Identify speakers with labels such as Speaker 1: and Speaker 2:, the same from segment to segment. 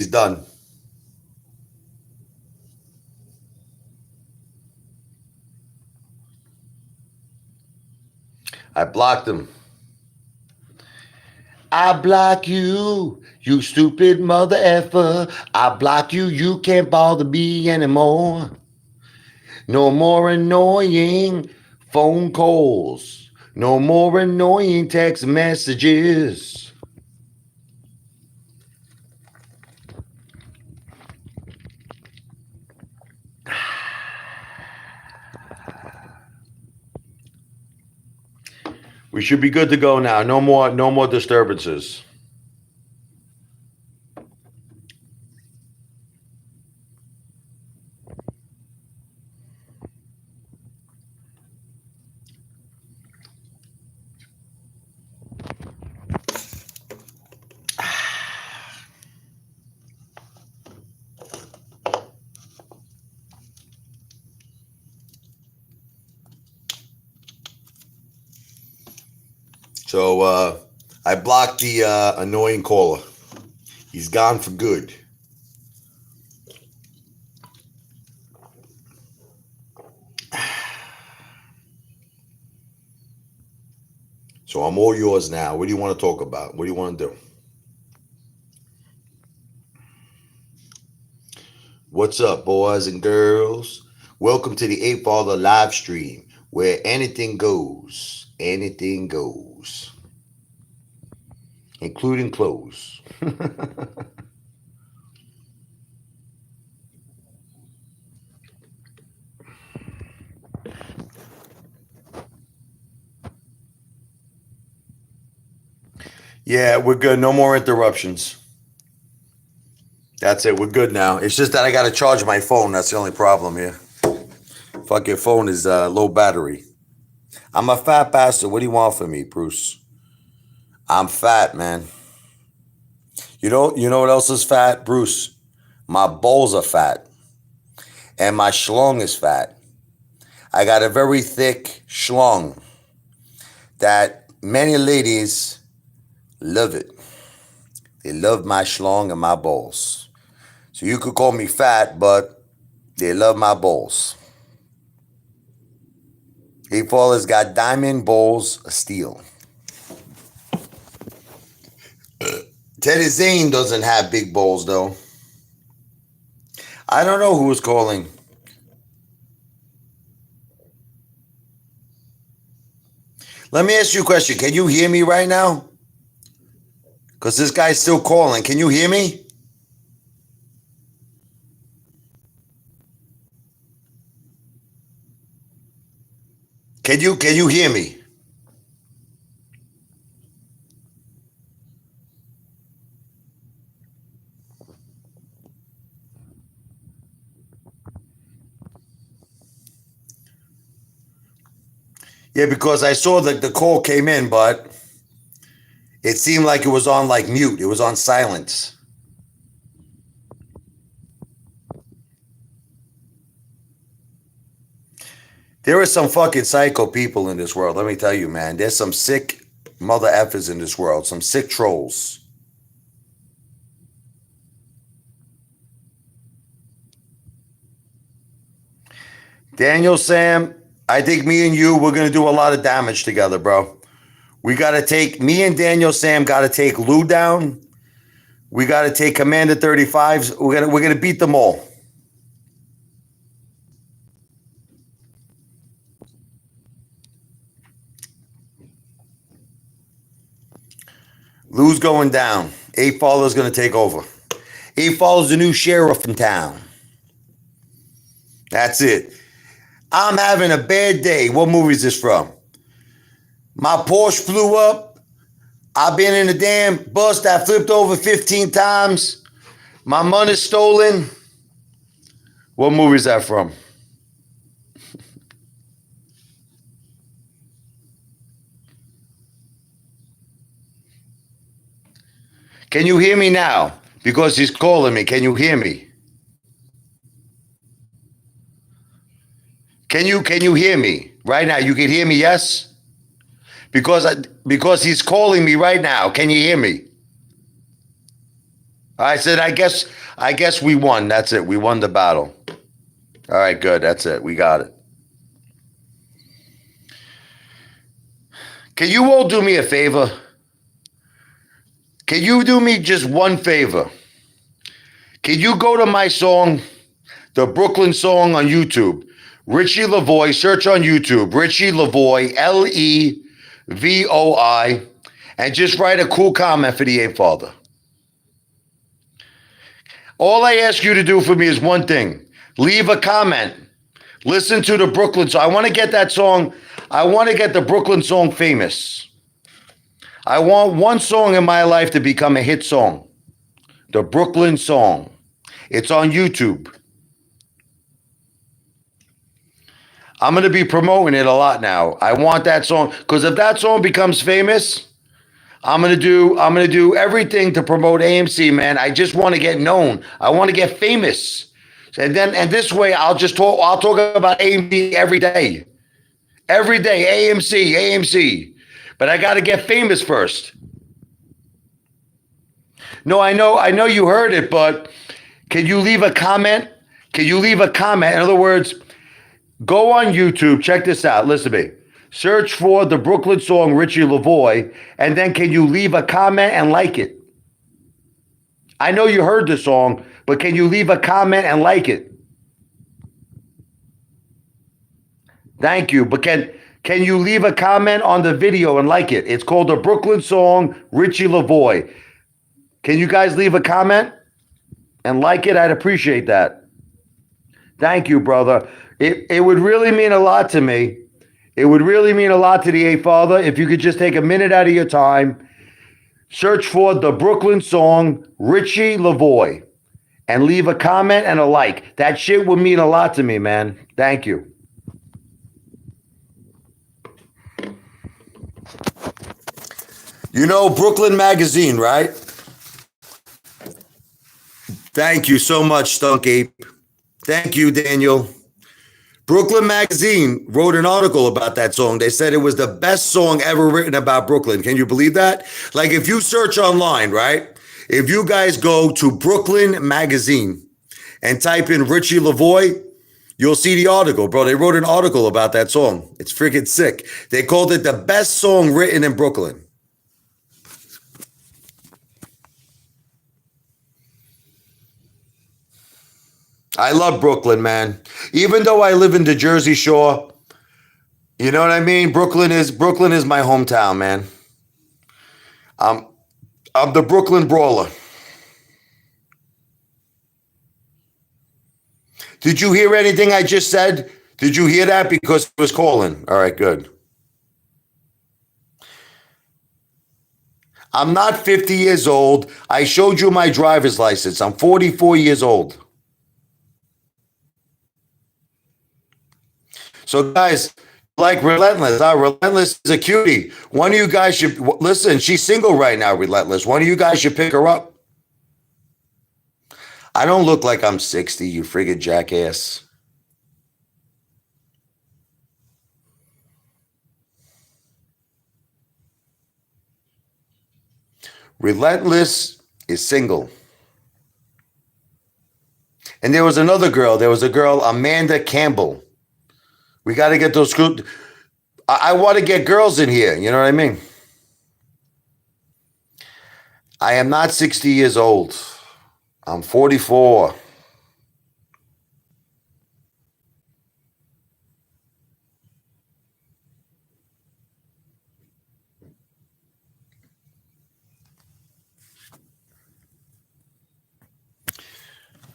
Speaker 1: He's done. I blocked him. I block you, you stupid mother effer. I block you, you can't bother me anymore. No more annoying phone calls. No more annoying text messages. We should be good to go now. No more disturbances. So I blocked the annoying caller. He's gone for good. So I'm all yours now. What do you want to talk about? What do you want to do? What's up, boys and girls? Welcome to the Apefather live stream where anything goes. Anything goes. Including clothes. Yeah, we're good. No more interruptions. That's it. We're good now. It's just that I got to charge my phone. That's the only problem here. Fucking phone is low battery. I'm a fat bastard. What do you want from me, Bruce? I'm fat, man. You know what else is fat, Bruce? My balls are fat. And my schlong is fat. I got a very thick schlong that many ladies love it. They love my schlong and my balls. So you could call me fat, but they love my balls. Apefather's got diamond balls of steel. Teddy Zane doesn't have big balls, though. I don't know who was calling. Let me ask you a question. Can you hear me right now? Because this guy's still calling. Can you hear me? Can you hear me? Yeah, because I saw that the call came in, but it seemed like it was on like mute. It was on silence. There are some fucking psycho people in this world. Let me tell you, man. There's some sick mother effers in this world. Some sick trolls. Daniel, Sam, I think me and you, we're going to do a lot of damage together, bro. We got to take, me and Daniel, Sam, got to take Lou down. We got to take Commander 35s. We're gonna beat them all. Lou's going down. Apefather's going to take over. Apefather's the new sheriff in town. That's it. I'm having a bad day. What movie is this from? My Porsche flew up. I've been in a damn bus that flipped over 15 times. My money's stolen. What movie is that from? Can you hear me now? Because he's calling me. Can you hear me? Can you hear me right now? You can hear me, yes? Because he's calling me right now. Can you hear me? I said, I guess we won. That's it. We won the battle. All right, good. That's it. We got it. Can you all do me a favor? Can you do me just one favor? Can you go to my song, the Brooklyn song on YouTube? Richie Lavoie, search on YouTube, Richie Lavoie, Levoi, and just write a cool comment for the Apefather. All I ask you to do for me is one thing. Leave a comment. Listen to the Brooklyn song. I want to get that song. I want to get the Brooklyn song famous. I want one song in my life to become a hit song. The Brooklyn song. It's on YouTube. I'm going to be promoting it a lot now. I want that song because if that song becomes famous, I'm gonna do everything to promote AMC, man. I just want to get known. I want to get famous, and this way I'll talk about AMC every day, AMC. But I got to get famous first. No, I know you heard it, but can you leave a comment? Can you leave a comment? In other words, go on YouTube. Check this out. Listen to me. Search for the Brooklyn song Richie Lavoie, and then can you leave a comment and like it? I know you heard the song, but can you leave a comment and like it? Thank you. But can you leave a comment on the video and like it? It's called the Brooklyn song Richie Lavoie. Can you guys leave a comment and like it? I'd appreciate that. Thank you, brother. It would really mean a lot to me. It would really mean a lot to the Apefather if you could just take a minute out of your time, search for the Brooklyn song Richie Lavoie, and leave a comment and a like. That shit would mean a lot to me, man. Thank you. You know Brooklyn Magazine, right? Thank you so much, Stunk Ape. Thank you, Daniel. Brooklyn Magazine wrote an article about that song. They said it was the best song ever written about Brooklyn. Can you believe that? Like if you search online, right? If you guys go to Brooklyn Magazine and type in Richie Lavoie, you'll see the article, bro. They wrote an article about that song. It's freaking sick. They called it the best song written in Brooklyn. I love Brooklyn, man. Even though I live in the Jersey Shore, you know what I mean? Brooklyn is my hometown, man. I'm the Brooklyn Brawler. Did you hear anything I just said? Did you hear that? Because it was calling. All right, good. I'm not 50 years old. I showed you my driver's license. I'm 44 years old. So, guys, like Relentless. Relentless is a cutie. One of you guys should listen. She's single right now, Relentless. One of you guys should pick her up. I don't look like I'm 60, you friggin' jackass. Relentless is single. And there was another girl. There was a girl, Amanda Campbell. We got to get those group. I want to get girls in here. You know what I mean? I am not 60 years old. I'm 44.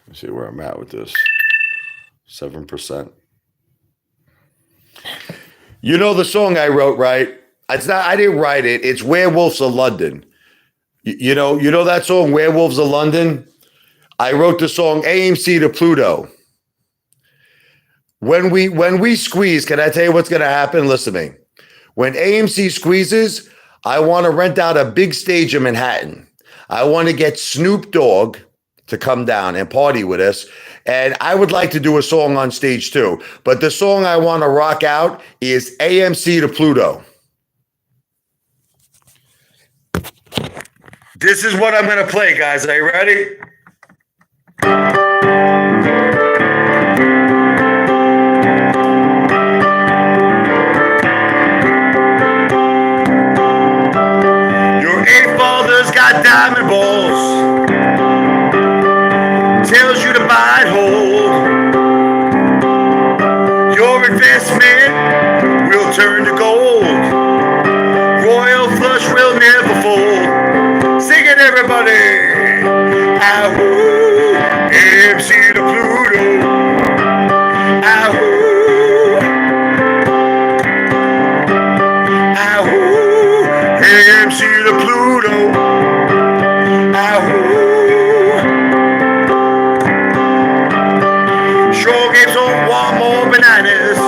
Speaker 1: Let's see where I'm at with this. 7%. You know the song I wrote, right? It's not. I didn't write it. It's Werewolves of London. You know that song, Werewolves of London? I wrote the song AMC to Pluto. When we squeeze, can I tell you what's going to happen? Listen to me. When AMC squeezes, I want to rent out a big stage in Manhattan. I want to get Snoop Dogg to come down and party with us. And I would like to do a song on stage too. But the song I want to rock out is AMC to Pluto. This is what I'm gonna play, guys. Are you ready? Your Apefather's got diamond balls. Tells you to buy and hold. Your investment will turn to gold. Royal flush will never fold. Sing it, everybody. Ahoo, MC to Pluto. Ahoo, ahoo, MC to Pluto. Ahoo. Shore games don't want more bananas.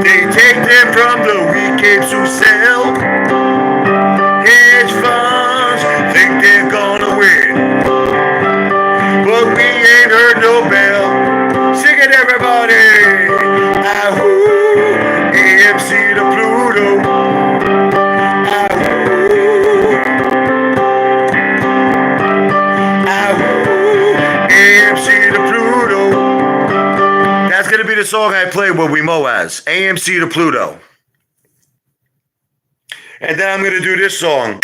Speaker 1: They take them from the weak apes who sell. Hedge funds think they're gonna win, but we ain't heard no bell. Sing it, everybody. Ahoo, AMC to Pluto. Ahoo, ahoo, AMC to Pluto. That's gonna be the song I play when we mow as AMC to Pluto. And then I'm gonna do this song.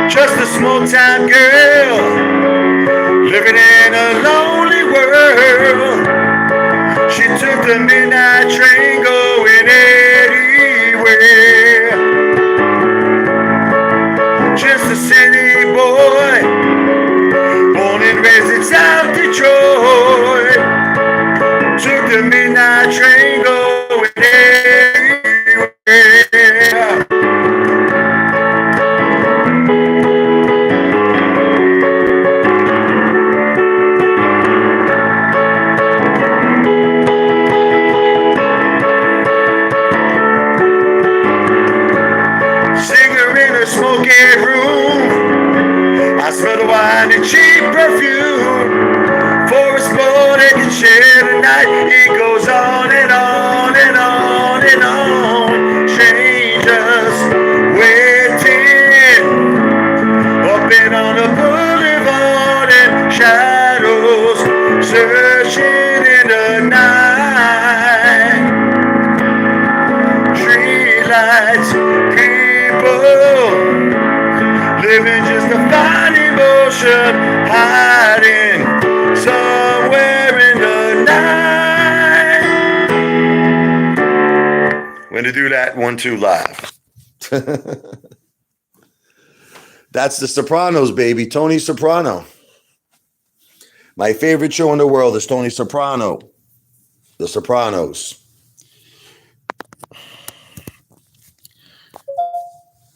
Speaker 1: Just a small time girl living in a lonely world. She took the midnight train going anywhere. Just a city boy, born and raised in South Detroit. Took the midnight train going anywhere. Smoky room, I smell the wine and cheap perfume. For a sport they can share tonight, it goes on and on and on and on. Strangers waiting, up and on the boulevard, and shadows searching in the night. Street lights, living just a fine emotion, hiding somewhere in the night. We're gonna do that 1-2 live. That's The Sopranos, baby. Tony Soprano. My favorite show in the world is Tony Soprano. The Sopranos.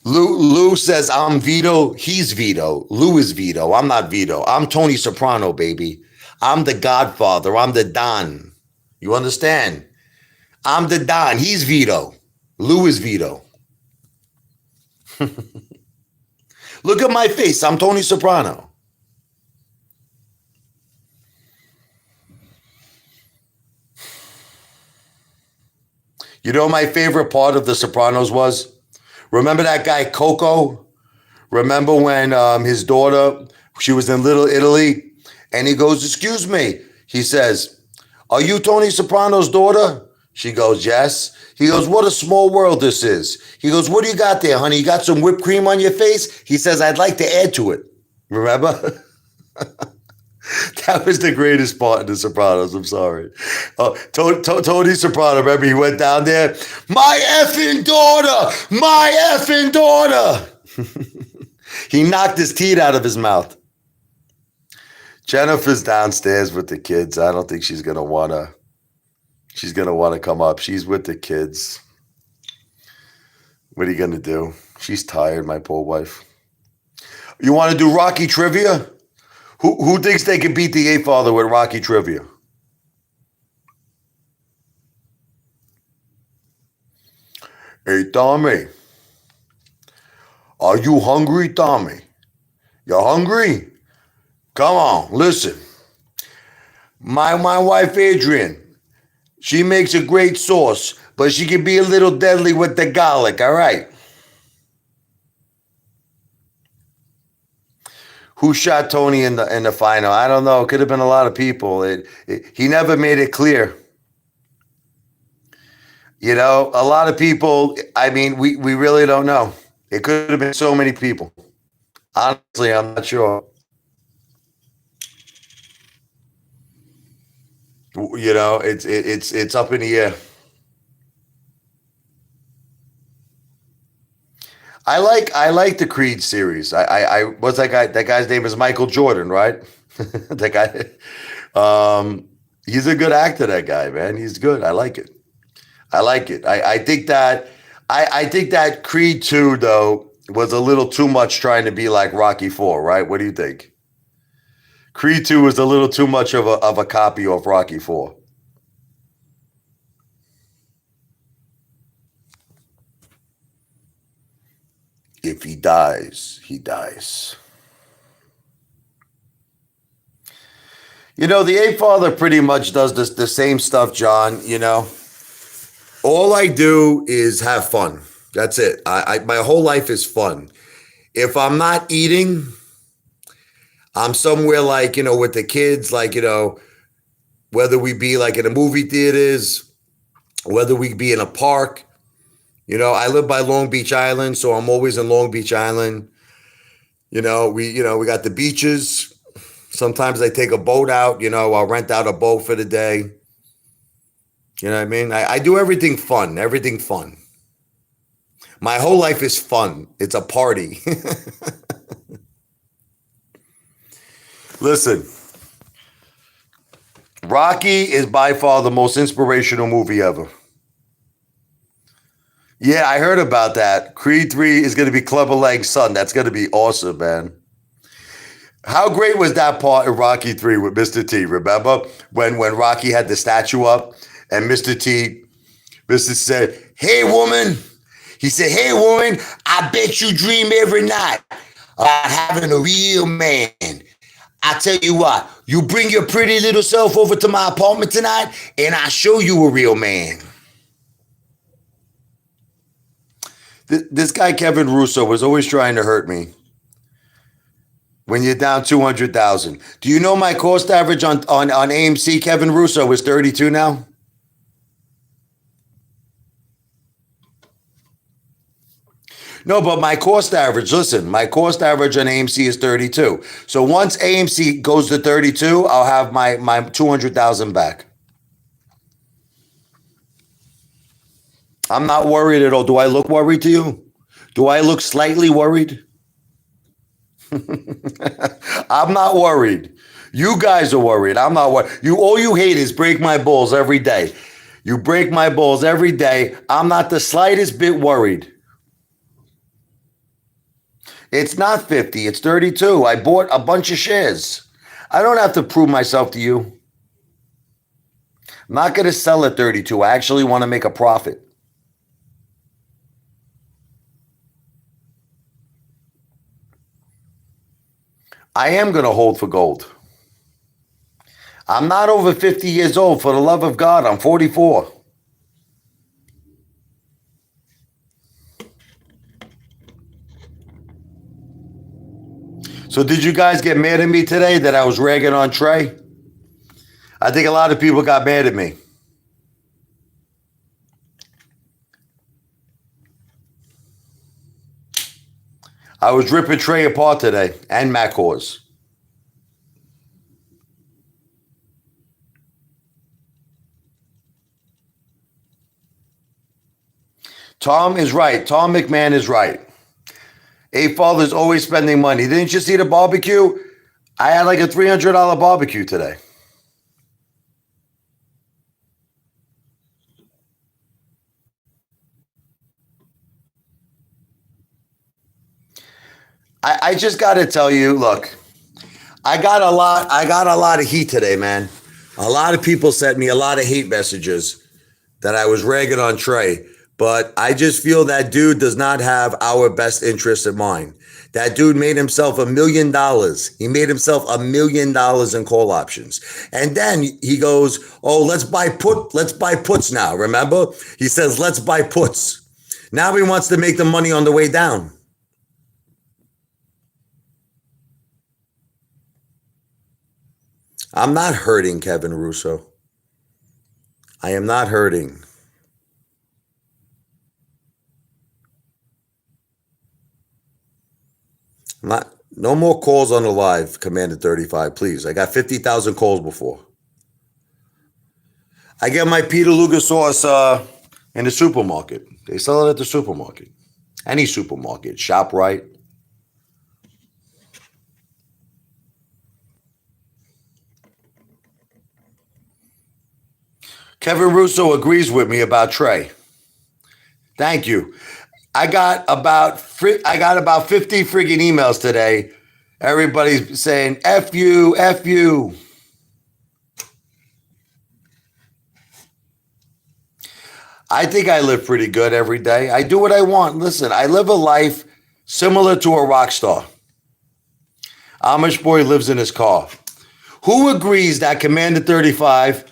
Speaker 1: Lou says, I'm Vito. He's Vito. Lou is Vito. I'm not Vito. I'm Tony Soprano, baby. I'm the Godfather. I'm the Don. You understand? I'm the Don. He's Vito. Lou is Vito. Look at my face. I'm Tony Soprano. You know my favorite part of The Sopranos was? Remember that guy Coco? Remember when his daughter, she was in Little Italy, and he goes, excuse me. He says, are you Tony Soprano's daughter? She goes, yes. He goes, what a small world this is. He goes, what do you got there, honey? You got some whipped cream on your face? He says, I'd like to add to it. Remember? That was the greatest part in The Sopranos. I'm sorry. Tony Soprano, remember he went down there? My effing daughter! My effing daughter! He knocked his teeth out of his mouth. Jennifer's downstairs with the kids. I don't think she's going to want to. She's going to want to come up. She's with the kids. What are you going to do? She's tired, my poor wife. You want to do Rocky trivia? Who thinks they can beat the Apefather with Rocky trivia? Hey, Tommy. Are you hungry, Tommy? You hungry? Come on, listen. My wife Adrian, she makes a great sauce, but she can be a little deadly with the garlic, all right? Who shot Tony in the final? I don't know. It could have been a lot of people. He never made it clear. You know, a lot of people, I mean, we really don't know. It could have been so many people. Honestly, I'm not sure. You know, it's up in the air. I like the Creed series. I what's that guy? That guy's name is Michael Jordan, right? That guy. He's a good actor. That guy, man. He's good. I like it. I like it. I think that I think that Creed 2 though was a little too much trying to be like Rocky 4, right? What do you think? Creed 2 was a little too much of a copy of Rocky 4. If he dies, he dies. You know, the Apefather pretty much does the same stuff, John. You know, all I do is have fun. That's it. My whole life is fun. If I'm not eating, I'm somewhere like, you know, with the kids, like, you know, whether we be like in the movie theaters, whether we be in a park. You know, I live by Long Beach Island, so I'm always in Long Beach Island. We got the beaches. Sometimes I take a boat out, you know, I'll rent out a boat for the day. You know what I mean? I do everything fun, everything fun. My whole life is fun. It's a party. Listen, Rocky is by far the most inspirational movie ever. Yeah, I heard about that. Creed 3 is going to be Clubber Lang's son. That's going to be awesome, man. How great was that part in Rocky 3 with Mr. T? Remember when Rocky had the statue up and Mr. said, "Hey, woman." He said, "Hey, woman, I bet you dream every night about having a real man. I tell you what, you bring your pretty little self over to my apartment tonight and I'll show you a real man." This guy, Kevin Russo, was always trying to hurt me. When you're down 200,000. Do you know my cost average on AMC, Kevin Russo, is 32 now? No, but my cost average, listen, my cost average on AMC is 32. So once AMC goes to 32, I'll have my 200,000 back. I'm not worried at all. Do I look worried to you? Do I look slightly worried? I'm not worried. You guys are worried. I'm not worried. All you hate is break my balls every day. You break my balls every day. I'm not the slightest bit worried. It's not 50, it's 32. I bought a bunch of shares. I don't have to prove myself to you. I'm not going to sell at 32. I actually want to make a profit. I am going to hold for gold. I'm not over 50 years old. For the love of God, I'm 44. So did you guys get mad at me today that I was ragging on Trey? I think a lot of people got mad at me. I was ripping Trey apart today and Mac Hors. Tom is right. Tom McMahon is right. Apefather's always spending money. Didn't you see the barbecue? I had like a $300 barbecue today. I just got to tell you, look, I got a lot of heat today, man. A lot of people sent me a lot of hate messages that I was ragging on Trey. But I just feel that dude does not have our best interest in mind. That dude made himself $1 million. He made himself $1 million in call options. And then he goes, oh, let's buy puts now. Remember? He says, let's buy puts. Now he wants to make the money on the way down. I'm not hurting, Kevin Russo. I am not hurting. No more calls on the live, Commander 35, please. I got 50,000 calls before. I get my Peter Luger sauce in the supermarket. They sell it at the supermarket. Any supermarket, ShopRite. Kevin Russo agrees with me about Trey. Thank you. I got about 50 friggin' emails today. Everybody's saying F you, F you. I think I live pretty good every day. I do what I want. Listen, I live a life similar to a rock star. Amish boy lives in his car. Who agrees that Commander 35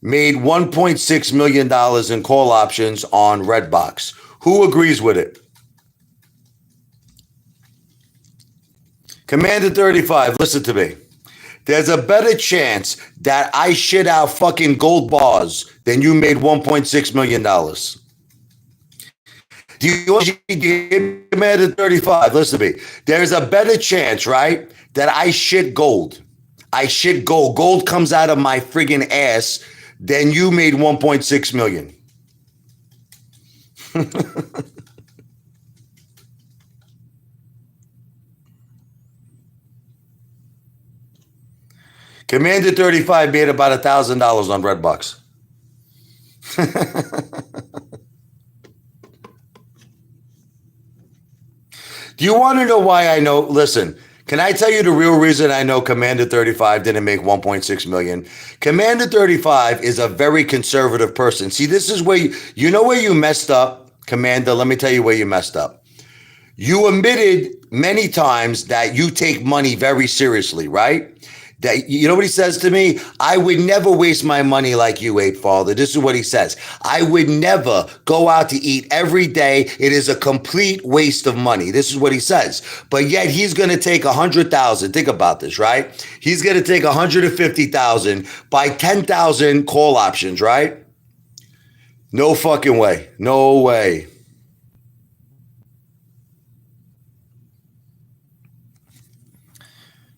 Speaker 1: made $1.6 million in call options on Redbox? Who agrees with it? Commander 35, listen to me. There's a better chance that I shit out fucking gold bars than you made $1.6 million. Do you Commander 35? Listen to me. There's a better chance, right, that I shit gold. I shit gold. Gold comes out of my friggin' ass than you made $1.6 million. Commander 35 made about $1,000 on Redbox. Do you want to know why I know? Listen, can I tell you the real reason I know Commander 35 didn't make 1.6 million? Commander 35 is a very conservative person. See, this is where you know where you messed up, Commander. Let me tell you where you messed up. You admitted many times that you take money very seriously, right? That, you know what he says to me? I would never waste my money like you, Apefather. This is what he says. I would never go out to eat every day. It is a complete waste of money. This is what he says. But yet he's going to take 100,000. Think about this, right? He's going to take 150,000, buy 10,000 call options, right? No fucking way. No way.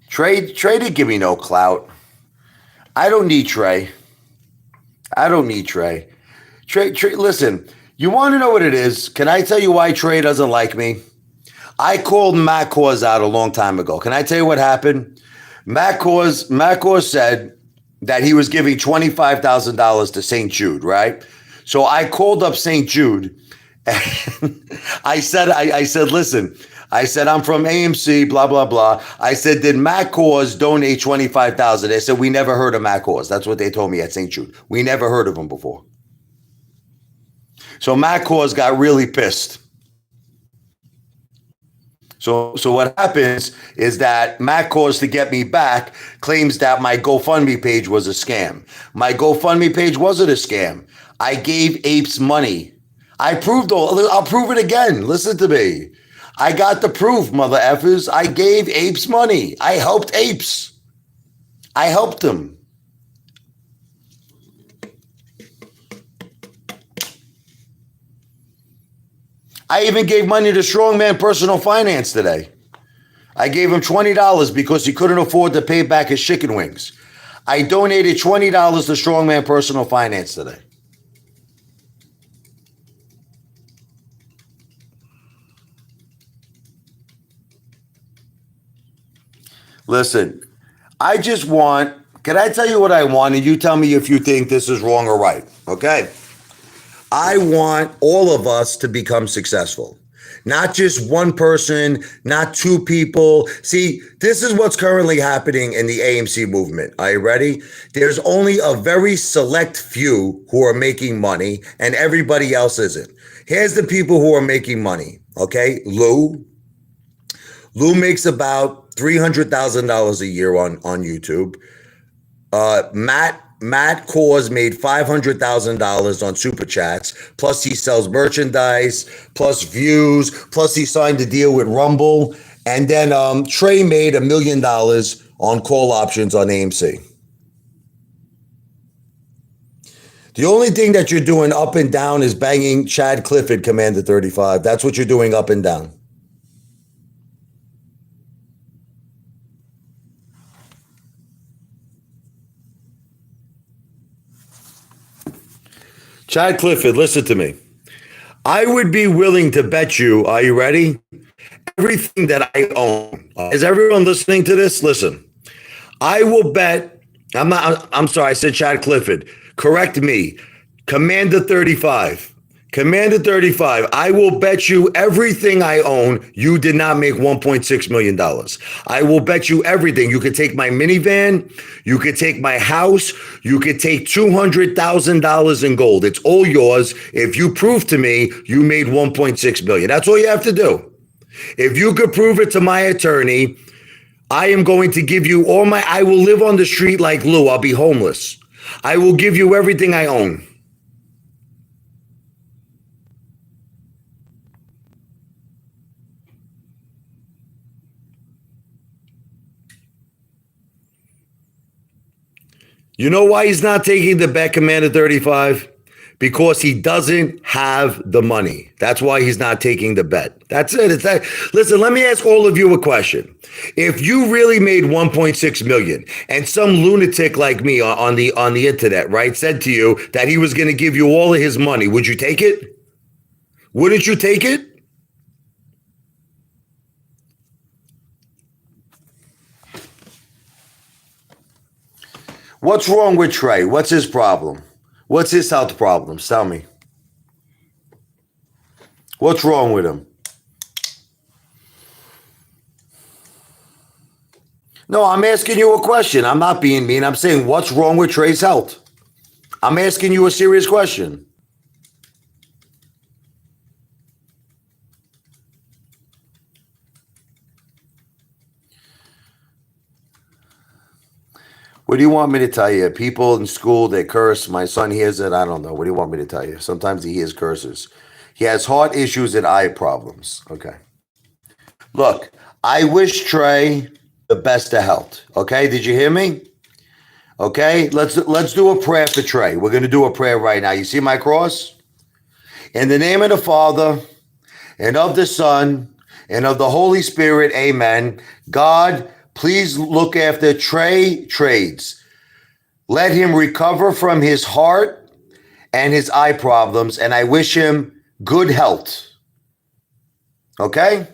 Speaker 1: Trey didn't give me no clout. I don't need Trey. I don't need Trey. Trey, listen, you want to know what it is? Can I tell you why Trey doesn't like me? I called Matt Cause out a long time ago. Can I tell you what happened? Matt Cause said that he was giving $25,000 to St. Jude, right? So I called up St. Jude and I said, listen, I said, I'm from AMC, blah, blah, blah. I said, did Matt Cause donate $25,000? They said, we never heard of Matt Cause. That's what they told me at St. Jude. We never heard of him before. So Matt Cause got really pissed. So what happens is that Matt Cause, to get me back, claims that my GoFundMe page was a scam. My GoFundMe page wasn't a scam. I gave Apes money. I'll prove it again. Listen to me. I got the proof, mother effers. I gave Apes money. I helped Apes. I helped them. I even gave money to Strongman Personal Finance today. I gave him $20 because he couldn't afford to pay back his chicken wings. I donated $20 to Strongman Personal Finance today. Listen, can I tell you what I want? And you tell me if you think this is wrong or right, okay? I want all of us to become successful. Not just one person, not two people. See, this is what's currently happening in the AMC movement. Are you ready? There's only a very select few who are making money and everybody else isn't. Here's the people who are making money. Okay, Lou makes about $300,000 a year on YouTube. Matt Kors made $500,000 on super chats. Plus he sells merchandise. Plus views. Plus he signed a deal with Rumble. And then Trey made $1 million on call options on AMC. The only thing that you're doing up and down is banging Chad Clifford, Commander 35. That's what you're doing up and down. Chad Clifford, listen to me. I would be willing to bet you, are you ready? Everything that I own. Is everyone listening to this? Listen, I will bet, I'm sorry, I said Chad Clifford. Correct me. Commander 35. Commander 35, I will bet you everything I own, you did not make $1.6 million. I will bet you everything. You could take my minivan, you could take my house, you could take $200,000 in gold. It's all yours. If you prove to me you made $1.6 million, that's all you have to do. If you could prove it to my attorney, I am going to give you I will live on the street like Lou. I'll be homeless. I will give you everything I own. You know why he's not taking the bet, Commander 35? Because he doesn't have the money. That's why he's not taking the bet. That's it. It's that. Listen, let me ask all of you a question. If you really made 1.6 million and some lunatic like me on the internet, right, said to you that he was going to give you all of his money, would you take it? Wouldn't you take it? What's wrong with Trey? What's his problem? What's his health problems? Tell me. What's wrong with him? No, I'm asking you a question. I'm not being mean. I'm saying, what's wrong with Trey's health? I'm asking you a serious question. What do you want me to tell you? People in school, they curse. My son hears it. I don't know. What do you want me to tell you? Sometimes he hears curses. He has heart issues and eye problems. Okay. Look, I wish Trey the best of health. Okay. Did you hear me? Okay. Let's do a prayer for Trey. We're going to do a prayer right now. You see my cross? In the name of the Father and of the Son and of the Holy Spirit. Amen. God, please look after Trey Trades. Let him recover from his heart and his eye problems, and I wish him good health. Okay?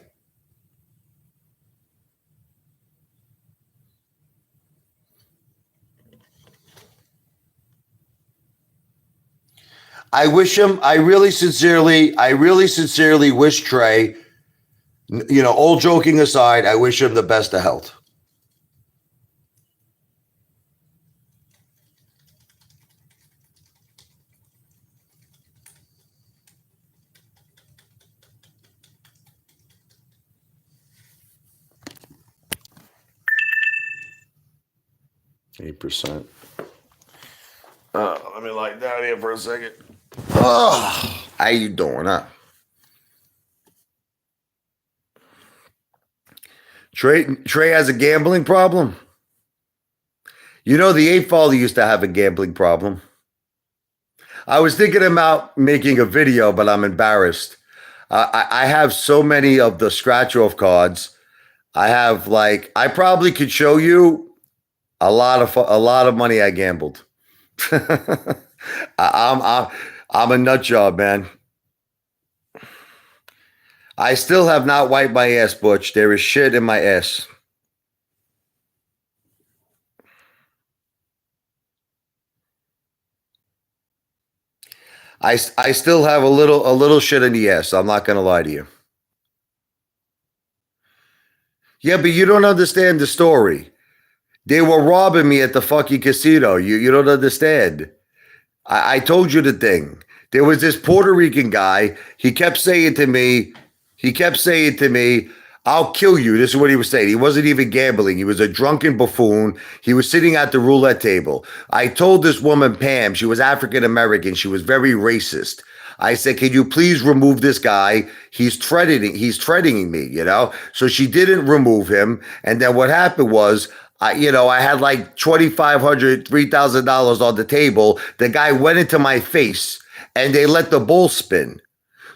Speaker 1: I wish him, I really sincerely wish Trey, all joking aside, I wish him the best of health. %. Let me lie down here for a second. Oh, how you doing, huh? Trey has a gambling problem. You know, the Apefather used to have a gambling problem. I was thinking about making a video, but I'm embarrassed. I have so many of the scratch-off cards. I probably could show you a lot of money I gambled. I'm a nut job, man. I still have not wiped my ass, Butch. There is shit in my ass. I still have a little shit in the ass. I'm not gonna lie to you. Yeah, but you don't understand the story. They were robbing me at the fucking casino. You don't understand. I told you the thing. There was this Puerto Rican guy. He kept saying to me, I'll kill you. This is what he was saying. He wasn't even gambling. He was a drunken buffoon. He was sitting at the roulette table. I told this woman, Pam, she was African American. She was very racist. I said, can you please remove this guy? He's threatening me, you know? So she didn't remove him. And then what happened was, I had like $2,500, $3,000 on the table. The guy went into my face and they let the ball spin.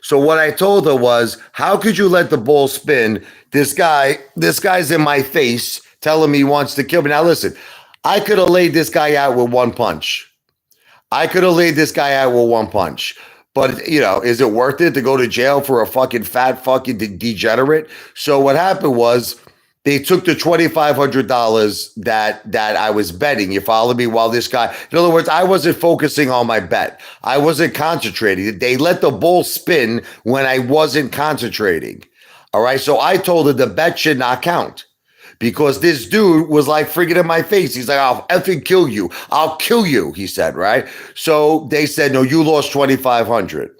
Speaker 1: So what I told her was, how could you let the ball spin? This guy's in my face telling me he wants to kill me. Now listen, I could have laid this guy out with one punch. But, is it worth it to go to jail for a fucking fat fucking degenerate? So what happened was they took the $2,500 that I was betting. You follow me? While this guy, in other words, I wasn't focusing on my bet. I wasn't concentrating. They let the ball spin when I wasn't concentrating. All right. So I told her the bet should not count. Because this dude was like freaking in my face. He's like, I'll effing kill you. I'll kill you, he said, right? So they said, no, you lost 2,500.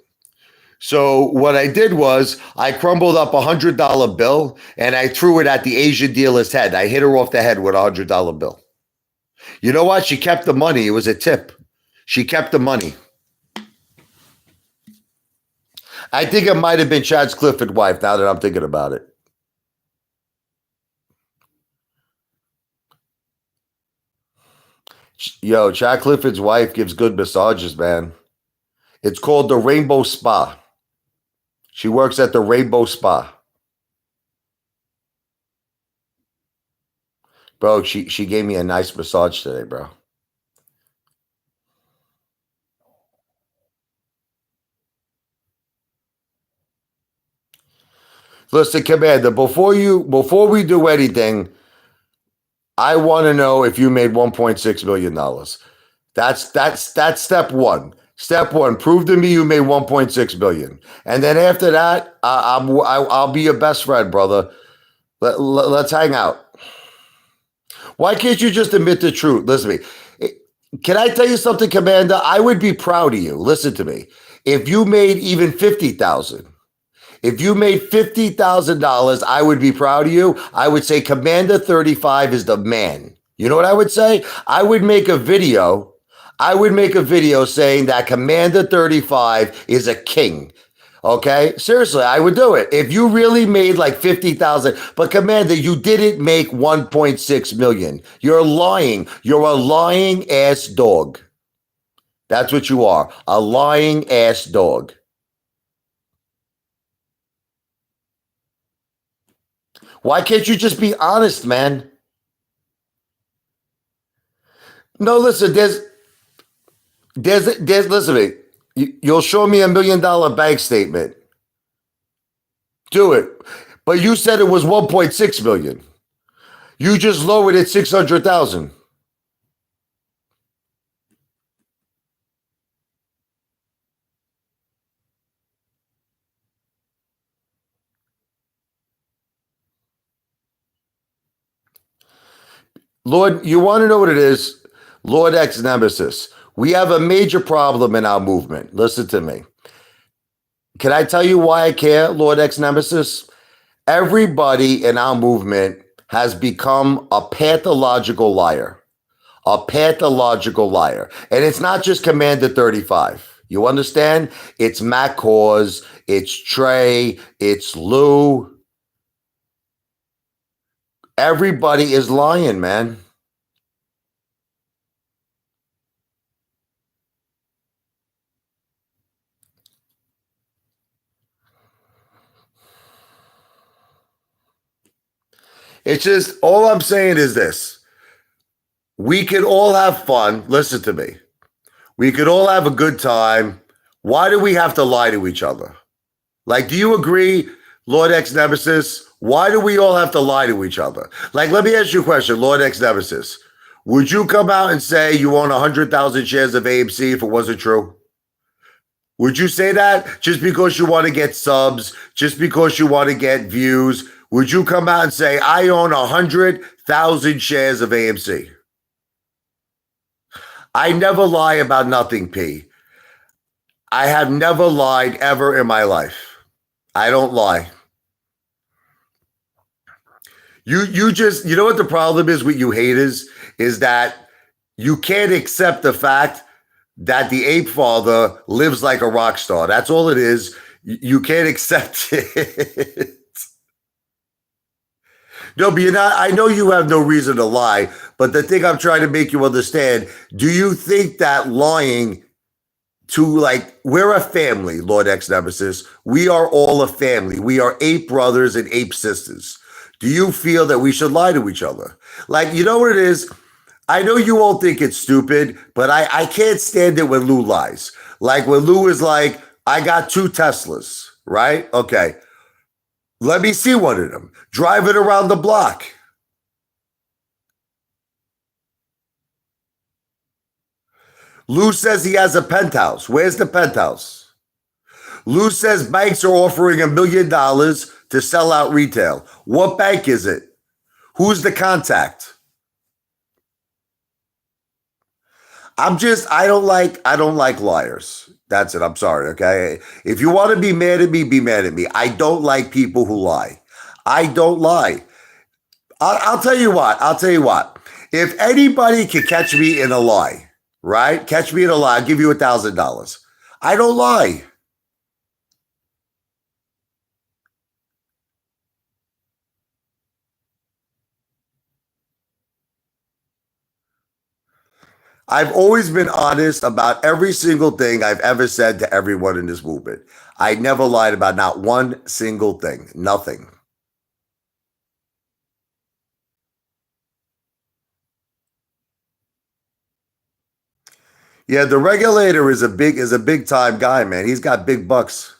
Speaker 1: So what I did was I crumbled up $100 bill and I threw it at the Asian dealer's head. I hit her off the head with $100 bill. You know what? She kept the money. It was a tip. She kept the money. I think it might have been Chad Clifford's wife now that I'm thinking about it. Yo, Chad Clifford's wife gives good massages, man. It's called the Rainbow Spa. She works at the Rainbow Spa. Bro, she gave me a nice massage today, bro. Listen, Commander, before we do anything, I want to know if you made $1.6 million. That's step one. Step one, prove to me you made 1.6 billion. And then after that, I'll be your best friend, brother. Let's hang out. Why can't you just admit the truth? Listen to me. Can I tell you something, Commander? I would be proud of you. Listen to me. If you made even 50,000, if you made $50,000, I would be proud of you. I would say Commander 35 is the man. You know what I would say? I would make a video saying that Commander 35 is a king. Okay? Seriously, I would do it. If you really made like 50,000, but Commander, you didn't make 1.6 million. You're lying. You're a lying ass dog. That's what you are. A lying ass dog. Why can't you just be honest, man? No, listen, listen to me. You'll show me $1 million bank statement. Do it. But you said it was 1.6 million. You just lowered it 600,000. Lord, you want to know what it is? Lord X Nemesis. We have a major problem in our movement. Listen to me. Can I tell you why I care, Lord X Nemesis? Everybody in our movement has become a pathological liar. A pathological liar. And it's not just Commander 35. You understand? It's Matt Cause, it's Trey, it's Lou. Everybody is lying, man. It's just, all I'm saying is this. We could all have fun. Listen to me. We could all have a good time. Why do we have to lie to each other? Like, do you agree, Lord X Nemesis? Why do we all have to lie to each other? Like, let me ask you a question, Lord X Nemesis. Would you come out and say you own 100,000 shares of AMC if it wasn't true? Would you say that just because you want to get subs, just because you want to get views? Would you come out and say, I own 100,000 shares of AMC? I never lie about nothing, P. I have never lied ever in my life. I don't lie. You just you know what the problem is with you haters is that you can't accept the fact that the ape father lives like a rock star. That's all it is. You can't accept it. No, but you're not. I know you have no reason to lie, but the thing I'm trying to make you understand, do you think that lying to like we're a family, Lord X Nemesis. We are all a family. We are ape brothers and ape sisters. Do you feel that we should lie to each other? Like, you know what it is? I know you won't think it's stupid, but I can't stand it when Lou lies. Like when Lou is like, I got 2 Teslas, right? Okay. Let me see one of them. Drive it around the block. Lou says he has a penthouse. Where's the penthouse? Lou says banks are offering $1 million to sell out retail. What bank is it? Who's the contact? I don't like liars. That's it. I'm sorry. Okay. If you want to be mad at me, be mad at me. I don't like people who lie. I don't lie. I'll tell you what. I'll tell you what. If anybody can catch me in a lie, right? Catch me in a lie. I'll give you $1,000. I don't lie. I've always been honest about every single thing I've ever said to everyone in this movement. I never lied about not one single thing. Nothing. Yeah, the regulator is a big time guy, man. He's got big bucks.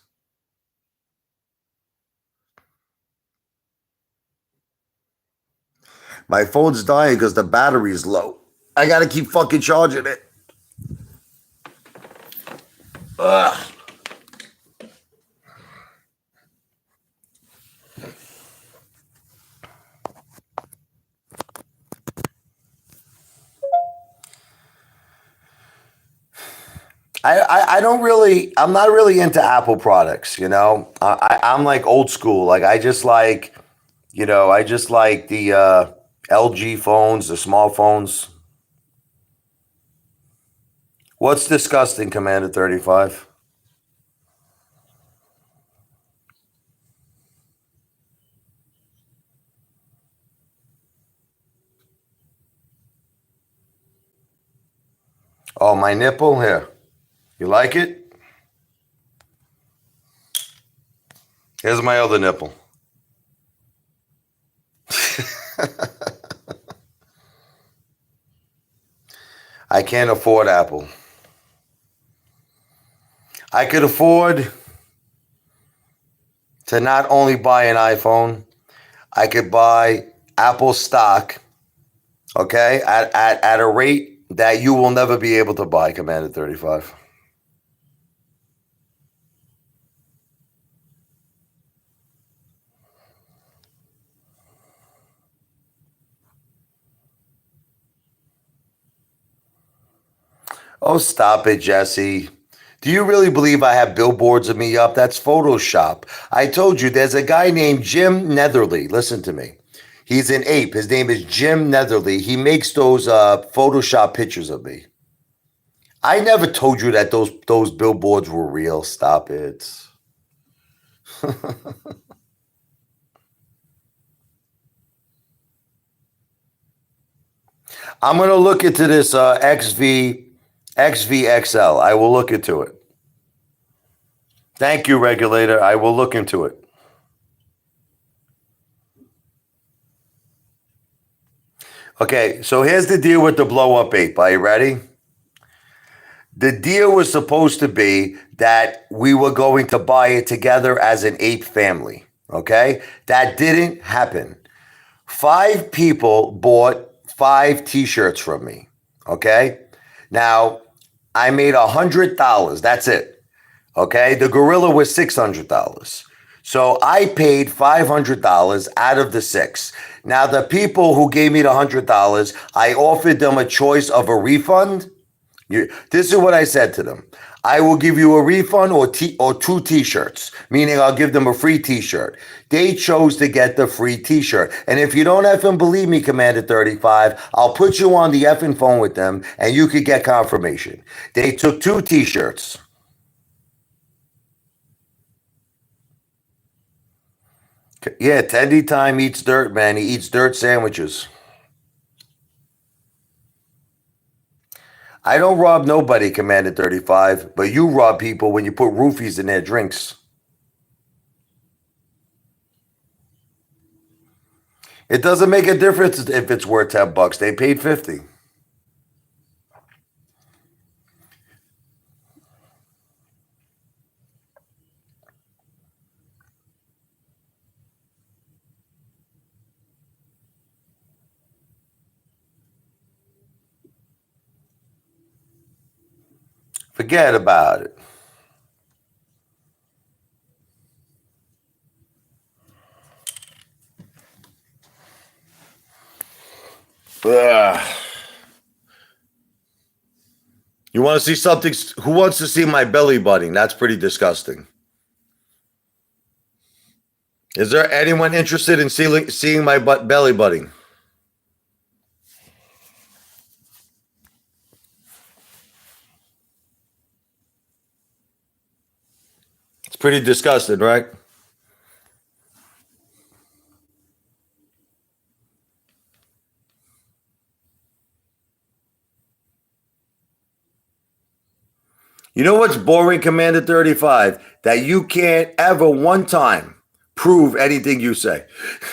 Speaker 1: My phone's dying because the battery's low. I gotta keep fucking charging it. Ugh. I don't really, I'm not really into Apple products, you know? I'm like old school. Like, I just like, I just like the LG phones, the small phones. What's disgusting, Commander 35? Oh, my nipple here. You like it? Here's my other nipple. I can't afford Apple. I could afford to not only buy an iPhone, I could buy Apple stock, okay, at a rate that you will never be able to buy, Commander 35. Oh, stop it, Jesse. Do you really believe I have billboards of me up? That's Photoshop. I told you there's a guy named Jim Netherly. Listen to me. He's an ape. His name is Jim Netherly. He makes those Photoshop pictures of me. I never told you that those billboards were real. Stop it. I'm gonna look into this XVXL. I will look into it. Thank you, regulator. I will look into it. Okay, so here's the deal with the blow up ape. Are you ready? The deal was supposed to be that we were going to buy it together as an ape family. Okay, that didn't happen. 5 people bought 5 T-shirts from me. Okay, now I made $100. That's it. Okay, the gorilla was $600. So I paid $500 out of the six. Now the people who gave me the $100, I offered them a choice of a refund. This is what I said to them. I will give you a refund or two t-shirts, meaning I'll give them a free t-shirt. They chose to get the free t-shirt. And if you don't effing believe me, Commander 35, I'll put you on the effing phone with them and you could get confirmation. They took two t-shirts. Yeah, Teddy Time eats dirt, man. He eats dirt sandwiches. I don't rob nobody, Commander 35, but you rob people when you put roofies in their drinks. It doesn't make a difference if it's worth $10. They paid 50. Forget about it. Ugh. You want to see something? Who wants to see my belly button? That's pretty disgusting. Is there anyone interested in seeing my belly button? It's pretty disgusting, right? You know what's boring, Commander 35? That you can't ever one time prove anything you say.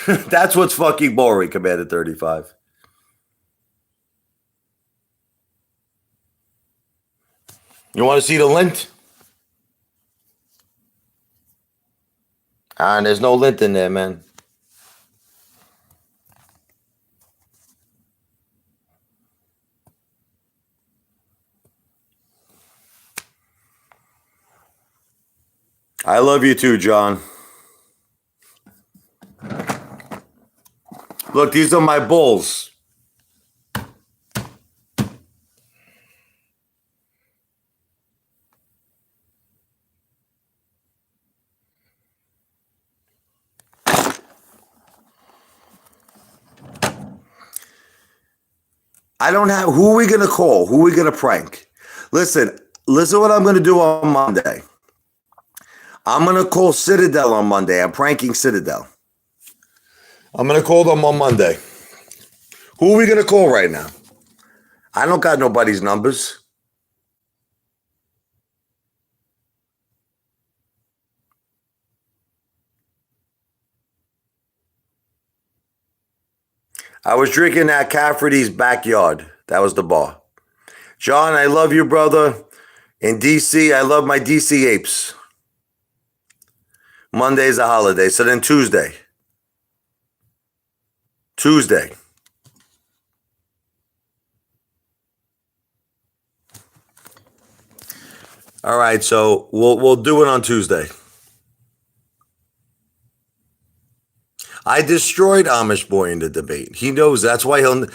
Speaker 1: That's what's fucking boring, Commander 35. You want to see the lint? Ah, there's no lint in there, man. I love you too, John. Look, these are my bulls. I don't have. Who are we gonna call? Who are we gonna prank? Listen what I'm gonna do on Monday. I'm gonna call Citadel on Monday. I'm pranking Citadel. I'm gonna call them on Monday. Who are we gonna call right now? I don't got nobody's numbers. I was drinking at Cafferty's backyard. That was the bar. John, I love you, brother. In DC, I love my DC apes. Monday's a holiday. So then Tuesday. Tuesday. All right, so we'll do it on Tuesday. I destroyed Amish Boy in the debate. He knows that's why he'll.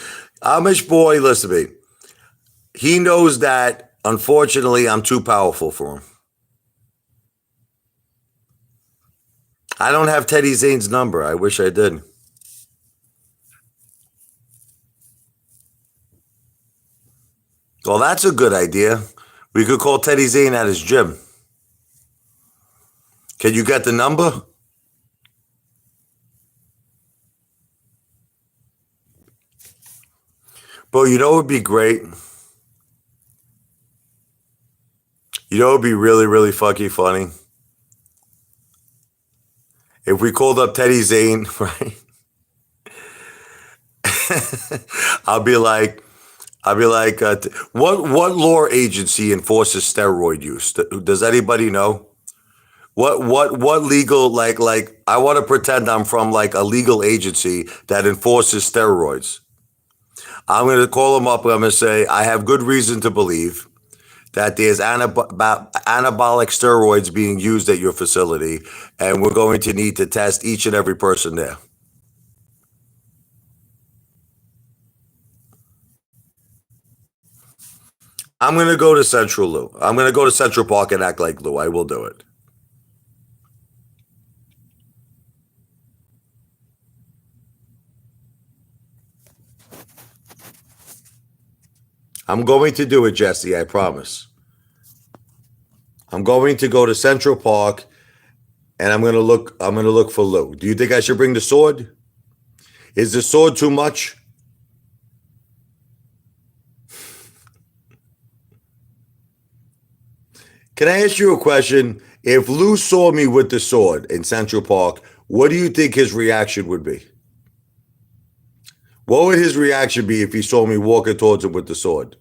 Speaker 1: Amish Boy, listen to me. He knows that, unfortunately, I'm too powerful for him. I don't have Teddy Zane's number. I wish I did. Well, that's a good idea. We could call Teddy Zane at his gym. Can you get the number? Bro, you know what would be great? You know what would be really, really fucking funny? If we called up Teddy Zane, right? I'll be like, what law agency enforces steroid use? Does anybody know? What legal like I want to pretend I'm from like a legal agency that enforces steroids. I'm going to call them up and I'm going to say I have good reason to believe that there's anabolic steroids being used at your facility, and we're going to need to test each and every person there. I'm going to go to Central Lou. I'm going to go to Central Park and act like Lou. I will do it. I'm going to do it, Jesse. I promise. I'm going to go to Central Park and I'm going to look. I'm going to look for Lou. Do you think I should bring the sword? Is the sword too much? Can I ask you a question? If Lou saw me with the sword in Central Park, what do you think his reaction would be? What would his reaction be if he saw me walking towards him with the sword?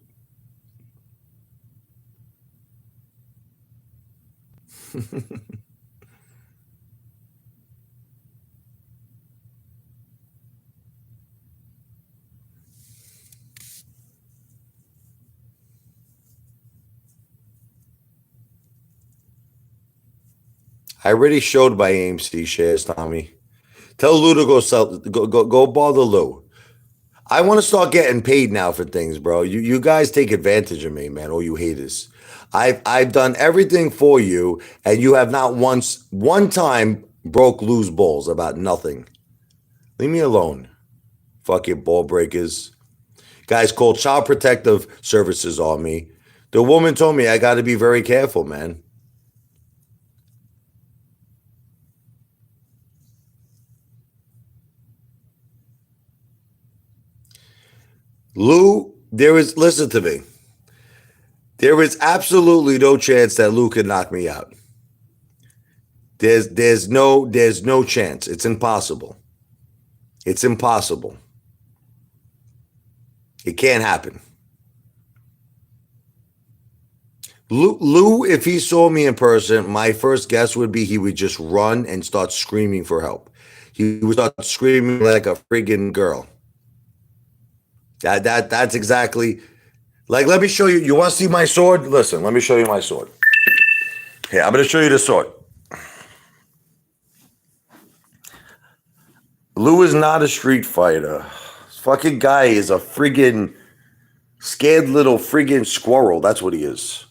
Speaker 1: I already showed my AMC shares, Tommy. Tell Lou to go sell. Go bother Lou. I want to start getting paid now for things, bro. You guys take advantage of me, man. All you haters. I've done everything for you, and you have not once one time broke Lou's balls about nothing. Leave me alone. Fucking ball breakers. Guys called Child Protective Services on me. The woman told me I got to be very careful, man. Lou, listen to me. There is absolutely no chance that Lou can knock me out. There's no chance. It's impossible. It's impossible. It can't happen. Lou, if he saw me in person, my first guess would be he would just run and start screaming for help. He would start screaming like a friggin' girl. That's exactly like. Let me show you. You want to see my sword? Listen, let me show you my sword. Here, I'm going to show you the sword. Lou is not a street fighter. This fucking guy is a friggin' scared little friggin' squirrel. That's what he is.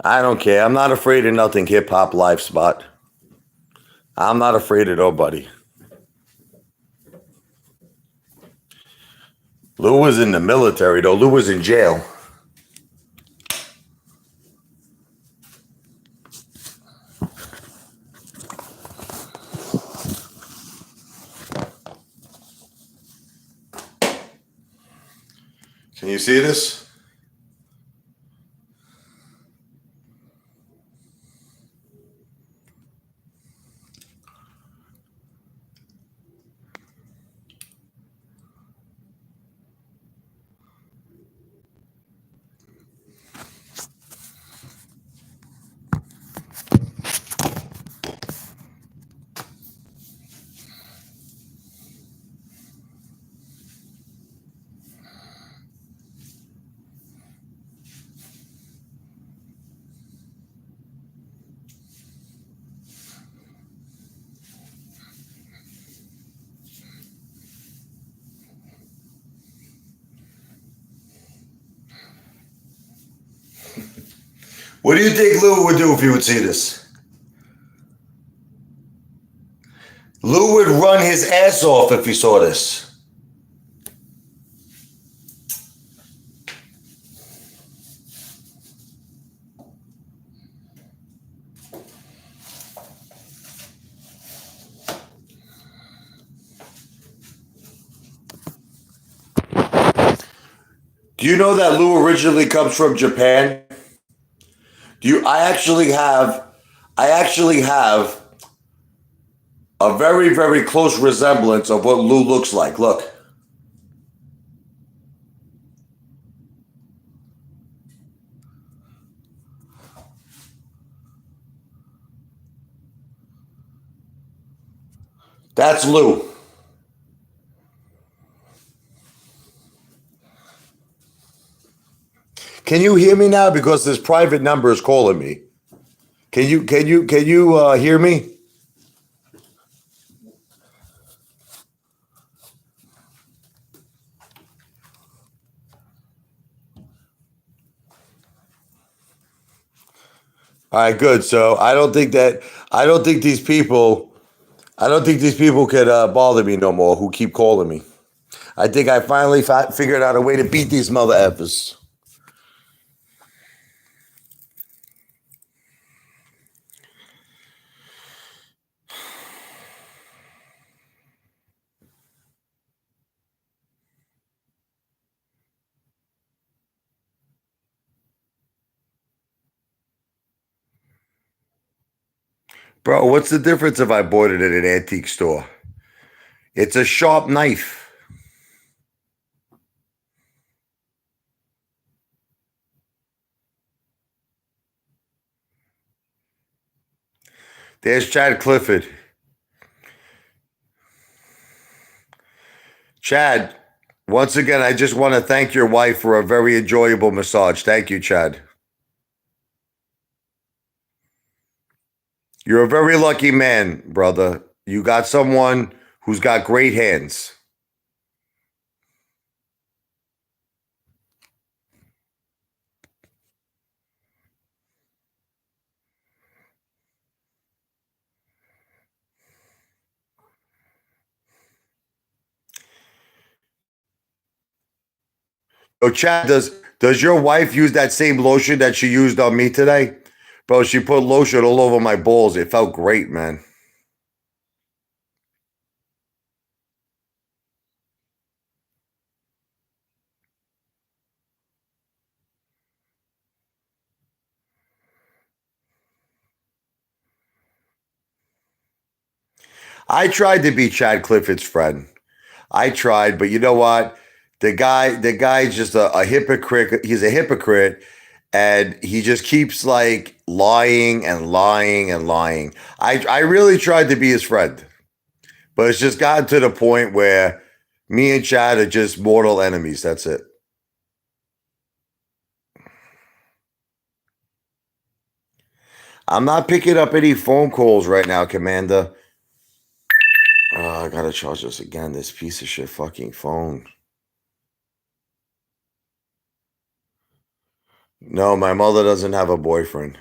Speaker 1: I don't care. I'm not afraid of nothing. Hip hop live spot. I'm not afraid of nobody. Lou was in the military though. Lou was in jail. Can you see this? What do you think Lou would do if he would see this? Lou would run his ass off if he saw this. Do you know that Lou originally comes from Japan? Do you? I actually have a very very close resemblance of what Lou looks like. Look, that's Lou. Can you hear me now? Because this private number is calling me. Can you hear me? All right, good. So I don't think these people I don't think these people could bother me no more who keep calling me. I think I finally figured out a way to beat these mother effers. Bro, what's the difference if I bought it at an antique store? It's a sharp knife. There's Chad Clifford. Chad, once again, I just want to thank your wife for a very enjoyable massage. Thank you, Chad. You're a very lucky man, brother. You got someone who's got great hands. Oh, Chad, does your wife use that same lotion that she used on me today? Bro, she put lotion all over my balls. It felt great, man. I tried to be Chad Clifford's friend. I tried, but you know what? The guy's just a hypocrite. He's a hypocrite, and he just keeps like lying and lying and lying. I really tried to be his friend, but it's just gotten to the point where me and Chad are just mortal enemies. That's it. I'm not picking up any phone calls right now, Commander. Oh, I gotta charge this again. This piece of shit fucking phone. No, my mother doesn't have a boyfriend.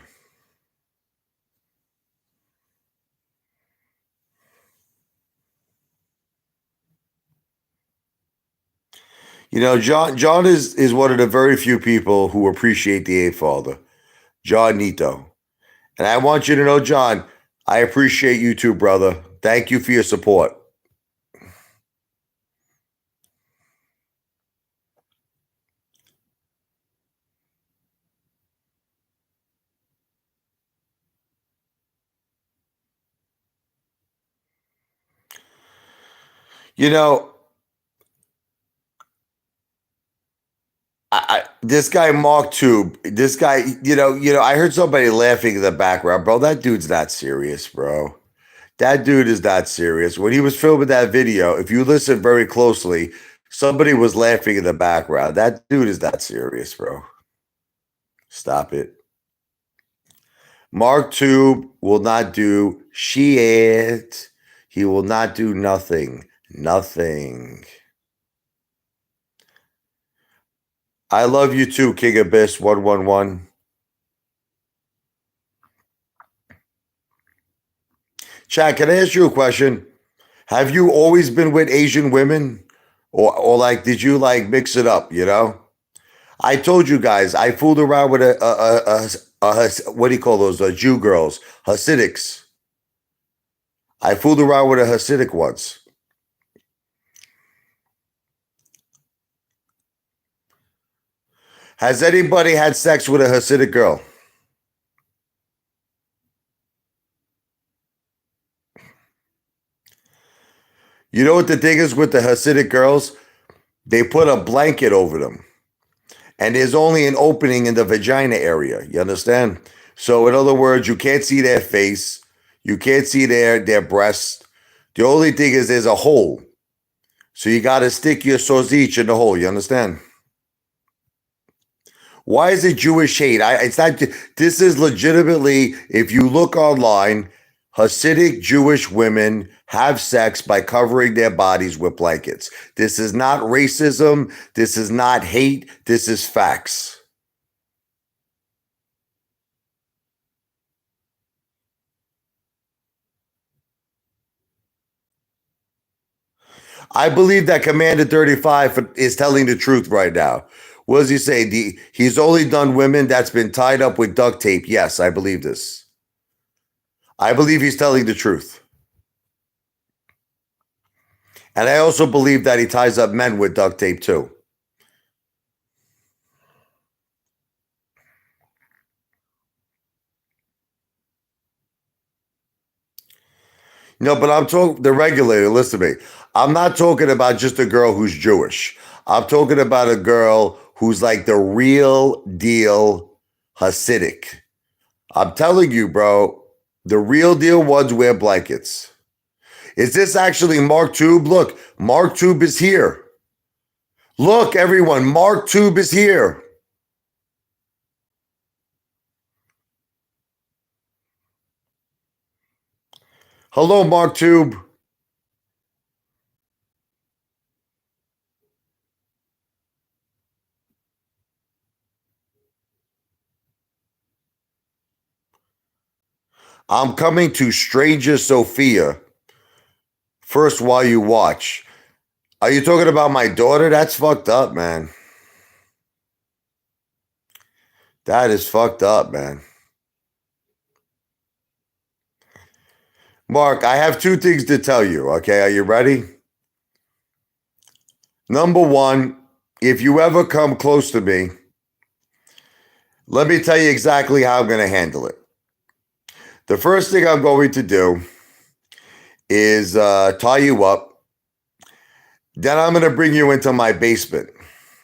Speaker 1: You know, John is one of the very few people who appreciate the Apefather, John Nito. And I want you to know, John, I appreciate you too, brother. Thank you for your support. You know, this guy Mark Tube, this guy, I heard somebody laughing in the background, bro. That dude's not serious, bro. That dude is not serious. When he was filming that video, if you listen very closely, somebody was laughing in the background. That dude is not serious, bro. Stop it. Mark Tube will not do shit. He will not do nothing. Nothing. I love you too, King Abyss 111. Chad, can I ask you a question? Have you always been with Asian women? Or like, did you like mix it up, you know? I told you guys, I fooled around with what do you call those? Jew girls, Hasidics. I fooled around with a Hasidic once. Has anybody had sex with a Hasidic girl? You know what the thing is with the Hasidic girls? They put a blanket over them, and there's only an opening in the vagina area. You understand? So, in other words, you can't see their face, you can't see their breasts. The only thing is there's a hole. So you got to stick your sozich in the hole. You understand? Why is it Jewish hate? It's not. This is legitimately, if you look online, Hasidic Jewish women have sex by covering their bodies with blankets. This is not racism. This is not hate. This is facts. I believe that Commander 35 is telling the truth right now. What does he say? He's only done women that's been tied up with duct tape. Yes, I believe this. I believe he's telling the truth. And I also believe that he ties up men with duct tape too. No, but I'm talking the regulator. Listen to me. I'm not talking about just a girl who's Jewish. I'm talking about a girl who's like the real deal Hasidic. I'm telling you, bro, the real deal ones wear blankets. Is this actually Mark Tube? Look, Mark Tube is here. Look, everyone, Mark Tube is here. Hello, Mark Tube. I'm coming to Stranger Sophia first while you watch. Are you talking about my daughter? That's fucked up, man. That is fucked up, man. Mark, I have two things to tell you, okay? Are you ready? Number one, if you ever come close to me, let me tell you exactly how I'm going to handle it. The first thing I'm going to do is tie you up. Then I'm going to bring you into my basement,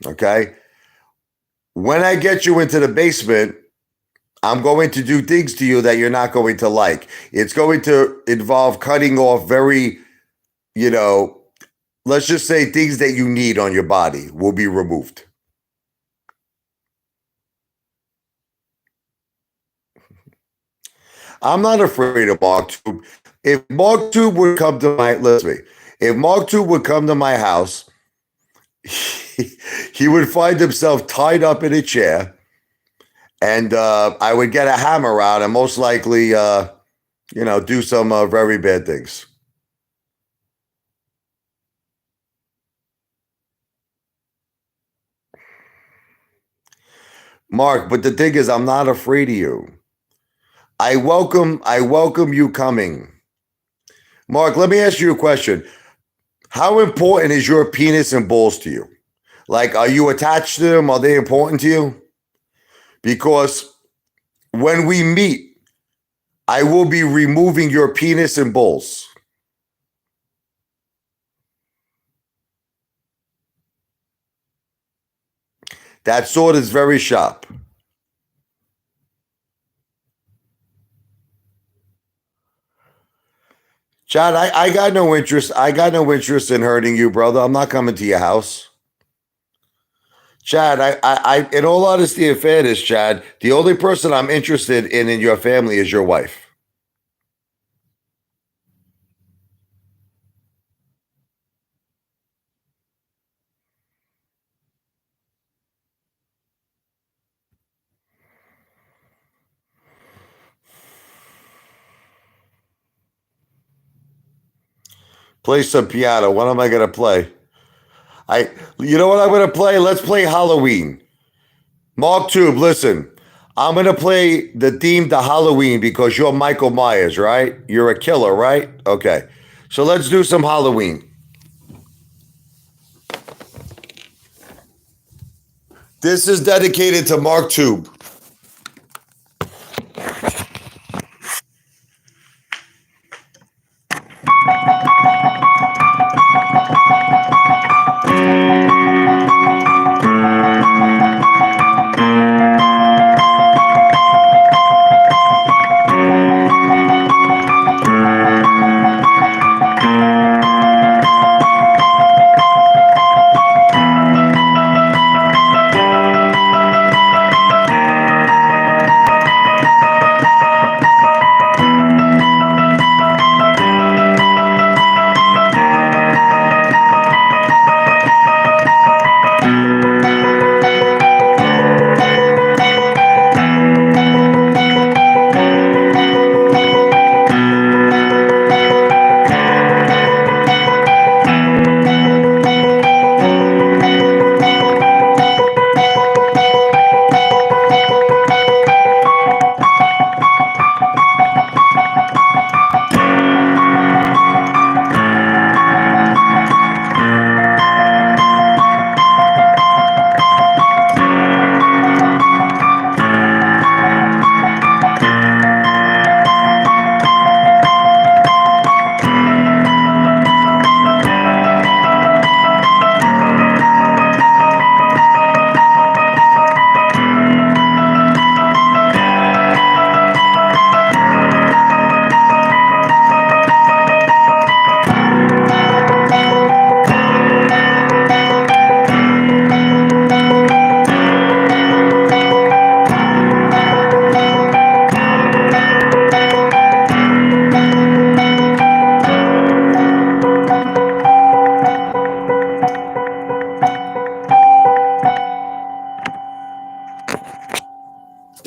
Speaker 1: okay? When I get you into the basement, I'm going to do things to you that you're not going to like. It's going to involve cutting off very, let's just say things that you need on your body will be removed. I'm not afraid of Mark Tube. If Mark Tube would come to my, listen to me, if Mark Tube would come to my house, he would find himself tied up in a chair, and I would get a hammer out and most likely, do some very bad things. Mark, but the thing is, I'm not afraid of you. I welcome you coming. Mark, let me ask you a question. How important is your penis and balls to you? Like, are you attached to them? Are they important to you? Because when we meet, I will be removing your penis and balls. That sword is very sharp. Chad, I got no interest. I got no interest in hurting you, brother. I'm not coming to your house. Chad, in all honesty and fairness, Chad, the only person I'm interested in your family is your wife. Play some piano. What am I going to play? You know what I'm going to play? Let's play Halloween. Mark Tube, listen. I'm going to play the theme to Halloween because you're Michael Myers, right? You're a killer, right? Okay. So let's do some Halloween. This is dedicated to Mark Tube.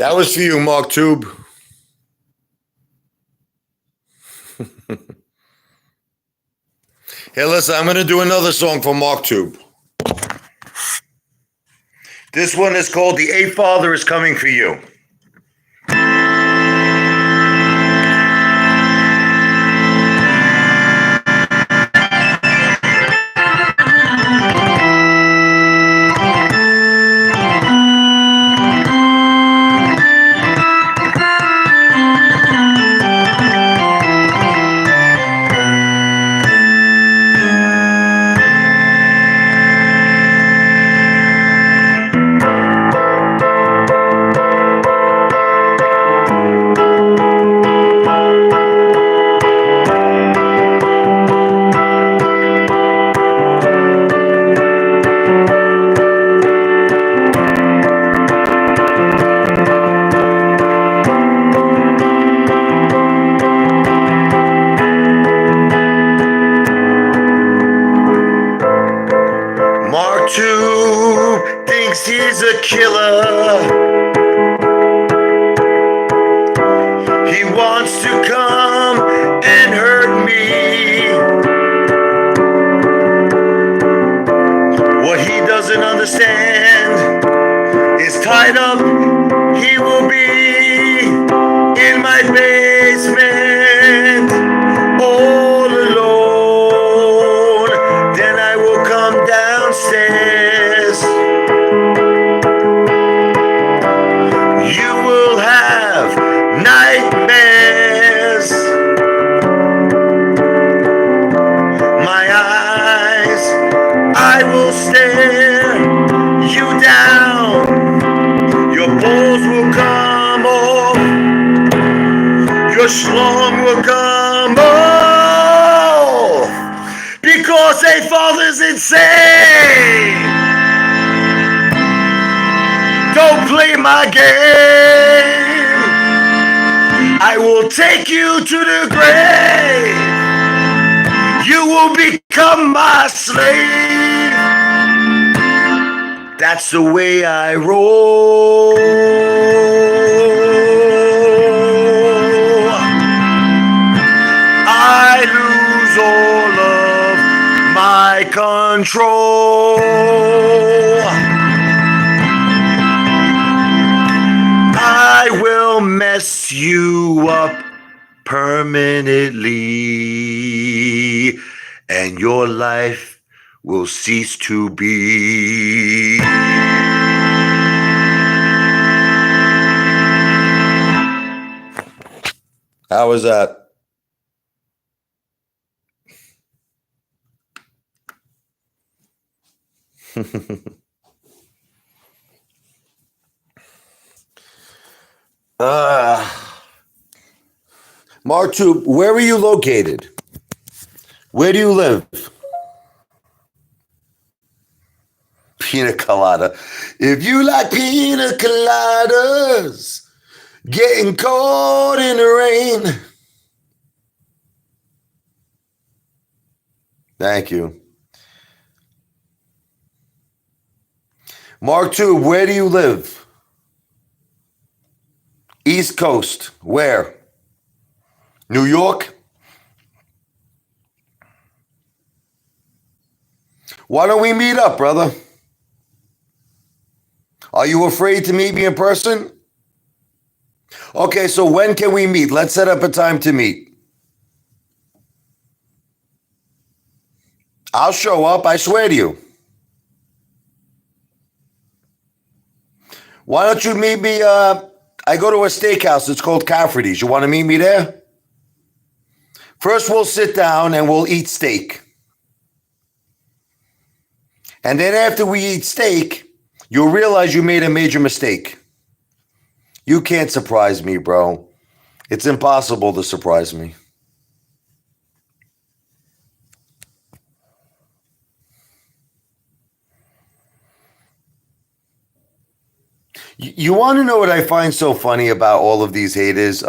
Speaker 1: That was for you, Mark Tube. Hey, listen, I'm going to do another song for Mark Tube. This one is called The Apefather is Coming for You. Mark Tube thinks he's a killer. He wants to come and hurt me. What he doesn't understand is tied up. He will be in my basement all alone. Then I will come downstairs. You will have nightmares. My eyes, I will stare you down. Your balls will come off. Your schlong will come off. Because a father's insane. Don't play my game. I will take you to the grave. You will become my slave. That's the way I roll. I lose all of my control. I will mess you up permanently, and your life will cease to be. How was that? Mark Tube, where are you located? Where do you live? Pina colada. If you like pina coladas, getting caught in the rain. Thank you. Mark Tube, where do you live? East Coast. Where? New York? Why don't we meet up, brother? Are you afraid to meet me in person? Okay, so when can we meet? Let's set up a time to meet. I'll show up, I swear to you. Why don't you meet me? I go to a steakhouse. It's called Cafferty's. You want to meet me there? First, we'll sit down and we'll eat steak. And then after we eat steak, you'll realize you made a major mistake. You can't surprise me, bro. It's impossible to surprise me. You want to know what I find so funny about all of these haters,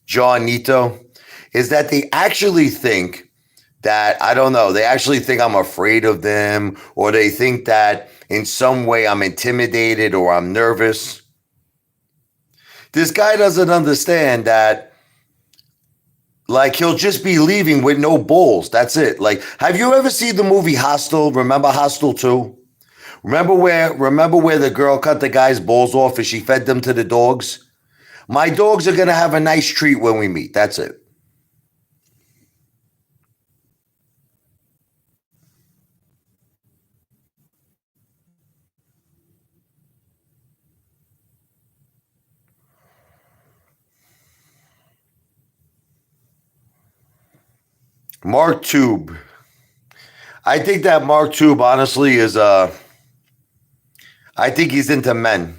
Speaker 1: John Nito, is that they actually think that, I don't know, they actually think I'm afraid of them, or they think that in some way I'm intimidated or I'm nervous. This guy doesn't understand that, like, he'll just be leaving with no balls. That's it. Like, have you ever seen the movie Hostel? Remember Hostel 2? Remember where the girl cut the guy's balls off and she fed them to the dogs? My dogs are gonna have a nice treat when we meet. That's it. Mark Tube. I think that Mark Tube honestly is I think he's into men.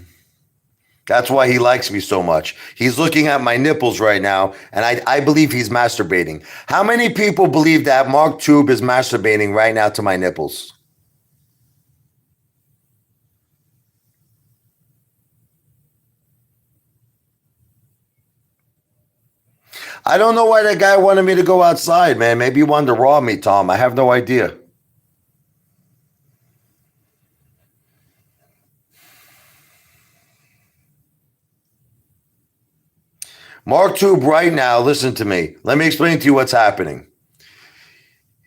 Speaker 1: That's why he likes me so much. He's looking at my nipples right now, and I believe he's masturbating. How many people believe that Mark Tube is masturbating right now to my nipples? I don't know why that guy wanted me to go outside, man. Maybe he wanted to rob me, Tom. I have no idea. Mark Tube right now, listen to me. Let me explain to you what's happening.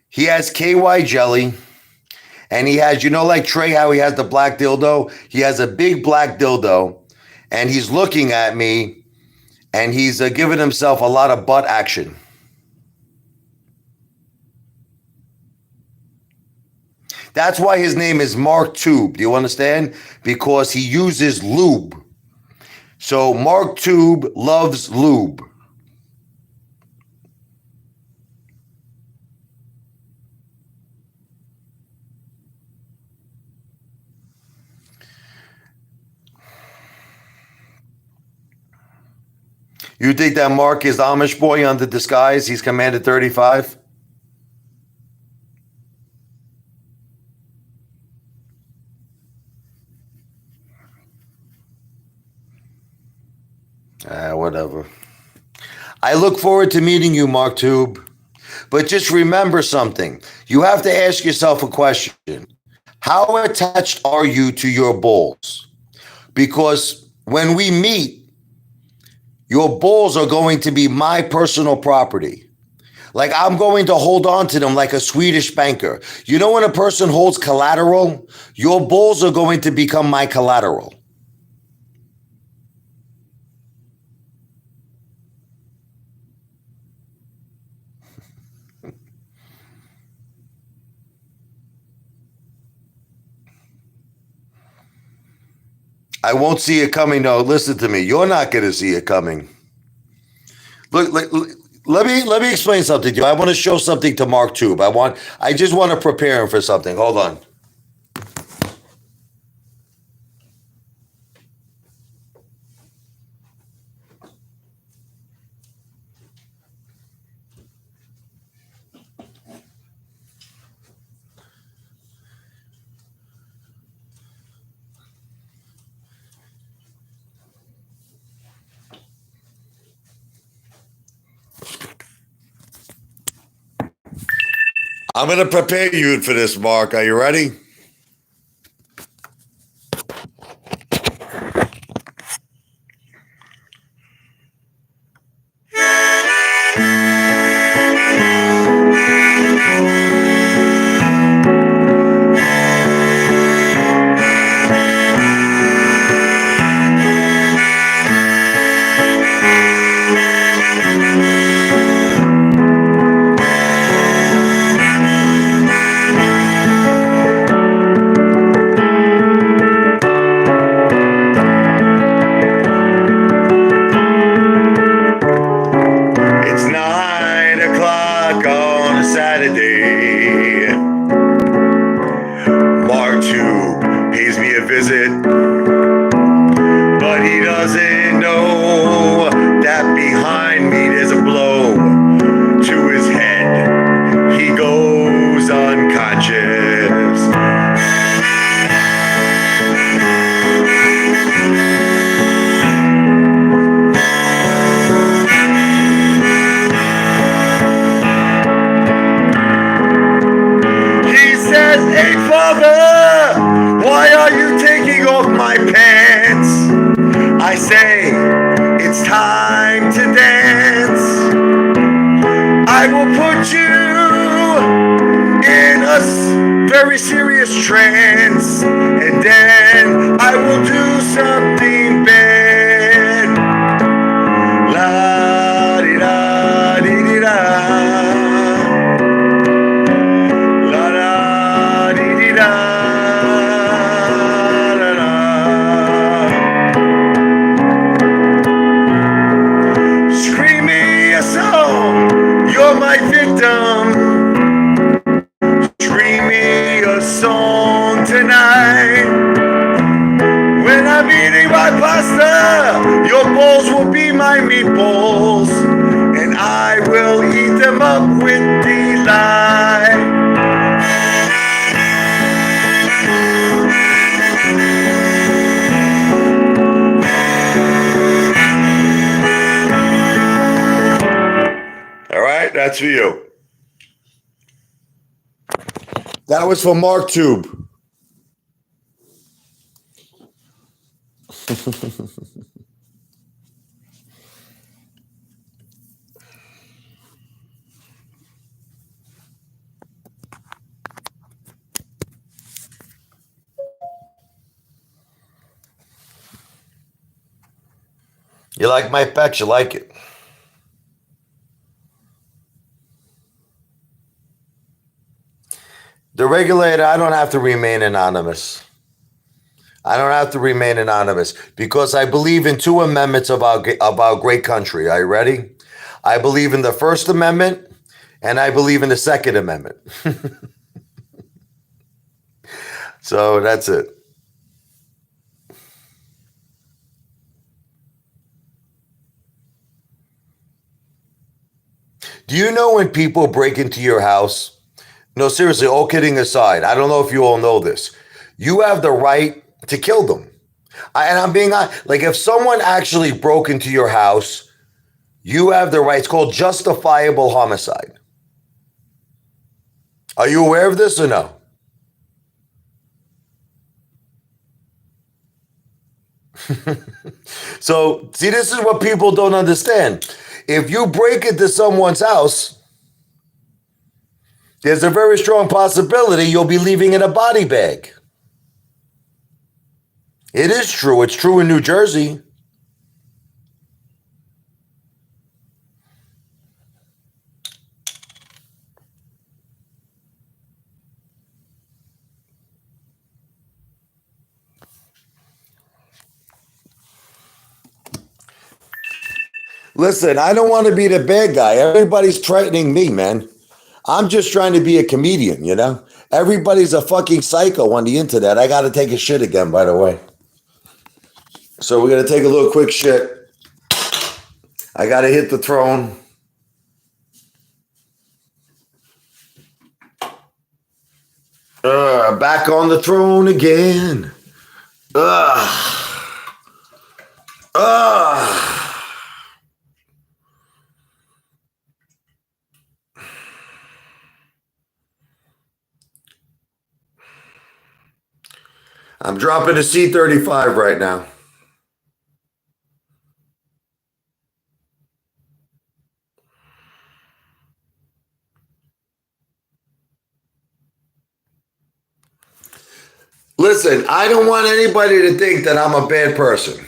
Speaker 1: He has KY jelly, and he has, like Trey, how he has the black dildo? He has a big black dildo, and he's looking at me, and he's giving himself a lot of butt action. That's why his name is Mark Tube. Do you understand? Because he uses lube. So Mark Tube loves lube. You think that Mark is Amish boy under disguise? He's commanded 35? Whatever. I look forward to meeting you, Mark Tube. But just remember something. You have to ask yourself a question. How attached are you to your balls? Because when we meet, your balls are going to be my personal property. Like, I'm going to hold on to them like a Swedish banker. You know, when a person holds collateral, your balls are going to become my collateral. I won't see it coming. No, listen to me. You're not going to see it coming. Look, let me explain something to you. I want to show something to Mark Tube. I just want to prepare him for something. Hold on. I'm going to prepare you for this, Mark. Are you ready? It's 9 o'clock on a Saturday. Mark Tube pays me a visit, but he doesn't know that behind me there's a blow to his head. He goes unconscious. He says, Apefather, why are you taking off my pants? I say, it's time to dance, I will put you in a very serious trance, and then I will do something bad. La di da di di da. La da di di da. La da. Scream me a song, you're my victim. Scream me a song tonight. When I'm eating my pasta, your balls will be my meatballs, and I will eat them up with delight. All right, that's for you. That was for Mark Tube. You like my pecs? You like it? The regulator, I don't have to remain anonymous. I don't have to remain anonymous because I believe in two amendments about great country. Are you ready? I believe in the First Amendment and I believe in the Second Amendment. So that's it. Do you know when people break into your house? No, seriously, all kidding aside, I don't know if you all know this. You have the right to kill them. And I'm being honest, like if someone actually broke into your house, you have the right. It's called justifiable homicide. Are you aware of this or no? So, see, this is what people don't understand. If you break into someone's house, there's a very strong possibility you'll be leaving in a body bag. It is true. It's true in New Jersey. Listen, I don't want to be the bad guy. Everybody's threatening me, man. I'm just trying to be a comedian, you know? Everybody's a fucking psycho on the internet. I got to take a shit again, by the way. So we're going to take a little quick shit. I got to hit the throne. Back on the throne again. Ugh. Ugh. I'm dropping a C-35 right now. Listen, I don't want anybody to think that I'm a bad person.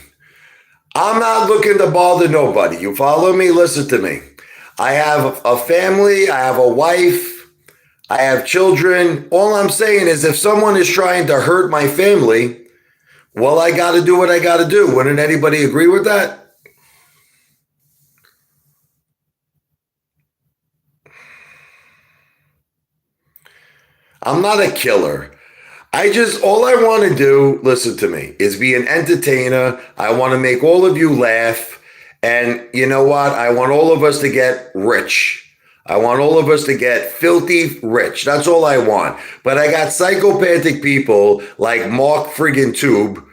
Speaker 1: I'm not looking to bother nobody. You follow me? Listen to me. I have a family. I have a wife. I have children. All I'm saying is if someone is trying to hurt my family, well, I got to do what I got to do. Wouldn't anybody agree with that? I'm not a killer. All I want to do, listen to me, is be an entertainer. I want to make all of you laugh. And you know what? I want all of us to get rich. I want all of us to get filthy rich. That's all I want. But I got psychopathic people like Mark friggin' Tube,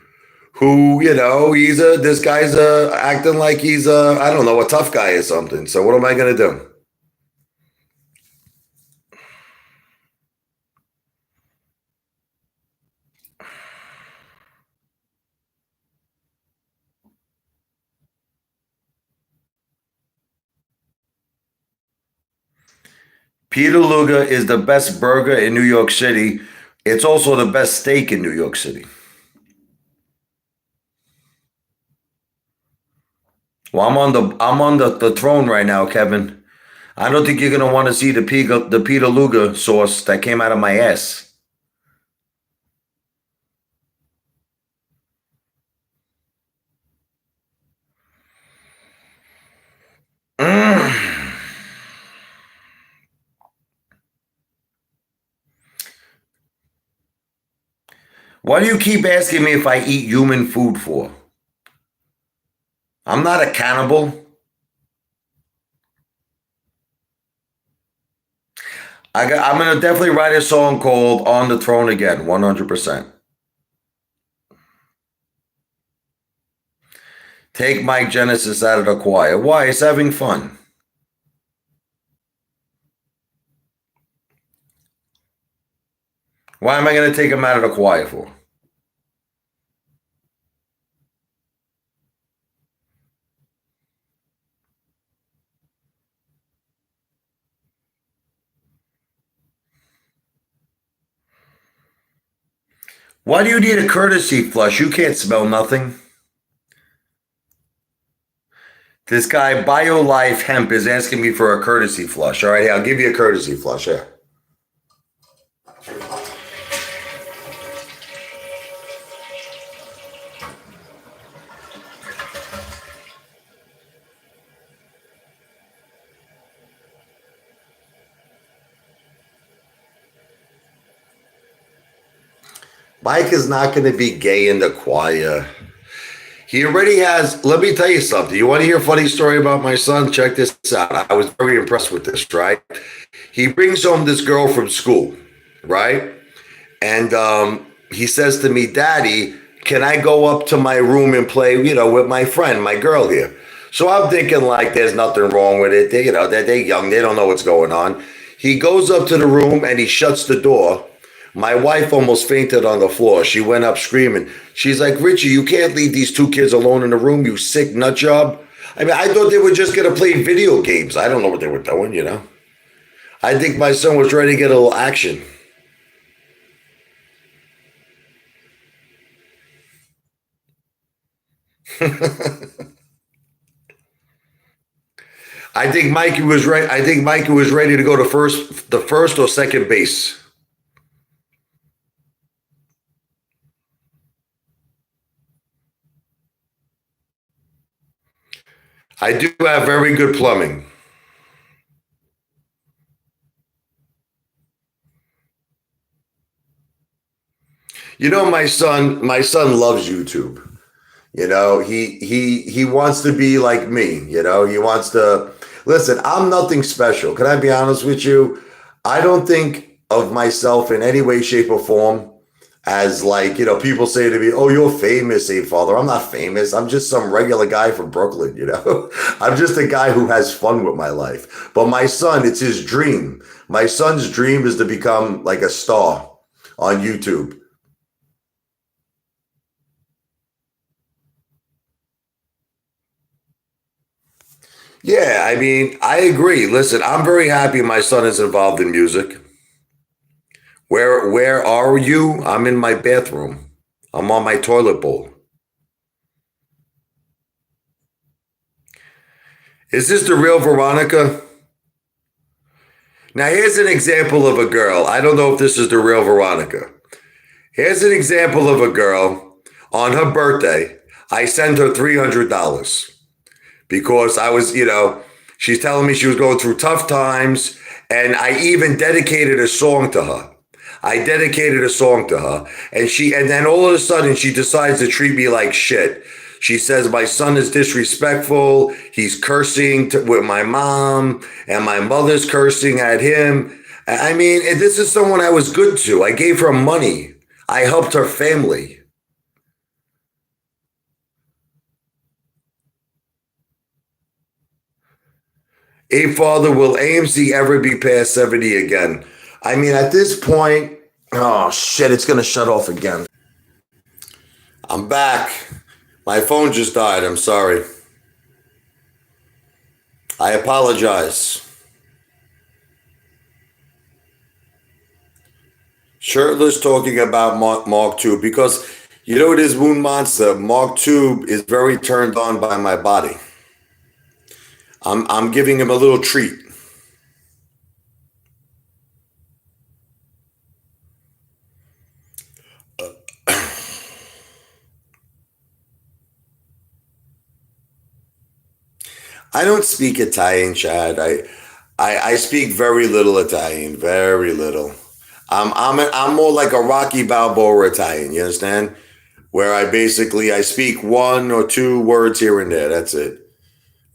Speaker 1: who, you know, this guy's acting like he's I don't know, a tough guy or something. So what am I going to do? Peter Luger is the best burger in New York City. It's also the best steak in New York City. Well, I'm on the throne right now, Kevin. I don't think you're gonna want to see the Peter Luger sauce that came out of my ass. Mm. Why do you keep asking me if I eat human food for? I'm not a cannibal. I'm gonna definitely write a song called "On the Throne Again," 100%. Take Mike Genesis out of the choir. Why? It's having fun. Why am I gonna take him out of the choir for? Why do you need a courtesy flush? You can't smell nothing. This guy, BioLife Hemp, is asking me for a courtesy flush. All right, I'll give you a courtesy flush. Yeah. Mike is not going to be gay in the choir. He already has. Let me tell you something. You want to hear a funny story about my son? Check this out. I was very impressed with this, right? He brings home this girl from school, right? And he says to me, Daddy, can I go up to my room and play, with my friend, my girl here? So I'm thinking like there's nothing wrong with it. They're young. They don't know what's going on. He goes up to the room and he shuts the door. My wife almost fainted on the floor. She went up screaming. She's like, Richie, you can't leave these two kids alone in the room, you sick nut job. I mean, I thought they were just going to play video games. I don't know what they were doing. I think my son was ready to get a little action. I think Mikey was right. I think Mikey was ready to go to the first or second base. I do have very good plumbing. My son loves YouTube. He wants to be like me. He wants to listen. I'm nothing special. Can I be honest with you? I don't think of myself in any way, shape, or form as like, people say to me, oh, you're famous, Apefather. I'm not famous. I'm just some regular guy from Brooklyn. I'm just a guy who has fun with my life. But my son, it's his dream. My son's dream is to become like a star on YouTube. Yeah, I mean, I agree. Listen, I'm very happy my son is involved in music. Where are you? I'm in my bathroom. I'm on my toilet bowl. Is this the real Veronica? Now here's an example of a girl. I don't know if this is the real Veronica. Here's an example of a girl on her birthday. I sent her $300 because she's telling me she was going through tough times, and I even dedicated a song to her. I dedicated a song to her, and then all of a sudden she decides to treat me like shit. She says my son is disrespectful. He's cursing with my mom, and my mother's cursing at him. I mean, this is someone I was good to. I gave her money. I helped her family. Father, will AMC ever be past 70 again? I mean, at this point, oh shit, it's gonna shut off again. I'm back. My phone just died. I'm sorry. I apologize. Shirtless talking about Mark Tube because you know it is Moon Monster. Mark Tube is very turned on by my body. I'm giving him a little treat. I don't speak Italian, Chad. I speak very little Italian, very little. I'm more like a Rocky Balboa Italian. You understand? Where I speak one or two words here and there. That's it.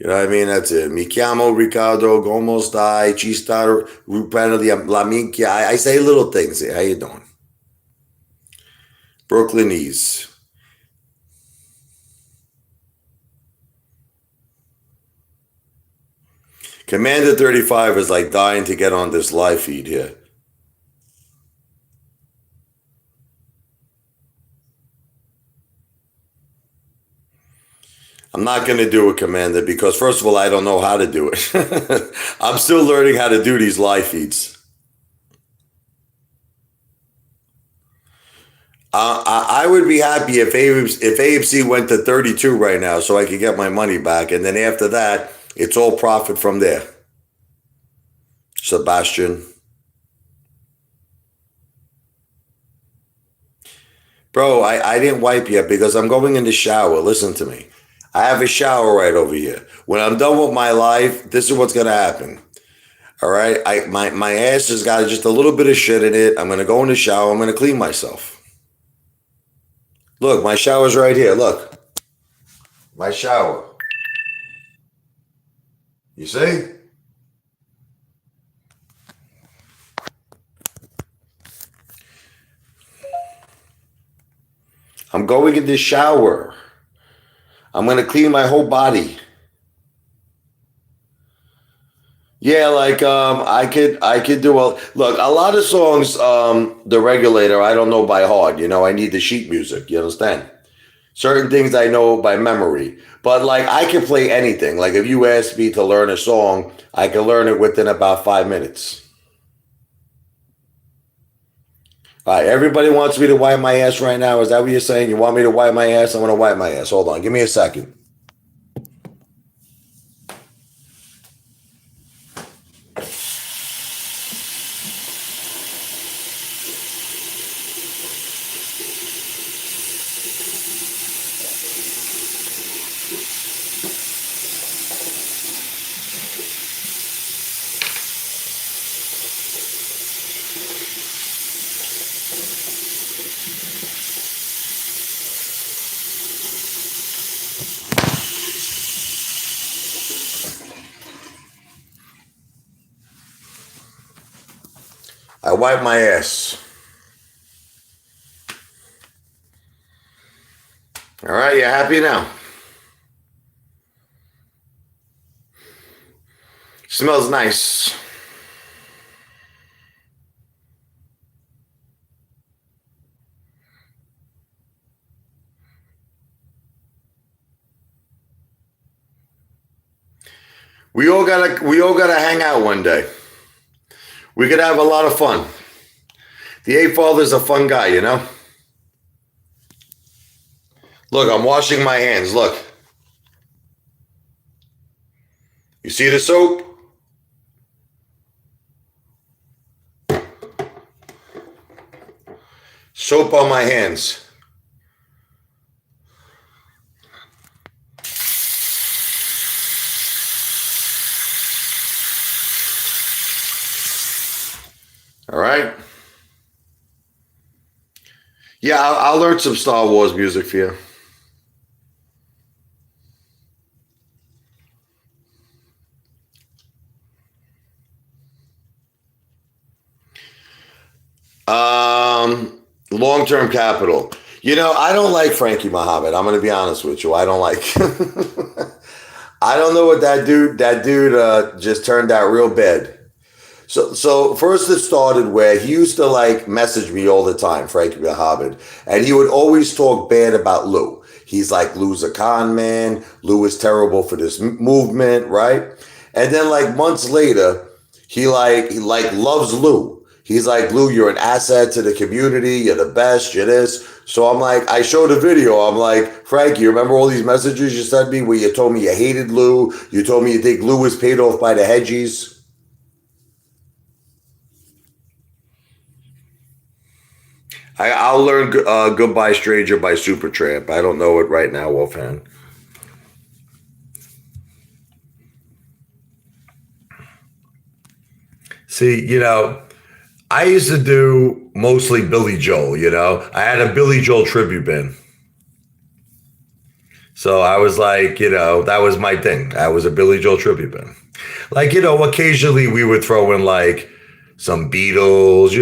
Speaker 1: You know what I mean? That's it. Mi chiamo Riccardo, como stai? Ci sta rupendo di la minchia. I say little things. How you doing? Brooklynese. Commander 35 is like dying to get on this live feed here. I'm not going to do it, Commander, because first of all, I don't know how to do it. I'm still learning how to do these live feeds. I would be happy if AMC went to 32 right now so I could get my money back. And then after that, it's all profit from there. Sebastian. Bro, I didn't wipe yet because I'm going in the shower. Listen to me. I have a shower right over here. When I'm done with my life, this is what's going to happen. All right? My ass has got just a little bit of shit in it. I'm going to go in the shower. I'm going to clean myself. Look, my shower's right here. Look. My shower. You see? I'm going in the shower. I'm going to clean my whole body. Yeah, like I could do a look, a lot of songs, the regulator, I don't know by heart, you know, I need the sheet music, you understand? Certain things I know by memory. But like I can play anything. Like if you ask me to learn a song, I can learn it within about 5 minutes. All right, everybody wants me to wipe my ass right now. Is that what you're saying? You want me to wipe my ass? I'm gonna wipe my ass. Hold on, give me a second. I wipe my ass. All right, you happy now? Smells nice. We all gotta hang out one day. We could have a lot of fun. The Apefather's a fun guy, you know? Look, I'm washing my hands. Look. You see the soap? Soap on my hands. All right. Yeah, I'll learn some Star Wars music for you. Long-term capital. You know, I don't like Frankie Muhammad. I'm going to be honest with you. I don't like. I don't know what that dude. That dude just turned out real bad. So first it started where he used to like message me all the time, Frankie Muhammad, and he would always talk bad about Lou. He's like, Lou's a con man. Lou is terrible for this movement, right? And then like months later, he like loves Lou. He's like, Lou, you're an asset to the community. You're the best. You're this. So I'm like, I showed a video. I'm like, Frank, you remember all these messages you sent me where you told me you hated Lou? You told me you think Lou was paid off by the hedgies? I'll learn Goodbye Stranger by Supertramp. I don't know it right now offhand. See, I used to do mostly Billy Joel, I had a Billy Joel tribute band. So I was like, that was my thing. I was a Billy Joel tribute band. Like, occasionally we would throw in like some Beatles,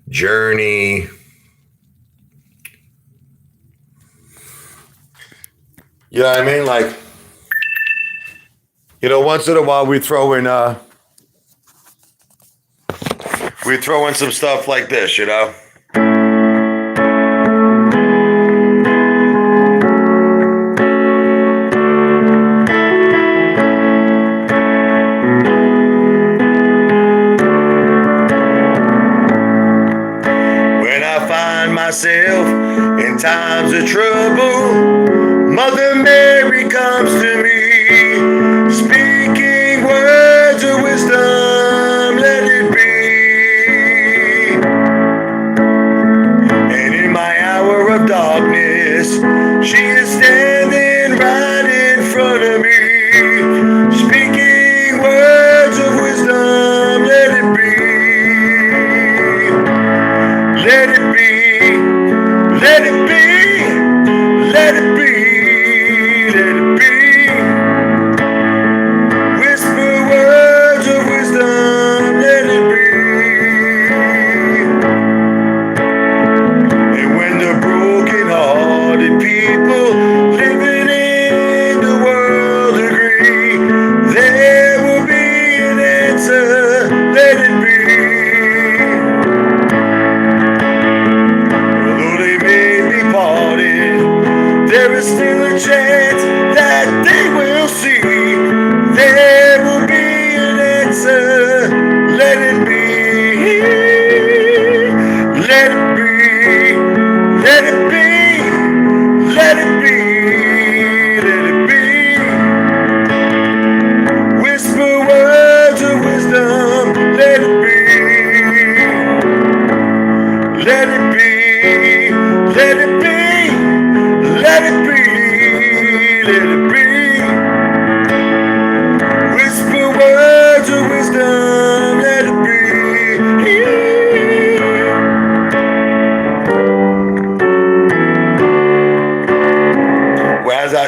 Speaker 1: Journey. You know what I mean? Like, once in a while we throw in some stuff like this, When I find myself in times of trouble, Mother Mary comes to me, speaking words of wisdom, let it be. And in my hour of darkness, she is standing right in front of me, speaking words of wisdom, let it be. Let it be, let it be, let it be.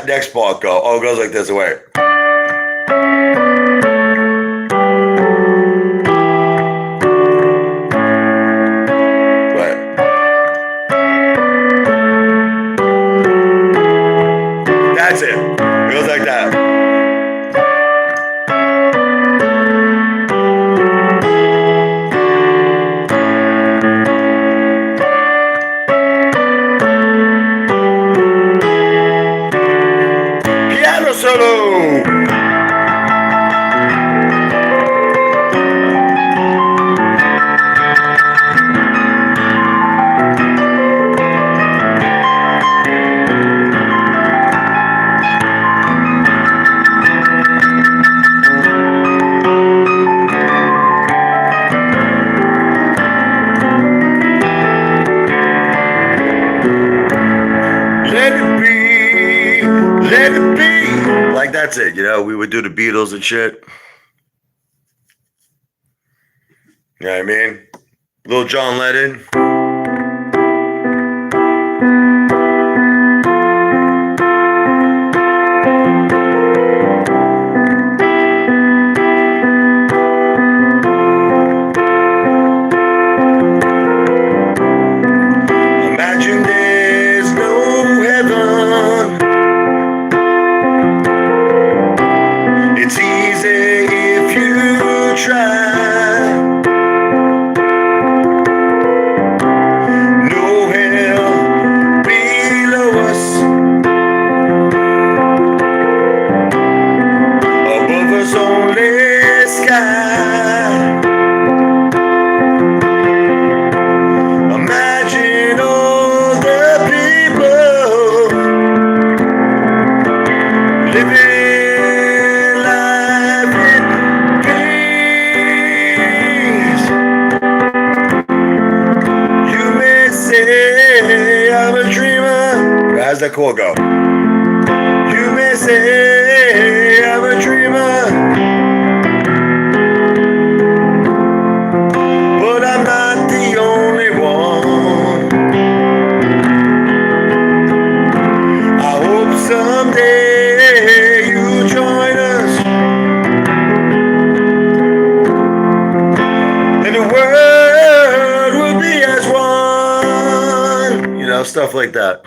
Speaker 1: Next part go? Oh, it goes like this. Wait. That's it. It goes like that. Solo. That's it, we would do the Beatles and shit. You know what I mean? Little John Lennon. Imagine there's no heaven. It's easy if you try. How's that chord go? You may say I'm a dreamer, but I'm not the only one. I hope someday you'll join us, and the world will be as one. You know, stuff like that.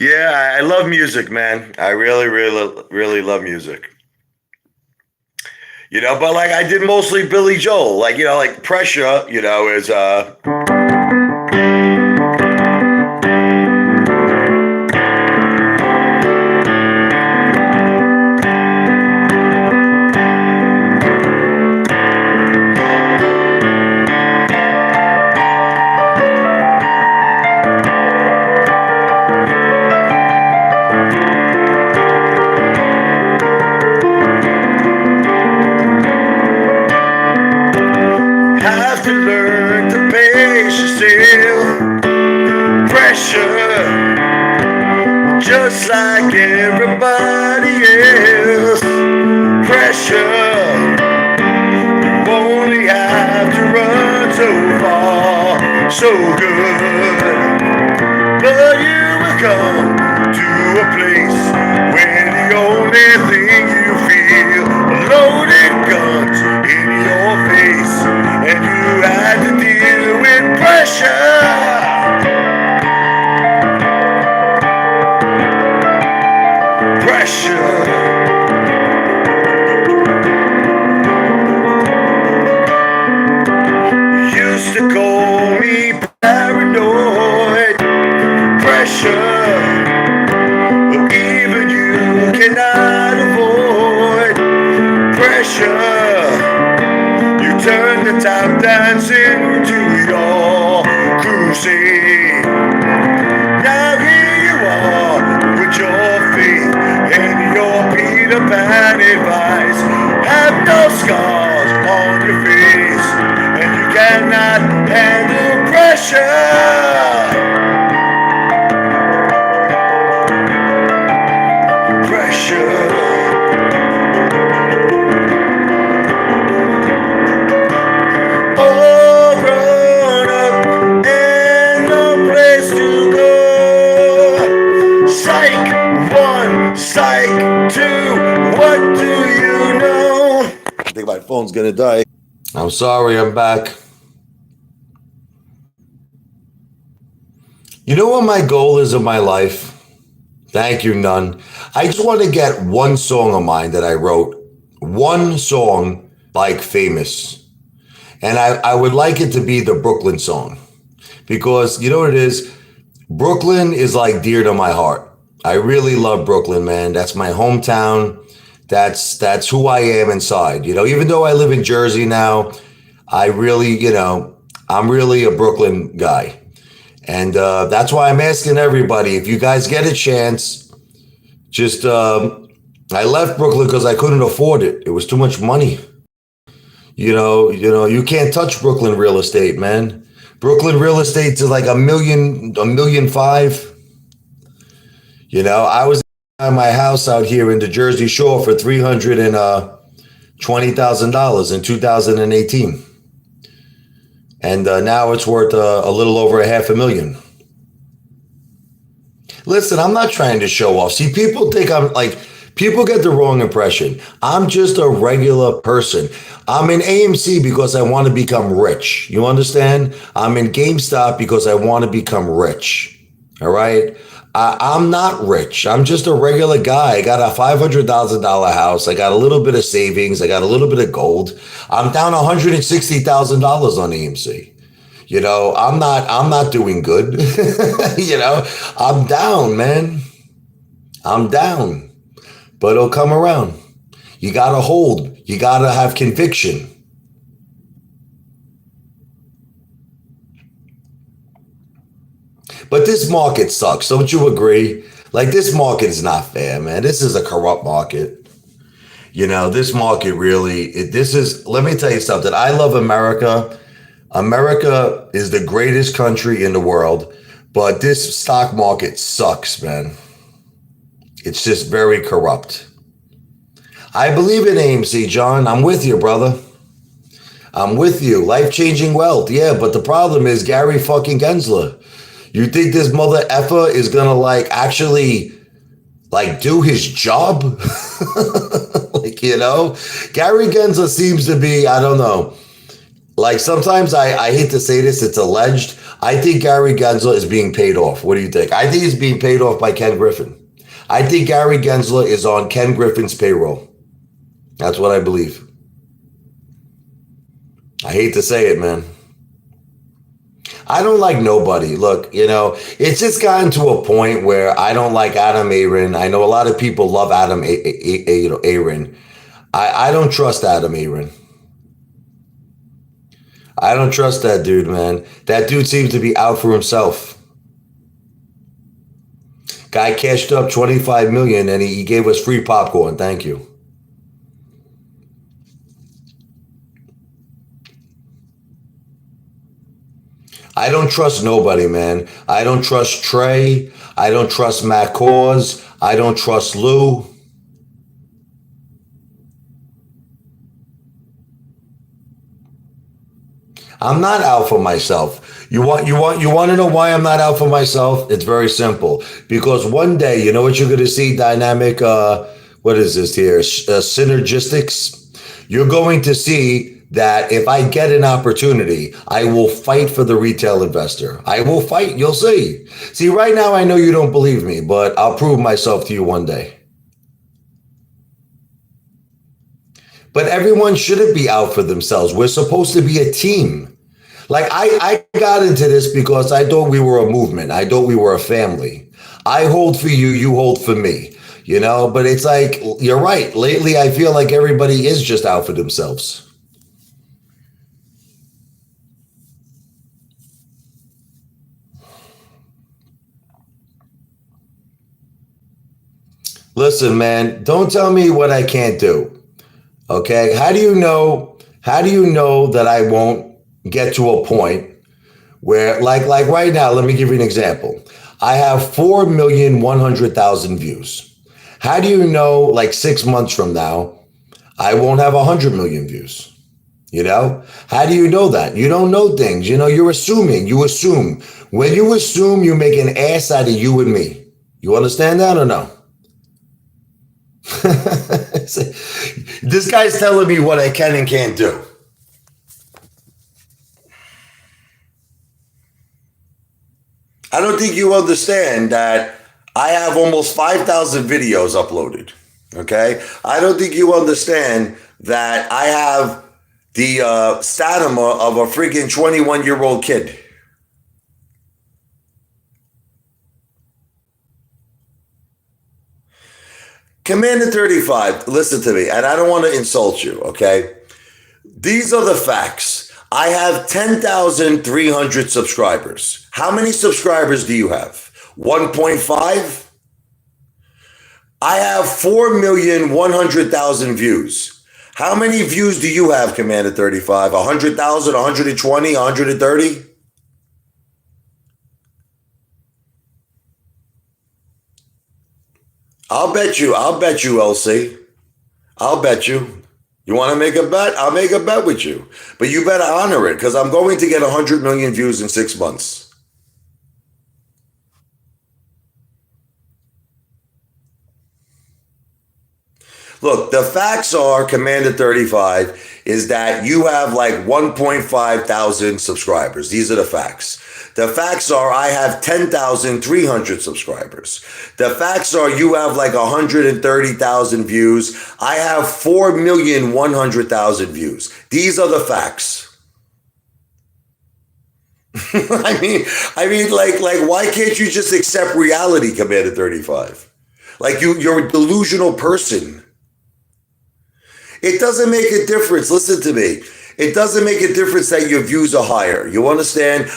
Speaker 1: Yeah, I love music, man. I really, really, really love music. You know, but like I did mostly Billy Joel. Like, you know, like Pressure, you know, is have to learn to pace yourself. Pressure, just like everybody else. Pressure, you only have to run so far, so good. But you will come to a place where the only thing you feel are loaded guns in your face, and you had to deal with pressure. Pressure. Used to call me paranoid. Pressure, but even you cannot avoid pressure. You turn the tap dancing to your crusade. Now here you are with your faith and your Peter Pan advice. Have no scars on your face, and you cannot handle pressure. Pressure. All grown up and no place to go. Psych 1, Psych 2, what do you know? I think my phone's gonna die. I'm sorry, I'm back. You know what my goal is in my life? Thank you, none. I just want to get one song of mine that I wrote, one song like famous. And I would like it to be the Brooklyn song. Because you know what it is? Brooklyn is like dear to my heart. I really love Brooklyn, man. That's my hometown. That's who I am inside. You know, even though I live in Jersey now, I really, you know, I'm really a Brooklyn guy. And that's why I'm asking everybody, if you guys get a chance, just, I left Brooklyn because I couldn't afford it. It was too much money. You know, you can't touch Brooklyn real estate, man. Brooklyn real estate is like $1.5 million. You know, I was at my house out here in the Jersey Shore for $320,000 in 2018. And now it's worth a little over $500,000. Listen, I'm not trying to show off. See, people think I'm like, people get the wrong impression. I'm just a regular person. I'm in AMC because I want to become rich. You understand? I'm in GameStop because I want to become rich. All right? I'm not rich. I'm just a regular guy. I got a $500,000 house. I got a little bit of savings. I got a little bit of gold. I'm down $160,000 on AMC. You know, I'm not doing good. You know, I'm down, man. I'm down. But it'll come around. You got to hold. You got to have conviction. But this market sucks. Don't you agree? Like, this market is not fair, man. This is a corrupt market. You know, this market really, let me tell you something. I love America, America is the greatest country in the world, but this stock market sucks, man. It's just very corrupt. I believe in AMC, John. I'm with you, brother. I'm with you. Life-changing wealth. Yeah, but the problem is Gary fucking Gensler. You think this mother effer is gonna actually do his job? Gary Gensler seems to be, I don't know. Sometimes I hate to say this, it's alleged. I think Gary Gensler is being paid off. What do you think? I think he's being paid off by Ken Griffin. I think Gary Gensler is on Ken Griffin's payroll. That's what I believe. I hate to say it, man. I don't like nobody. Look, it's just gotten to a point where I don't like Adam Aaron. I know a lot of people love Adam Aaron. I don't trust Adam Aaron. I don't trust that dude, man. That dude seems to be out for himself. Guy cashed up $25 million and he gave us free popcorn. Thank you. I don't trust nobody, man. I don't trust Trey. I don't trust Matt Cause. I don't trust Lou. I'm not out for myself. You want to know why I'm not out for myself? It's very simple. Because one day, you know what you're going to see? Dynamic, what is this here? Synergistics. You're going to see that if I get an opportunity, I will fight for the retail investor. I will fight. You'll see. See, right now, I know you don't believe me, but I'll prove myself to you one day. But everyone shouldn't be out for themselves. We're supposed to be a team. I got into this because I thought we were a movement. I thought we were a family. I hold for you, you hold for me. But it's you're right. Lately, I feel like everybody is just out for themselves. Listen, man, don't tell me what I can't do. Okay? How do you know that I won't get to a point where like right now, let me give you an example. I have 4,100,000 views. How do you know 6 months from now I won't have 100 million views? How do you know that? You don't know things. You're assuming. You assume. When you assume, you make an ass out of you and me. You understand that or no? This guy's telling me what I can and can't do. I don't think you understand that I have almost 5,000 videos uploaded. Okay? I don't think you understand that I have the stamina of a freaking 21-year-old kid. Commander 35, listen to me, and I don't want to insult you, okay? These are the facts. I have 10,300 subscribers. How many subscribers do you have? 1.5? I have 4,100,000 views. How many views do you have, Commander 35? 100,000, 120, 130? I'll bet you, LC. I'll bet you. You want to make a bet? I'll make a bet with you. But you better honor it because I'm going to get 100 million views in 6 months. Look, the facts are, Commander 35, is that you have 1.5 thousand subscribers. These are the facts. The facts are I have 10,300 subscribers. The facts are you have 130,000 views. I have 4,100,000 views. These are the facts. I mean, why can't you just accept reality, Commander 35? You're a delusional person. It doesn't make a difference. Listen to me. It doesn't make a difference that your views are higher. You understand?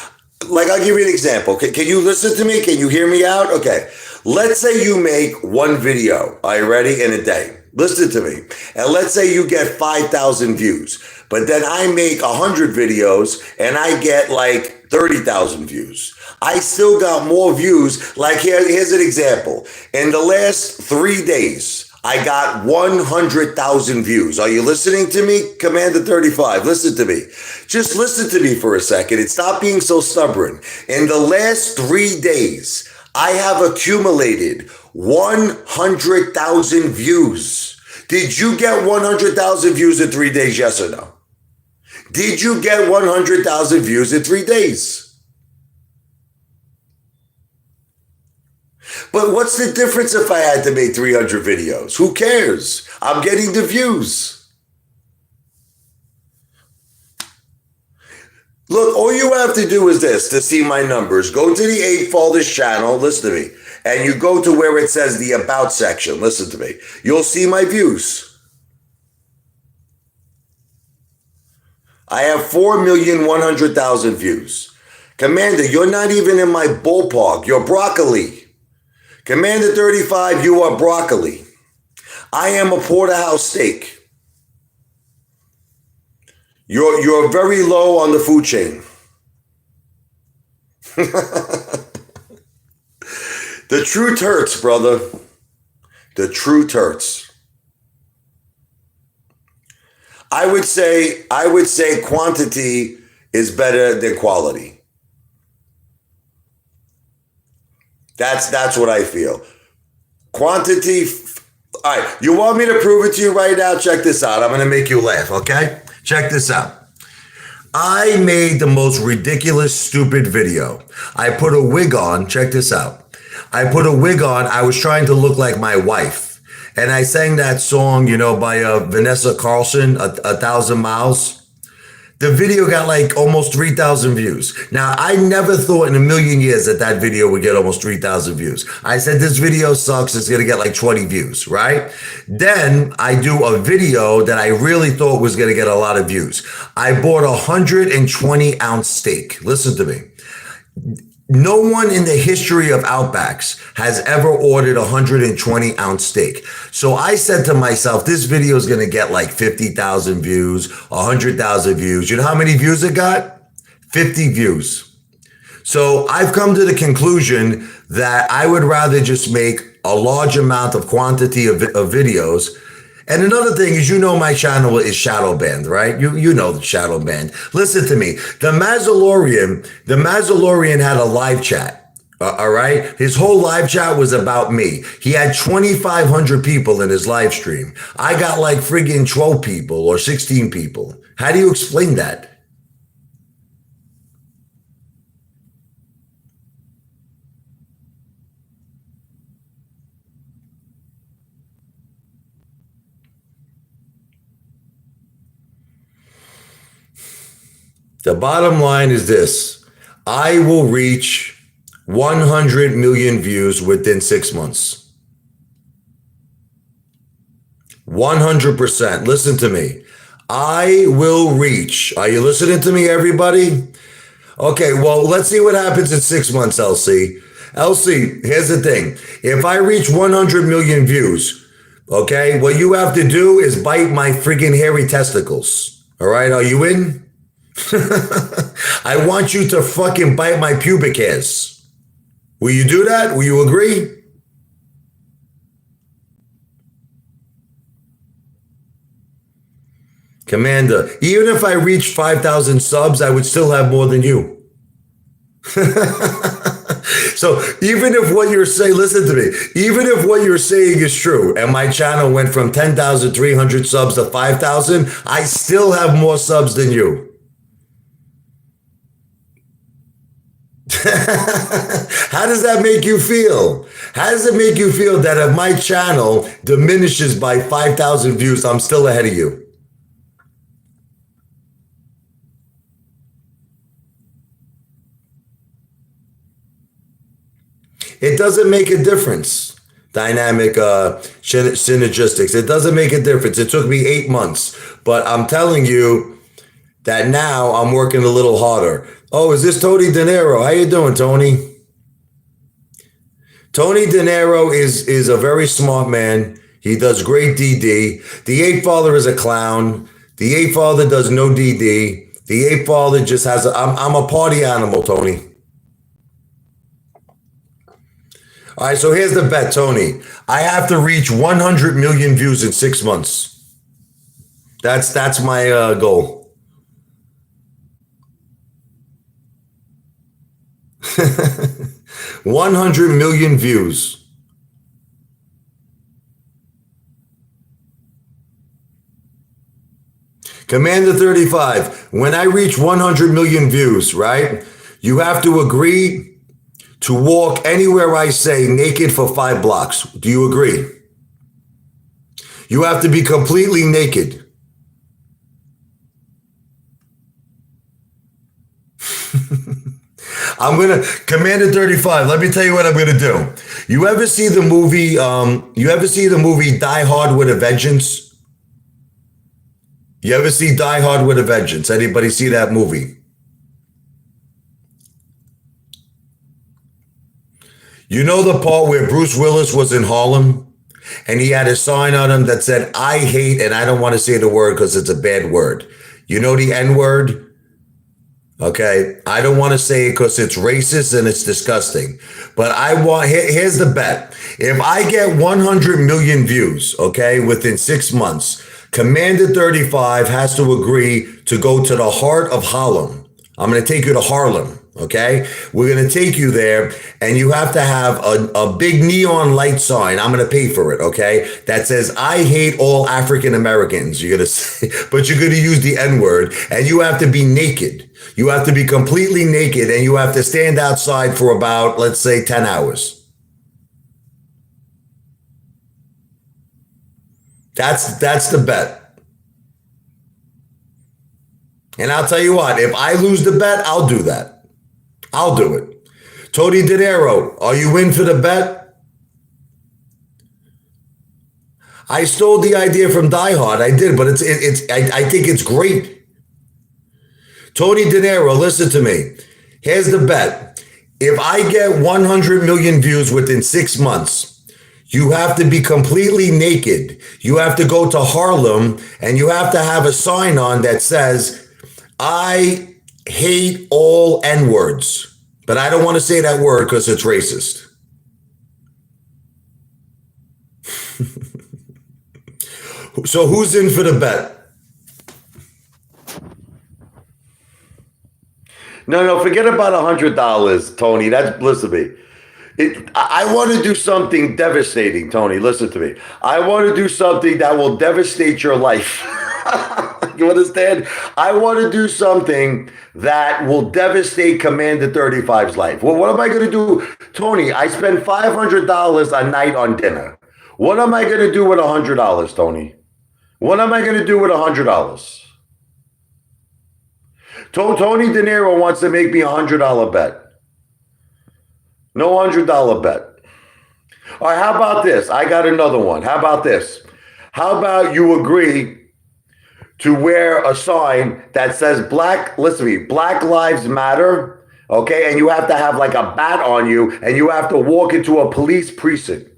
Speaker 1: I'll give you an example. Can you listen to me? Can you hear me out? Okay. Let's say you make one video, are you ready, in a day. Listen to me. And let's say you get 5,000 views. But then I make 100 videos and I get like 30,000 views. I still got more views. Like here's an example. In the last 3 days, I got 100,000 views. Are you listening to me? Commander 35, listen to me. Just listen to me for a second and stop being so stubborn. In the last 3 days, I have accumulated 100,000 views. Did you get 100,000 views in 3 days, yes or no? Did you get 100,000 views in 3 days? But what's the difference if I had to make 300 videos? Who cares? I'm getting the views. Look, all you have to do is this to see my numbers. Go to the Apefather's channel, listen to me, and you go to where it says the About section. Listen to me. You'll see my views. I have 4,100,000 views. Commander, you're not even in my ballpark. You're broccoli. Commander 35, you are broccoli. I am a porterhouse steak. You're very low on the food chain. The truth hurts, brother. The truth hurts. I would say quantity is better than quality. That's what I feel. Quantity. All right, you want me to prove it to you right now? Check this out. I'm going to make you laugh, okay? Check this out. I made the most ridiculous, stupid video. I put a wig on. Check this out. I put a wig on. I was trying to look like my wife. And I sang that song, by Vanessa Carlson, a Thousand Miles. The video got like almost 3,000 views. Now, I never thought in a million years that video would get almost 3,000 views. I said, this video sucks. It's going to get like 20 views, right? Then I do a video that I really thought was going to get a lot of views. I bought a 120-ounce steak. Listen to me. No one in the history of Outbacks has ever ordered a 120-ounce steak. So I said to myself, this video is going to get like 50,000 views, 100,000 views. You know how many views it got? 50 views. So I've come to the conclusion that I would rather just make a large amount of quantity of videos. And another thing is, my channel is shadow banned, right? You know the shadow banned. Listen to me. The Mazzalorian had a live chat, all right? His whole live chat was about me. He had 2,500 people in his live stream. I got like friggin' 12 people or 16 people. How do you explain that? The bottom line is this. I will reach 100 million views within 6 months. 100%. Listen to me. I will reach. Are you listening to me, everybody? Okay, well, let's see what happens in 6 months, LC. LC, here's the thing. If I reach 100 million views, okay, what you have to do is bite my freaking hairy testicles. All right, are you in? I want you to fucking bite my pubic hairs. Will you do that? Will you agree? Commander, even if I reached 5,000 subs, I would still have more than you. So even if what you're saying, listen to me, even if what you're saying is true and my channel went from 10,300 subs to 5,000, I still have more subs than you. How does that make you feel? How does it make you feel that if my channel diminishes by 5,000 views, I'm still ahead of you? It doesn't make a difference. Dynamic synergistics. It doesn't make a difference. It took me 8 months, but I'm telling you that now I'm working a little harder. Oh, is this Tony De Niro? How you doing, Tony? Tony De Niro is a very smart man. He does great DD. The Apefather is a clown. The Apefather does no DD. The Apefather just has I'm a party animal, Tony. All right, so here's the bet, Tony. I have to reach 100 million views in 6 months. That's my goal. 100 million views. Commander 35, when I reach 100 million views, right? You have to agree to walk anywhere I say naked for 5 blocks. Do you agree? You have to be completely naked. Commander 35, let me tell you what I'm gonna do. You ever see the movie, Die Hard with a Vengeance? You ever see Die Hard with a Vengeance? Anybody see that movie? You know the part where Bruce Willis was in Harlem and he had a sign on him that said, I hate, and I don't want to say the word because it's a bad word. You know the N word? Okay. I don't want to say it because it's racist and it's disgusting. But here's the bet. If I get 100 million views, okay, within 6 months, Commander 35 has to agree to go to the heart of Harlem. I'm going to take you to Harlem. Okay, we're going to take you there and you have to have a big neon light sign. I'm going to pay for it. Okay, that says, I hate all African Americans. You're going to say, but you're going to use the N word and you have to be naked. You have to be completely naked and you have to stand outside for about, let's say, 10 hours. That's the bet. And I'll tell you what, if I lose the bet, I'll do that. I'll do it. Tony De Niro, are you in for the bet? I stole the idea from Die Hard. I did, but I think it's great. Tony De Niro, listen to me. Here's the bet. If I get 100 million views within 6 months, you have to be completely naked. You have to go to Harlem and you have to have a sign on that says, I hate all N-words, but I don't want to say that word because it's racist. So who's in for the bet? No, forget about $100, Tony. Listen to me. I want to do something devastating, Tony. Listen to me. I want to do something that will devastate your life. You understand? I want to do something that will devastate Commander 35's life. Well, what am I going to do? Tony, I spend $500 a night on dinner. What am I going to do with $100, Tony? What am I going to do with $100? Tony De Niro wants to make me $100 bet. No $100 bet. All right, how about this? I got another one. How about this? How about you agree to wear a sign that says listen to me, Black Lives Matter, okay? And you have to have like a bat on you and you have to walk into a police precinct.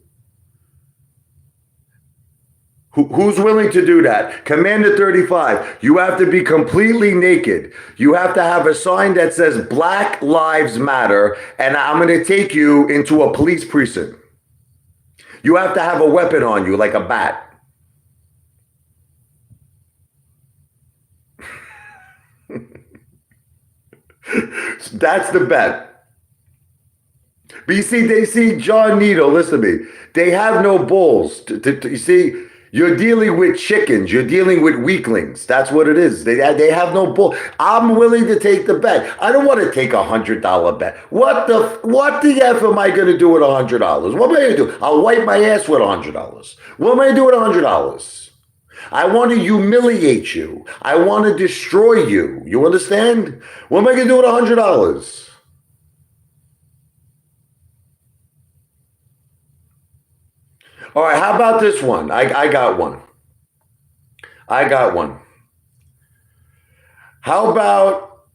Speaker 1: Who's willing to do that? Commander 35, you have to be completely naked. You have to have a sign that says Black Lives Matter, and I'm going to take you into a police precinct. You have to have a weapon on you, like a bat. That's the bet. But you see, they see John Needle, listen to me. They have no balls. You see, you're dealing with chickens. You're dealing with weaklings. That's what it is. They have no bull. I'm willing to take the bet. I don't want to take $100 bet. What the F am I going to do with $100? What am I going to do? I'll wipe my ass with $100. What am I going to do with $100? I want to humiliate you. I want to destroy you. You understand? What am I going to do with $100? All right, how about this one? I got one. I got one. How about,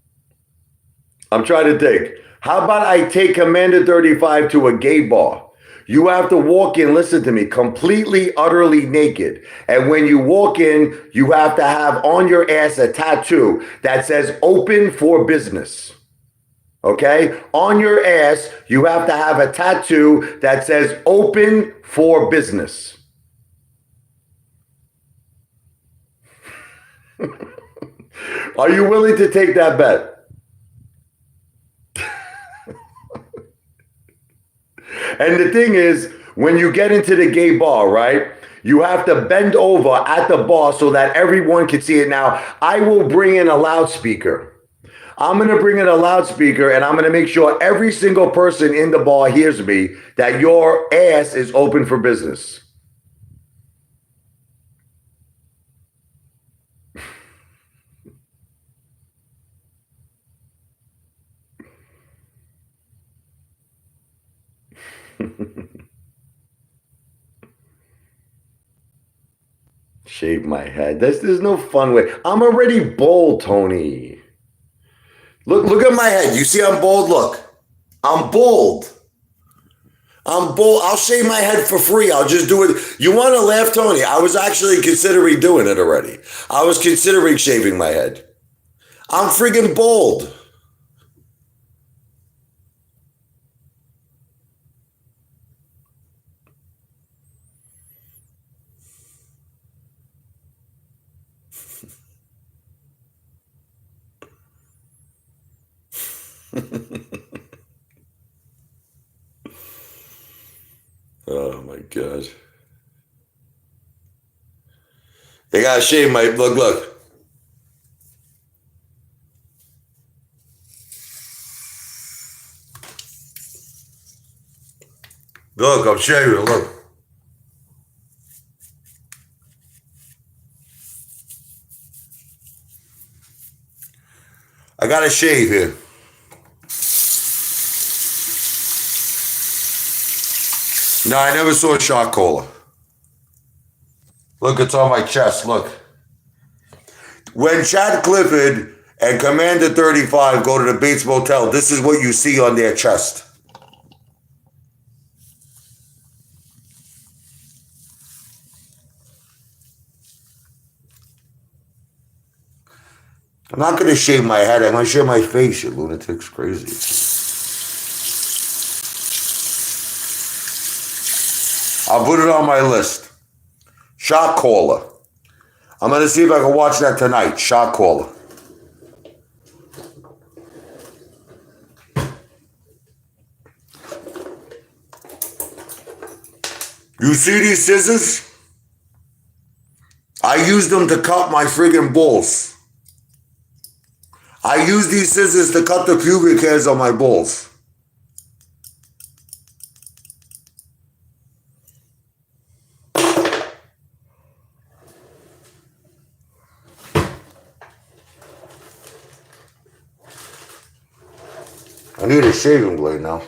Speaker 1: I'm trying to think. How about I take Commander 35 to a gay bar? You have to walk in, listen to me, completely, utterly naked. And when you walk in, you have to have on your ass a tattoo that says open for business. Okay? On your ass, you have to have a tattoo that says open for business. Are you willing to take that bet? And the thing is, when you get into the gay bar, right? You have to bend over at the bar so that everyone can see it. Now, I will bring in a loudspeaker. I'm going to bring in a loudspeaker and I'm going to make sure every single person in the bar hears me that your ass is open for business. Shave my head. There's no fun way. I'm already bald, Tony. Look at my head. You see I'm bald? Look. I'm bald. I'm bald. I'll shave my head for free. I'll just do it. You want to laugh, Tony? I was actually considering doing it already. I was considering shaving my head. I'm freaking bald. Oh my God. They gotta shave my look. Look, I'm shaving, look. I gotta shave here. No, I never saw a shot caller. Look, it's on my chest, look. When Chad Clifford and Commander 35 go to the Bates Motel, this is what you see on their chest. I'm not going to shave my head. I'm going to shave my face, you lunatics. Crazy. I'll put it on my list. Shot caller. I'm going to see if I can watch that tonight. Shot caller. You see these scissors? I use them to cut my friggin' balls. I use these scissors to cut the pubic hairs on my balls. I need a shaving blade now.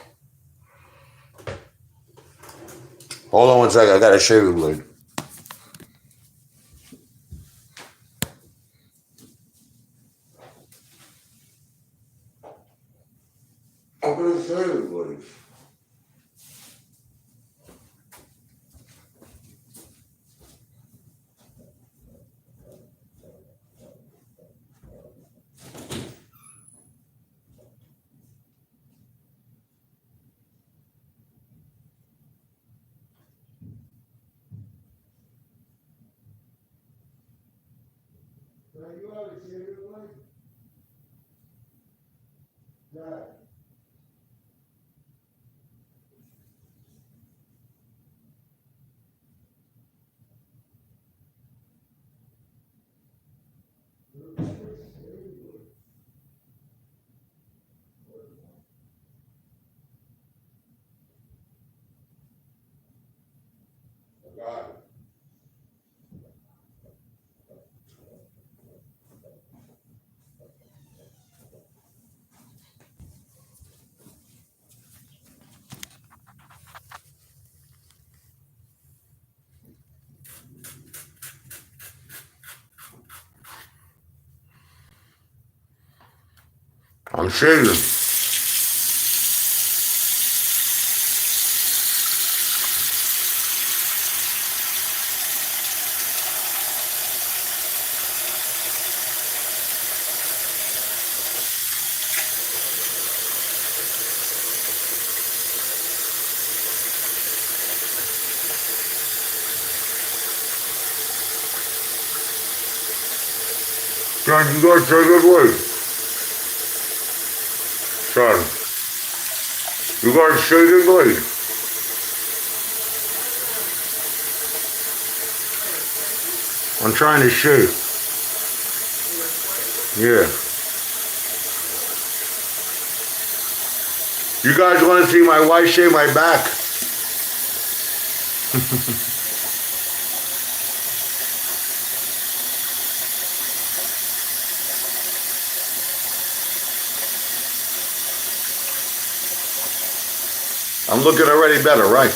Speaker 1: Hold on one second, I got a shaving blade. I'm gonna shaving blade. You have a shaving blade? Yeah. I'm shaving. Son, you gotta take it away. Son, you gotta shake it away. I'm trying to shave. Yeah. You guys want to see my wife shave my back? I'm looking already better, right?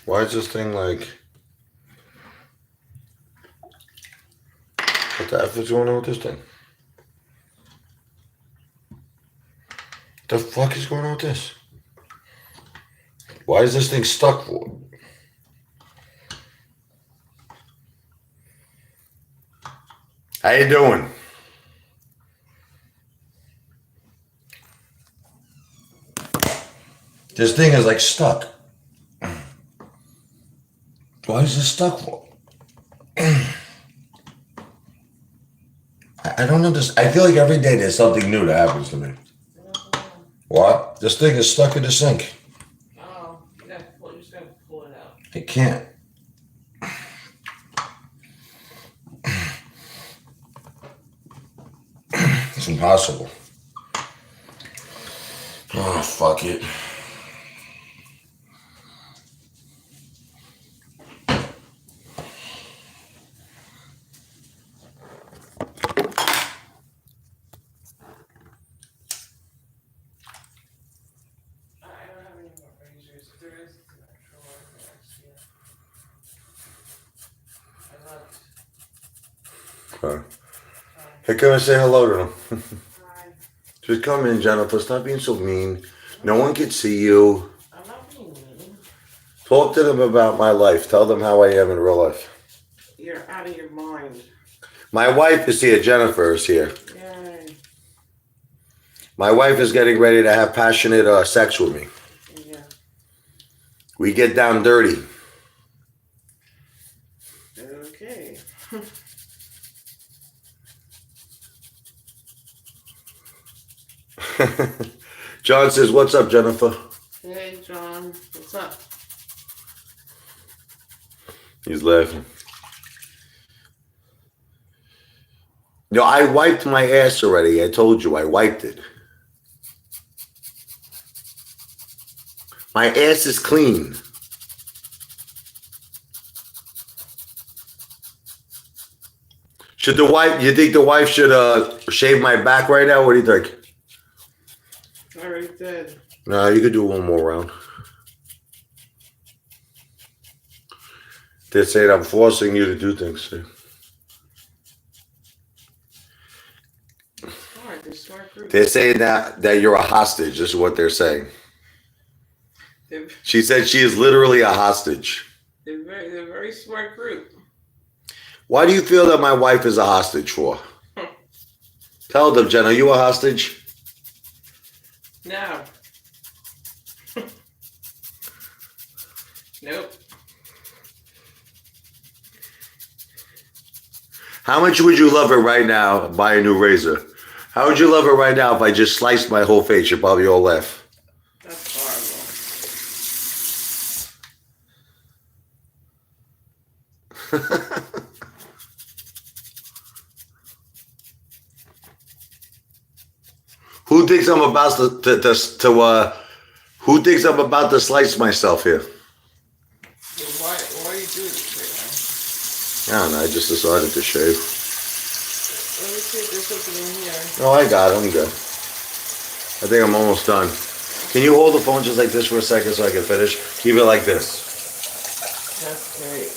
Speaker 1: Why is this thing like... What the F is going on with this thing? The fuck is going on with this? Why is this thing stuck for? How you doing? This thing is like stuck. Why is this stuck for? I don't understand. I feel like every day there's something new that happens to me. What? This thing is stuck in the sink.
Speaker 2: Oh, you just gotta pull it out.
Speaker 1: I can't. It's impossible. Oh, fuck it. Hey, come and say hello to them. Just come in, Jennifer. Stop being so mean. No one can see you.
Speaker 2: I'm not being mean.
Speaker 1: Talk to them about my life. Tell them how I am in real life.
Speaker 2: You're out of your mind.
Speaker 1: My wife is here. Jennifer is here.
Speaker 2: Yay.
Speaker 1: My wife is getting ready to have passionate sex with me.
Speaker 2: Yeah.
Speaker 1: We get down dirty.
Speaker 2: Okay.
Speaker 1: John says, "What's up, Jennifer?"
Speaker 2: Hey, John. What's up?
Speaker 1: He's laughing. No, I wiped my ass already. I told you I wiped it. My ass is clean. Should the wife? You think the wife should shave my back right now? What do you think?
Speaker 2: I already did.
Speaker 1: No, you could do one more round. They're saying I'm forcing you to do things. See?
Speaker 2: Smart. They're smart group.
Speaker 1: They're saying that you're a hostage. This is what they're saying. She said she is literally a hostage.
Speaker 2: They're very smart group.
Speaker 1: Why do you feel that my wife is a hostage for? Tell them, Jen, are you a hostage?
Speaker 2: No. Nope.
Speaker 1: How much would you love it right now? Buy a new razor. How would you love it right now if I just sliced my whole face? You'd probably all laugh.
Speaker 2: That's horrible.
Speaker 1: Who thinks I'm about who thinks I'm about to slice myself here?
Speaker 2: Why do you do this?
Speaker 1: I don't know. I just decided to shave.
Speaker 2: Let me see if there's something in here.
Speaker 1: Oh, I got it. I'm good. I think I'm almost done. Can you hold the phone just like this for a second so I can finish? Keep it like this.
Speaker 2: That's great.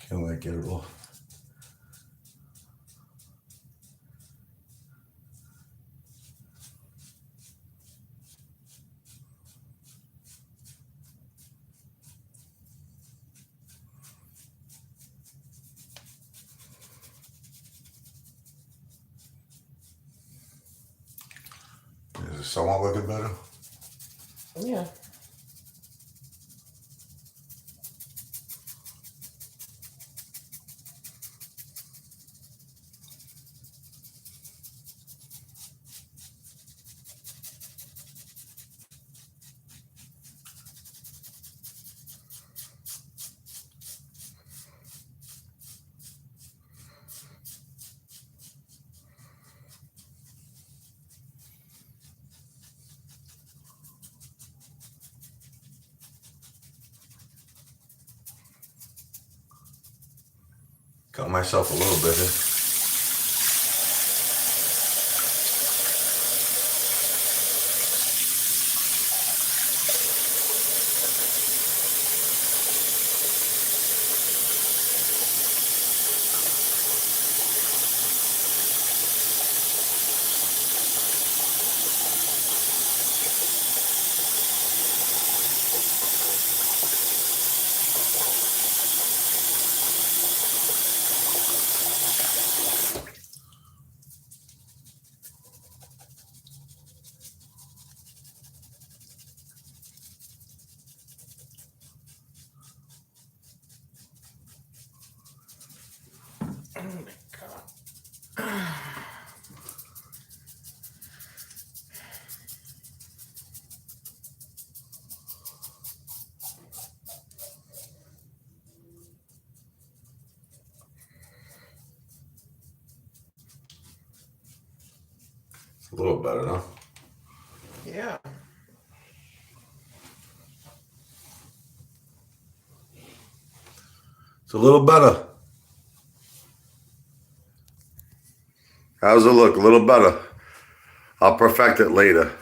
Speaker 1: Can't wait to get it all. Is it somewhat looking better?
Speaker 2: Yeah.
Speaker 1: Got myself a little bit here.
Speaker 2: Oh my god.
Speaker 1: It's a little better, huh?
Speaker 2: Yeah.
Speaker 1: It's a little better. How's it look? A little better. I'll perfect it later.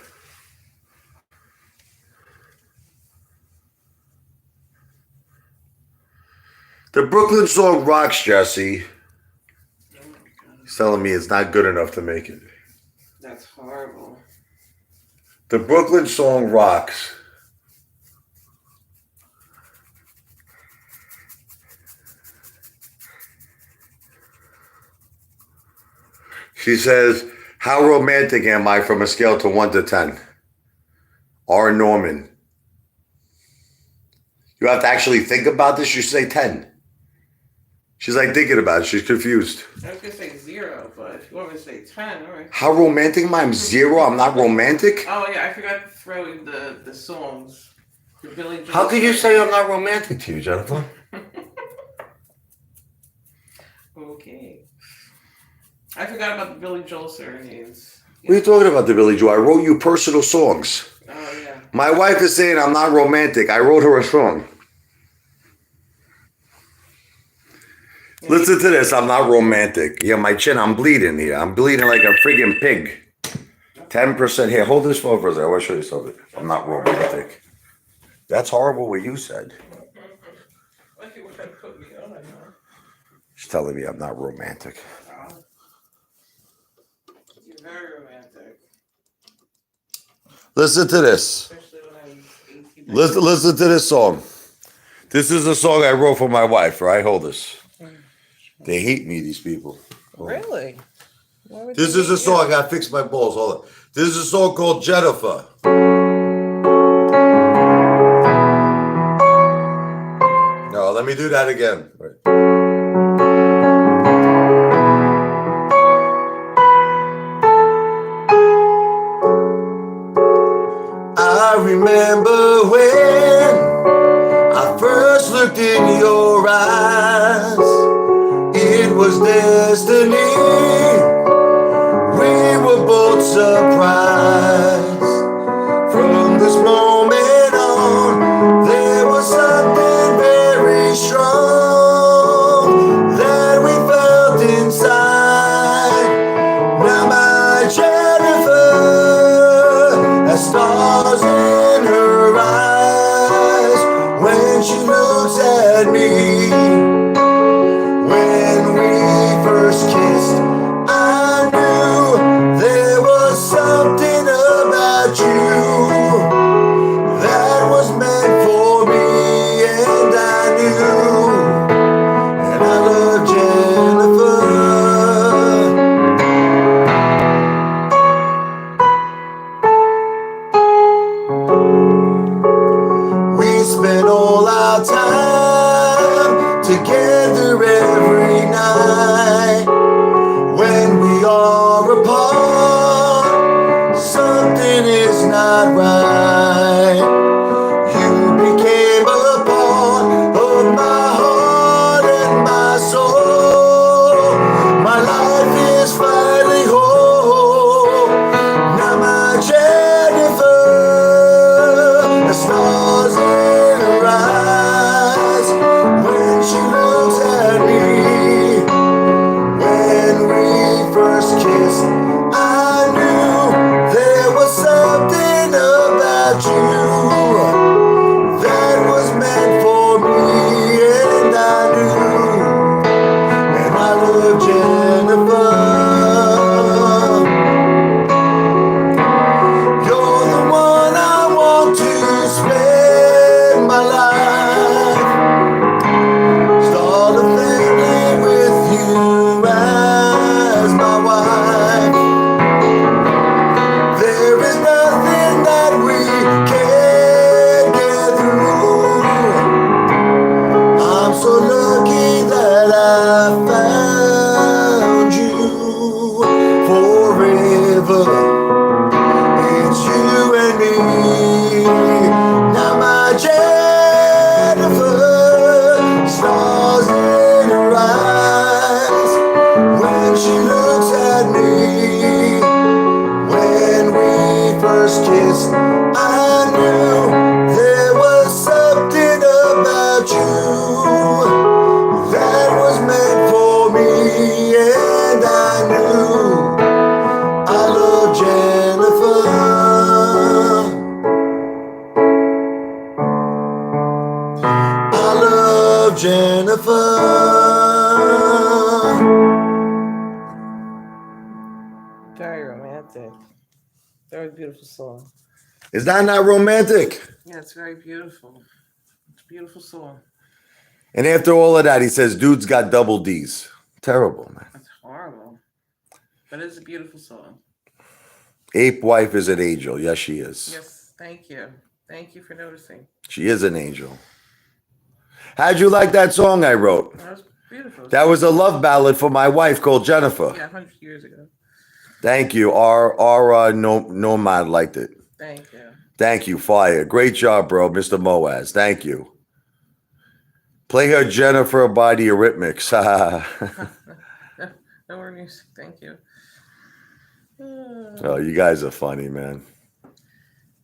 Speaker 1: The Brooklyn song rocks, Jesse.
Speaker 2: Oh my god.
Speaker 1: He's telling me it's not good enough to make it.
Speaker 2: That's horrible.
Speaker 1: The Brooklyn song rocks. She says, how romantic am I from a scale to 1 to 10? R. Norman. You have to actually think about this. You say 10. She's like thinking about it. She's confused.
Speaker 2: I was gonna say 0, but if you want me to say 10, alright.
Speaker 1: How romantic am I? I'm 0. I'm not romantic.
Speaker 2: Oh yeah, I forgot to throw in the songs. The Billy Joel.
Speaker 1: How could you say I'm not romantic to you, Jennifer?
Speaker 2: Okay. I forgot about the Billy Joel serenades.
Speaker 1: What are you talking about, the Billy Joe? I wrote you personal songs.
Speaker 2: Oh yeah.
Speaker 1: My wife is saying I'm not romantic. I wrote her a song.
Speaker 2: Yeah.
Speaker 1: Listen to this. I'm not romantic. Yeah, my chin, I'm bleeding here. I'm bleeding like a friggin' pig. 10% here. Hold this phone for a second. I want to show you something. I'm not romantic. That's horrible what you said.
Speaker 2: What you want to put me on?
Speaker 1: She's telling me I'm not romantic.
Speaker 2: Oh. You're very romantic.
Speaker 1: Listen to this.
Speaker 2: Especially when I was 18.
Speaker 1: Listen to this song. This is a song I wrote for my wife, right? Hold this. They hate me, these people. Hold on.
Speaker 2: Really? Why would
Speaker 1: This
Speaker 2: they
Speaker 1: is a
Speaker 2: hate
Speaker 1: song. I
Speaker 2: you?
Speaker 1: gotta fix my balls. Hold on. This is a song called Jennifer. No, let me do that again. Wait. I remember when I first looked in your eyes. It was destiny. We were both surprised. From this moment on, there was something very strong that we felt inside. Now my Jennifer has stars in her eyes when she looks at me.
Speaker 2: did. Very beautiful song.
Speaker 1: Is that not romantic?
Speaker 2: Yeah, it's very beautiful. It's a beautiful song.
Speaker 1: And after all of that, he says, dude's got double D's. Terrible, man.
Speaker 2: That's horrible. But it's a beautiful song.
Speaker 1: Ape wife is an angel. Yes, she is.
Speaker 2: Yes, thank you. Thank you for noticing.
Speaker 1: She is an angel. How'd you like that song I wrote?
Speaker 2: That was beautiful.
Speaker 1: That was a love ballad for my wife called Jennifer.
Speaker 2: Yeah, 100 years ago.
Speaker 1: Thank you. Our nomad liked it.
Speaker 2: Thank you.
Speaker 1: Thank you, Fire. Great job, bro, Mr. Moaz. Thank you. Play her Jennifer by the Eurythmics.
Speaker 2: No more music. Thank you.
Speaker 1: Oh, you guys are funny, man.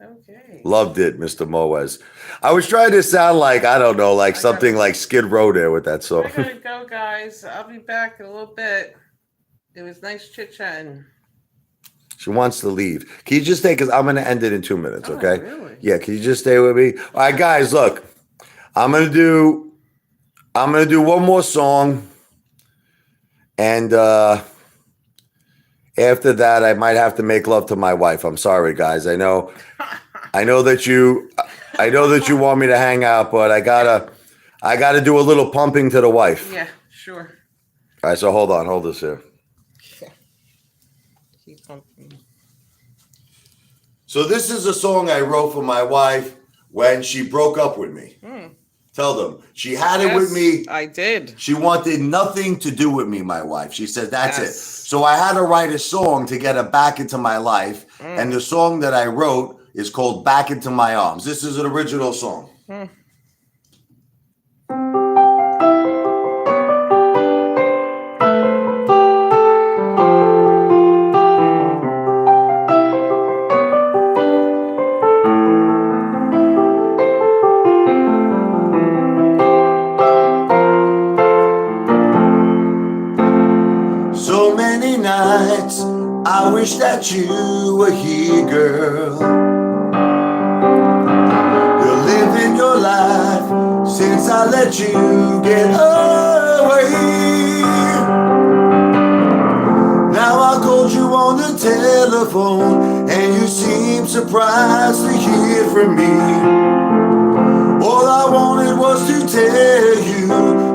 Speaker 2: Okay.
Speaker 1: Loved it, Mr. Moaz. I was trying to sound like, I don't know, like something like Skid Row there with that song.
Speaker 2: I gotta go, guys. I'll be back in a little bit. It was nice chit-chatting.
Speaker 1: She wants to leave. Can you just stay? Because I'm going to end it in 2 minutes, okay?
Speaker 2: Really?
Speaker 1: Yeah, can you just stay with me? All right, guys, look. I'm gonna do one more song. And after that, I might have to make love to my wife. I'm sorry, guys. I know that you want me to hang out, but I gotta do a little pumping to the wife.
Speaker 2: Yeah, sure.
Speaker 1: All right, so hold this here.
Speaker 2: Keep pumping.
Speaker 1: So this is a song I wrote for my wife when she broke up with me. Tell them. She had it with me.
Speaker 2: I did.
Speaker 1: She wanted nothing to do with me, my wife. She said, that's it.
Speaker 2: Yes.
Speaker 1: So I had to write a song to get her back into my life. And the song that I wrote is called Back Into My Arms. This is an original song. So many nights I wish that you were here, girl. You're living your life since I let you get away. Now I called you on the telephone and you seem surprised to hear from me. All I wanted was to tell you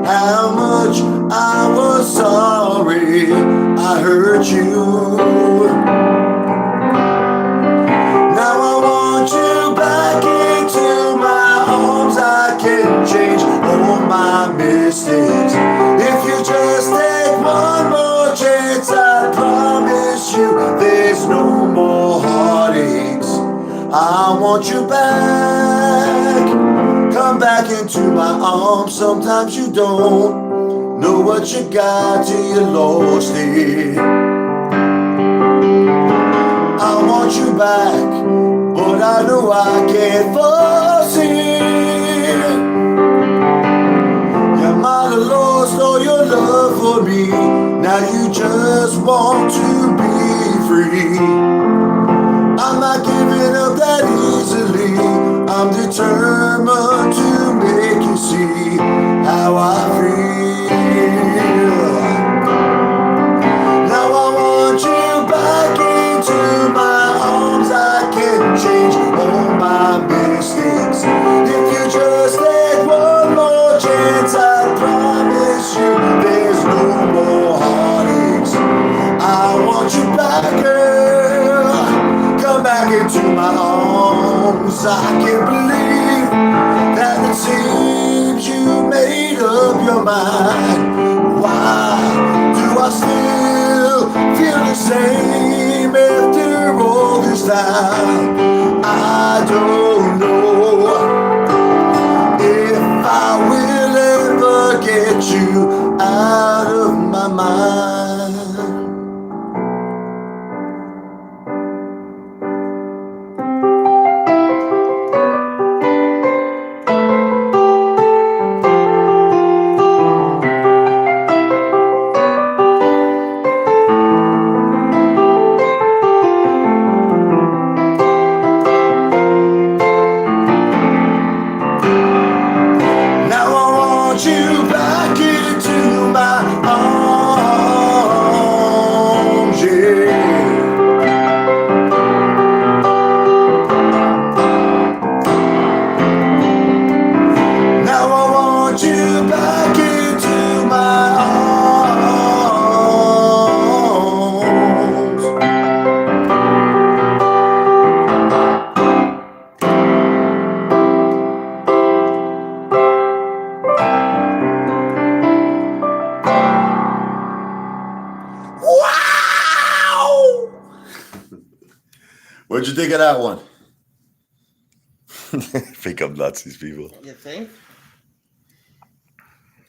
Speaker 1: how much I was sorry I hurt you. Now I want you back into my arms. I can change all my mistakes. If you just take one more chance, I promise you there's no more heartaches. I want you back. Come back into my arms. Sometimes you don't know what you got till you lost it. I want you back, but I know I can't force it. You might have lost all your love for me. Now you just want to be free. I'm not giving up that easily. I'm determined to make you see how I feel. Now I want you back into my arms. I can change all my mistakes. If you just take one more chance, I promise you there's no more heartaches. I want you back, girl. Come back into my arms. I can't believe that it seems you made up your mind. Why do I still feel the same after all this time? I don't know if I will ever get you out of my mind. What'd you think of that one? Think I'm nuts, these people.
Speaker 2: You think?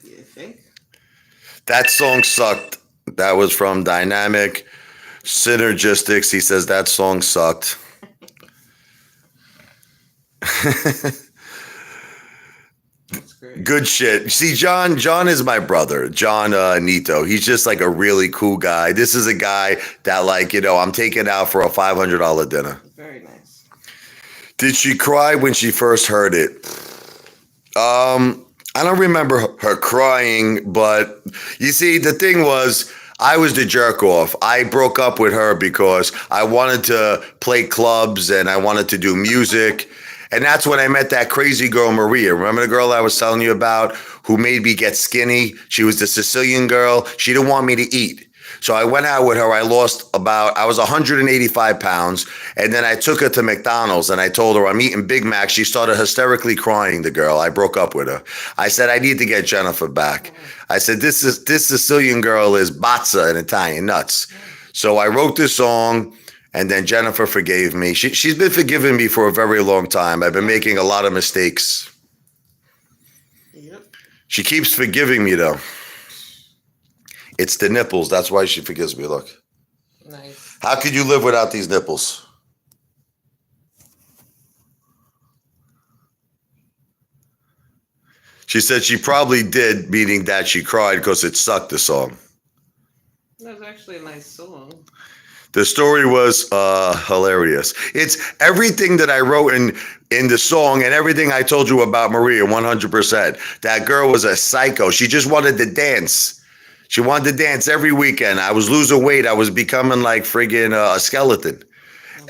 Speaker 2: You think?
Speaker 1: That song sucked. That was from Dynamic Synergistics. He says that song sucked.
Speaker 2: That's great.
Speaker 1: Good shit. See, John is my brother. John Nito. He's just like a really cool guy. This is a guy that, like, I'm taking out for a $500 dinner.
Speaker 2: Very nice.
Speaker 1: Did she cry when she first heard it? I don't remember her crying, but you see, the thing was, I was the jerk off. I broke up with her because I wanted to play clubs and I wanted to do music. And that's when I met that crazy girl, Maria. Remember the girl I was telling you about who made me get skinny? She was the Sicilian girl. She didn't want me to eat. So I went out with her. I was 185 pounds. And then I took her to McDonald's and I told her I'm eating Big Mac. She started hysterically crying, the girl. I broke up with her. I said, I need to get Jennifer back. I said, this Sicilian girl is bazza in Italian, nuts. So I wrote this song. And then Jennifer forgave me. She's been forgiving me for a very long time. I've been making a lot of mistakes.
Speaker 2: Yep.
Speaker 1: She keeps forgiving me, though. It's the nipples. That's why she forgives me. Look.
Speaker 2: Nice.
Speaker 1: How could you live without these nipples? She said she probably did, meaning that she cried because it sucked, the song.
Speaker 2: That was actually a nice song.
Speaker 1: The story was hilarious. It's everything that I wrote in the song and everything I told you about Maria, 100%. That girl was a psycho. She just wanted to dance. She wanted to dance every weekend. I was losing weight. I was becoming like friggin' a skeleton.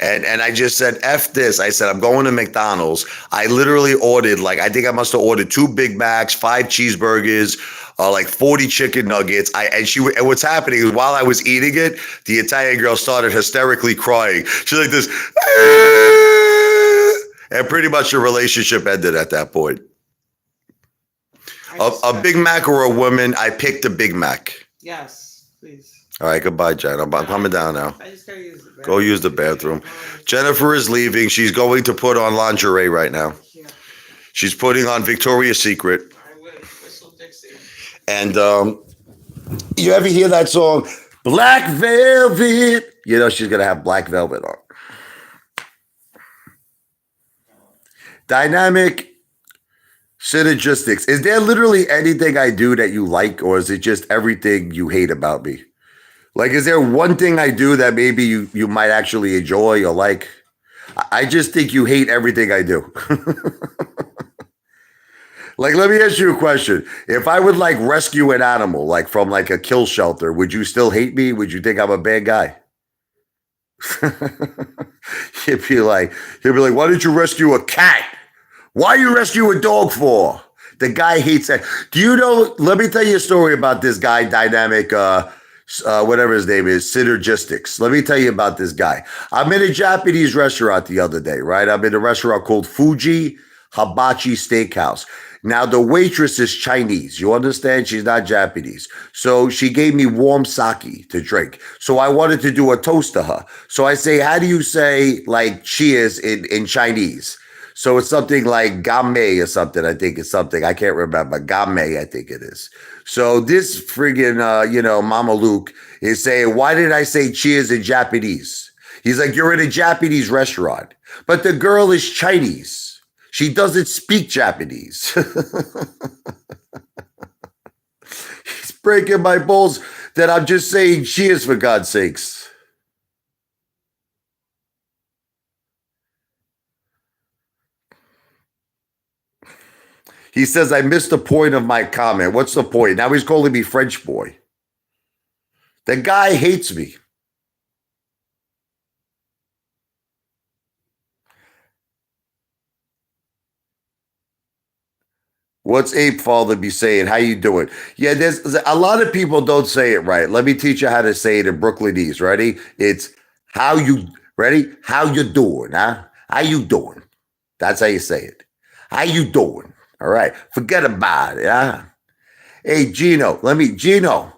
Speaker 1: And I just said, F this. I said, I'm going to McDonald's. I literally ordered, I think I must have ordered 2 Big Macs, 5 cheeseburgers, 40 chicken nuggets. And what's happening is while I was eating it, the Italian girl started hysterically crying. She's like this, and pretty much the relationship ended at that point. A Big Mac or a woman, I picked a Big Mac.
Speaker 2: Yes, please.
Speaker 1: All right, goodbye, Jen. I'm coming down now.
Speaker 2: I just gotta use the bathroom.
Speaker 1: Go use the bathroom. Jennifer is leaving. She's going to put on lingerie right now.
Speaker 2: Yeah.
Speaker 1: She's putting on Victoria's Secret.
Speaker 2: I would whistle Dixie.
Speaker 1: And you ever hear that song, Black Velvet? She's going to have black velvet on. Dynamic Synergistics. Is there literally anything I do that you like, or is it just everything you hate about me? Is there one thing I do that maybe you might actually enjoy or like? I just think you hate everything I do. Let me ask you a question. If I would rescue an animal, from a kill shelter, would you still hate me? Would you think I'm a bad guy? You'd be like, why did you rescue a cat? Why you rescue a dog for? The guy hates that. Do you know, let me tell you a story about this guy, Dynamic, whatever his name is, Synergistics. Let me tell you about this guy. I'm in a Japanese restaurant the other day, right? I'm in a restaurant called Fuji Hibachi Steakhouse. Now, the waitress is Chinese. You understand? She's not Japanese. So she gave me warm sake to drink. So I wanted to do a toast to her. So I say, how do you say cheers in Chinese? So it's something like game or something. I think it's something. I can't remember. Game, I think it is. So this friggin', Mama Luke is saying, why did I say cheers in Japanese? He's like, you're in a Japanese restaurant. But the girl is Chinese. She doesn't speak Japanese. He's breaking my balls that I'm just saying cheers for God's sakes. He says, I missed the point of my comment. What's the point? Now he's calling me French boy. The guy hates me. What's Apefather be saying? How you doing? Yeah, there's a lot of people don't say it right. Let me teach you how to say it in Brooklynese. Ready? It's how you, ready? How you doing, huh? How you doing? That's how you say it. How you doing? All right. Forget about it, huh? Hey, Gino, Gino,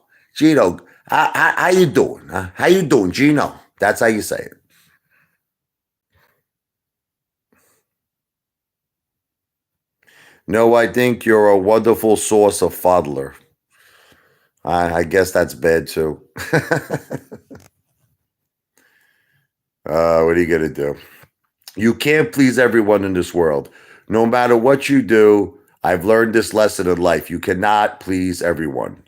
Speaker 1: how you doing? Huh? How you doing, Gino? That's how you say it. No, I think you're a wonderful source of fodder. I guess that's bad too. What are you going to do? You can't please everyone in this world. No matter what you do, I've learned this lesson in life. You cannot please everyone.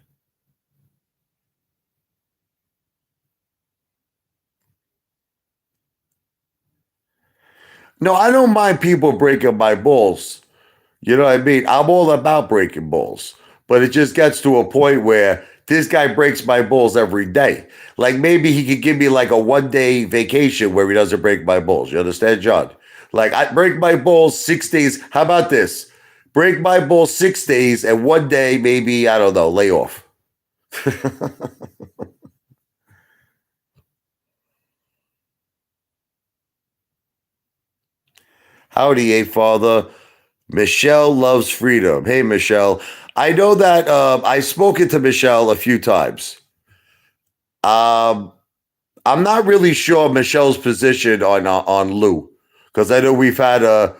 Speaker 1: No, I don't mind people breaking my balls. You know what I mean? I'm all about breaking balls. But it just gets to a point where this guy breaks my balls every day. Like maybe he could give me like a 1 day vacation where he doesn't break my balls. You understand, John? Like I break my balls 6 days. How about this? Break my balls 6 days and 1 day, maybe, I don't know, lay off. Howdy, Apefather. Michelle loves freedom. Hey, Michelle. I know that I've spoken to Michelle a few times. Um, I'm not really sure Michelle's position on Lou because I know we've had a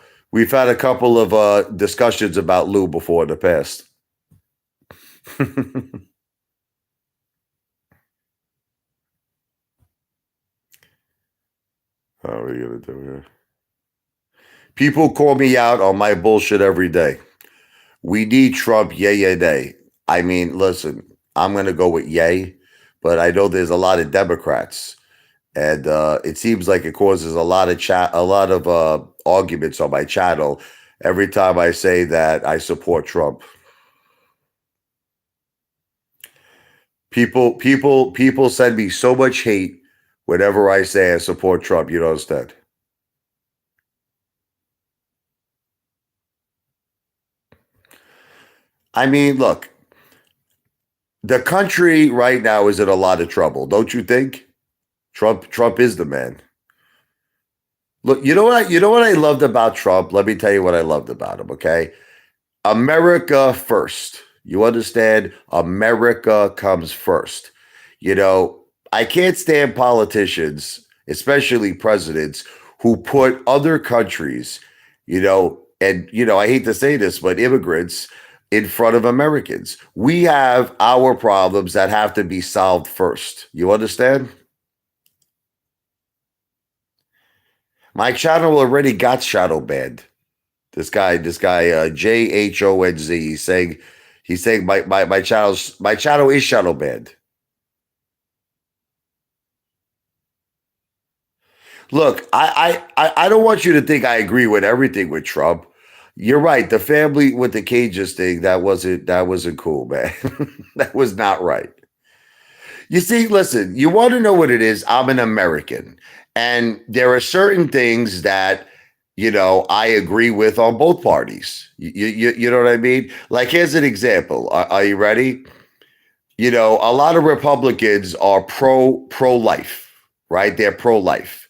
Speaker 1: couple of discussions about Lou before in the past. How are we gonna do here? People call me out on my bullshit every day. We need Trump, yay, yay, nay. I mean, listen, I'm gonna go with yay, but I know there's a lot of Democrats, and it seems like it causes a lot of arguments on my channel every time I say that I support Trump. People send me so much hate whenever I say I support Trump. You know understand? I mean, look, the country right now is in a lot of trouble, don't you think? Trump is the man. Look, you know what I loved about Trump? Let me tell you what I loved about him, okay? America first. You understand? America comes first. You know, I can't stand politicians, especially presidents, who put other countries, and I hate to say this, but immigrants in front of Americans. We have our problems that have to be solved first. You understand? My channel already got shadow banned. This guy, JHONZ. He's saying my channel is shadow banned. Look, I don't want you to think I agree with everything with Trump. You're right. The family with the cages thing, that wasn't cool, man. That was not right. You see, listen, you want to know what it is? I'm an American. And there are certain things that, I agree with on both parties. You know what I mean? Like, here's an example. Are you ready? A lot of Republicans are pro life, right? They're pro life.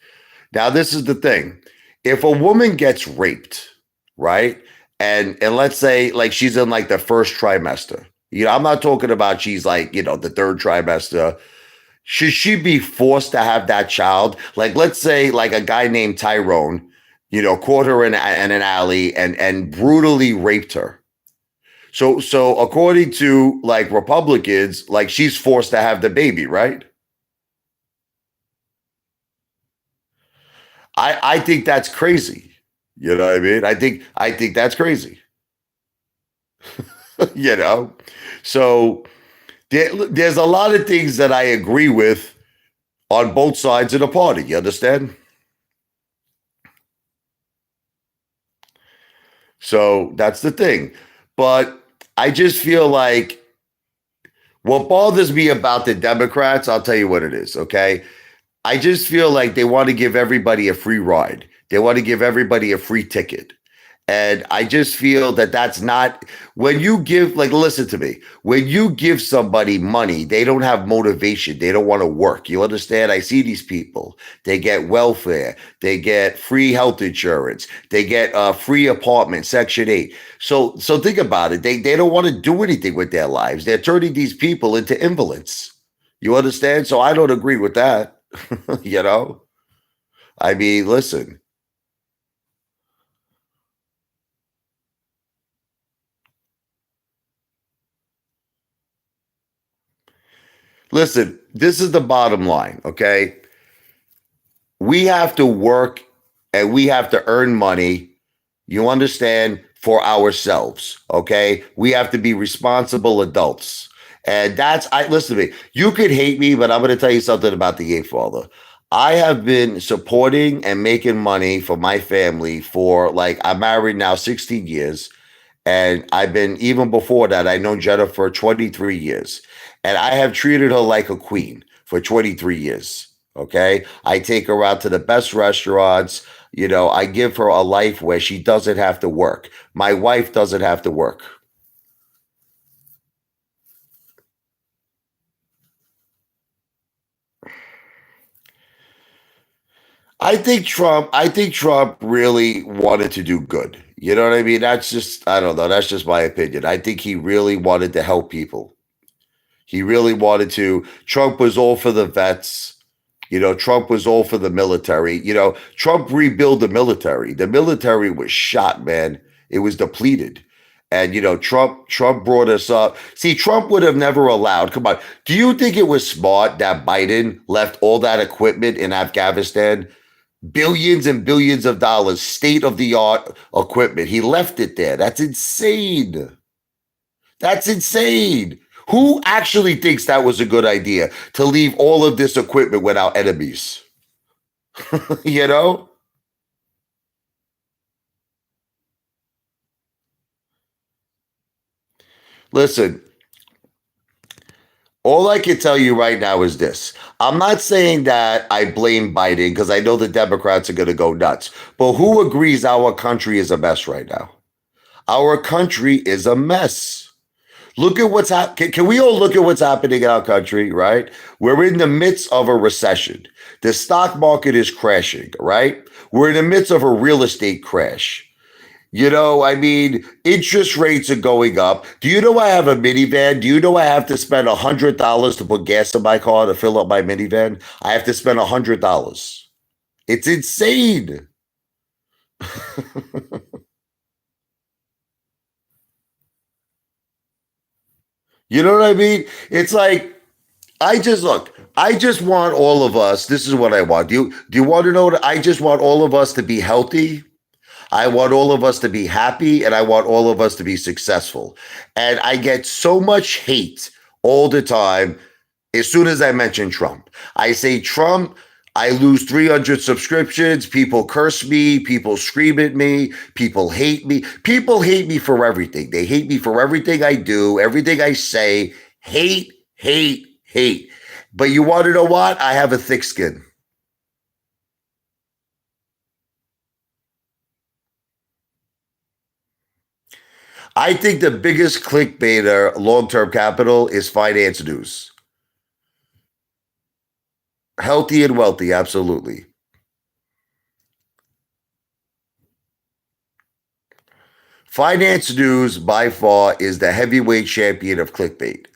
Speaker 1: Now, this is the thing. If a woman gets raped, right? And let's say like she's in like the first trimester. I'm not talking about she's like, the third trimester. Should she be forced to have that child? Like, let's say like a guy named Tyrone, caught her in an alley and brutally raped her. So according to like Republicans, like she's forced to have the baby, right? I think that's crazy. You know what I mean? I think that's crazy. you know, so there's a lot of things that I agree with on both sides of the party. You understand? So that's the thing. But I just feel like what bothers me about the Democrats, I'll tell you what it is, okay? I just feel like they want to give everybody a free ride. They want to give everybody a free ticket. And I just feel that that's not when you give, like, listen to me. When you give somebody money, they don't have motivation. They don't want to work. You understand? I see these people. They get welfare. They get free health insurance. They get a free apartment, Section 8. So think about it. They don't want to do anything with their lives. They're turning these people into invalids. You understand? So I don't agree with that. you know? I mean, listen. Listen, this is the bottom line, okay? We have to work and we have to earn money, you understand, for ourselves, okay? We have to be responsible adults. And that's, I listen to me. You could hate me, but I'm going to tell you something about the Apefather. I have been supporting and making money for my family for like, I'm married now 16 years. And I've been, even before that, I know Jenna for 23 years. And I have treated her like a queen for 23 years. Okay. I take her out to the best restaurants. You know, I give her a life where she doesn't have to work. My wife doesn't have to work. I think Trump really wanted to do good. You know what I mean? That's just, I don't know. That's just my opinion. I think he really wanted to help people. He really wanted to. Trump was all for the vets. You know, Trump was all for the military. You know, Trump rebuilt the military. The military was shot, man. It was depleted. And you know, Trump brought us up. See, Trump would have never allowed. Come on. Do you think it was smart that Biden left all that equipment in Afghanistan? Billions and billions of dollars, state of the art equipment. He left it there. That's insane. That's insane. Who actually thinks that was a good idea to leave all of this equipment without enemies? You know? Listen, all I can tell you right now is this. I'm not saying that I blame Biden because I know the Democrats are going to go nuts. But who agrees our country is a mess right now? Our country is a mess. Look at what's happening. Can we all look at what's happening in our country, right? We're in the midst of a recession. The stock market is crashing, right? We're in the midst of a real estate crash. You know, I mean, interest rates are going up. Do you know I have a minivan? Do you know I have to spend $100 to put gas in my car to fill up my minivan? I have to spend $100. It's insane. You know what I mean? It's like I just want all of us. This is what I want. Do you want to know what I just want all of us to be healthy? I want all of us to be happy and I want all of us to be successful. And I get so much hate all the time as soon as I mention Trump. I say Trump, I lose 300 subscriptions. People curse me. People scream at me. People hate me. People hate me for everything. They hate me for everything I do, everything I say. Hate, hate, hate. But you want to know what? I have a thick skin. I think the biggest clickbaiter long term capital is finance news. Healthy and wealthy, absolutely. Finance news by far is the heavyweight champion of clickbait.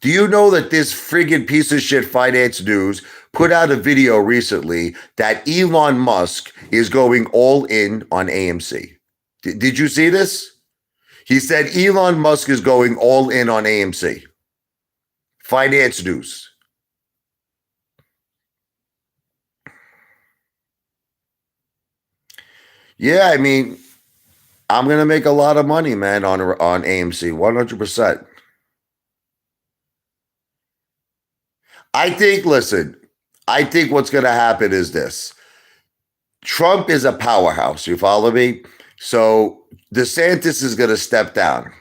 Speaker 1: Do you know that this friggin' piece of shit finance news put out a video recently that Elon Musk is going all in on AMC? Did you see this? He said Elon Musk is going all in on AMC. Finance news. Yeah, I mean, I'm gonna make a lot of money, man, on AMC, 100%. I think. Listen, I think what's gonna happen is this: Trump is a powerhouse. You follow me? So DeSantis is gonna step down.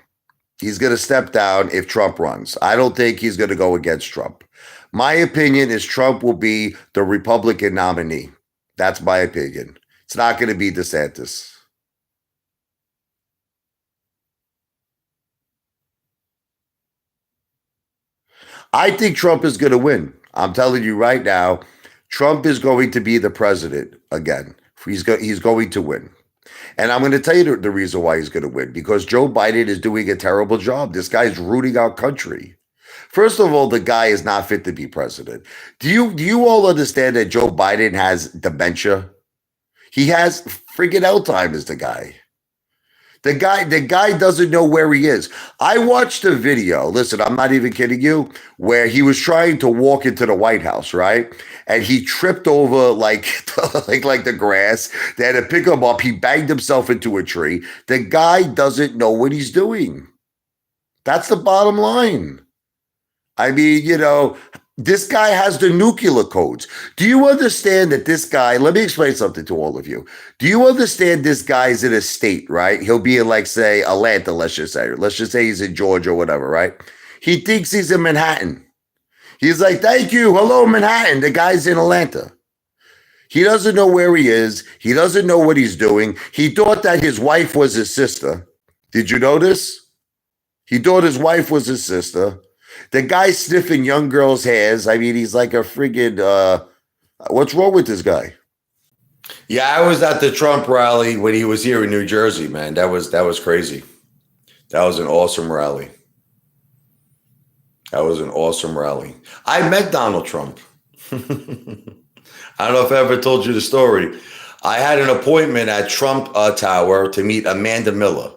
Speaker 1: He's gonna step down if Trump runs. I don't think he's gonna go against Trump. My opinion is Trump will be the Republican nominee. That's my opinion. It's not going to be DeSantis. I think Trump is going to win. I'm telling you right now, Trump is going to be the president again. He's going to win. And I'm going to tell you the reason why he's going to win because Joe Biden is doing a terrible job. This guy's rooting our country. First of all, the guy is not fit to be president. Do you all understand that Joe Biden has dementia? He has friggin' Alzheimer's, the guy. The guy doesn't know where he is. I watched a video. Listen, I'm not even kidding you, where he was trying to walk into the White House, right? And he tripped over like like the grass. They had to pick him up. He banged himself into a tree. The guy doesn't know what he's doing. That's the bottom line. I mean, this guy has the nuclear codes. Do you understand that this guy, let me explain something to all of you. Do you understand this guy's in a state, right? He'll be in, like, say, Atlanta, let's just say. Let's just say he's in Georgia or whatever, right? He thinks he's in Manhattan. He's like, thank you. Hello, Manhattan. The guy's in Atlanta. He doesn't know where he is. He doesn't know what he's doing. He thought that his wife was his sister. Did you notice? He thought his wife was his sister. The guy sniffing young girls' hairs. I mean, he's like a friggin' what's wrong with this guy? Yeah, I was at the Trump rally when he was here in New Jersey, man. That was crazy. That was an awesome rally. That was an awesome rally. I met Donald Trump. I don't know if I ever told you the story. I had an appointment at Trump Tower to meet Amanda Miller.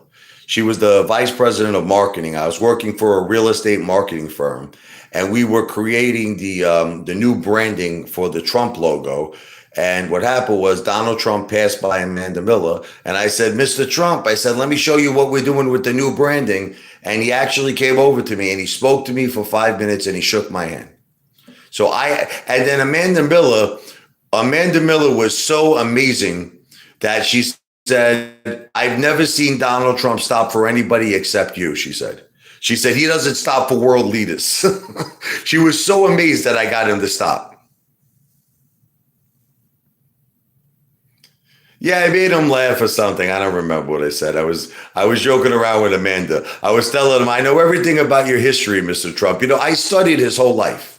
Speaker 1: She was the vice president of marketing. I was working for a real estate marketing firm, and we were creating the new branding for the Trump logo. And what happened was Donald Trump passed by Amanda Miller, and I said, Mr. Trump, I said, let me show you what we're doing with the new branding. And he actually came over to me and he spoke to me for 5 minutes and he shook my hand. And then Amanda Miller was so amazing that she said, I've never seen Donald Trump stop for anybody except you, she said. She said, he doesn't stop for world leaders. She was so amazed that I got him to stop. Yeah, I made him laugh or something. I don't remember what I said. I was joking around with Amanda. I was telling him, I know everything about your history, Mr. Trump. I studied his whole life.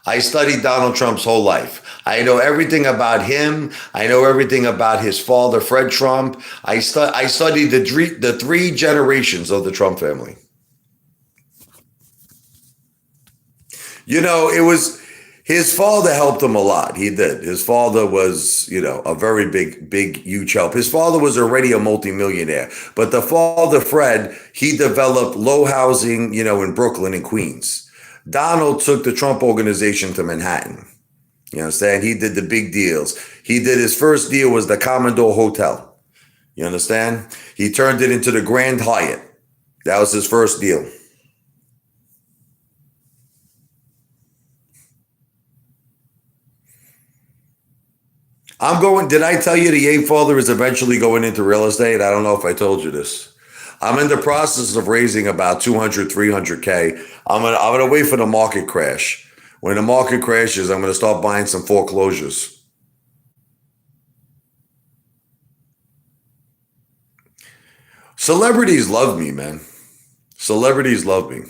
Speaker 1: I studied Donald Trump's whole life. I know everything about him. I know everything about his father, Fred Trump. I studied the three generations of the Trump family. It was his father helped him a lot. He did. His father was, a very big, huge help. His father was already a multimillionaire, but the father, Fred, he developed low housing, in Brooklyn and Queens. Donald took the Trump organization to Manhattan. You understand? He did the big deals. His first deal was the Commodore Hotel. You understand? He turned it into the Grand Hyatt. That was his first deal. Did I tell you the Apefather is eventually going into real estate? I don't know if I told you this. I'm in the process of raising about 200, 300K. I'm gonna wait for the market crash. When the market crashes, I'm gonna start buying some foreclosures. Celebrities love me, man. Celebrities love me.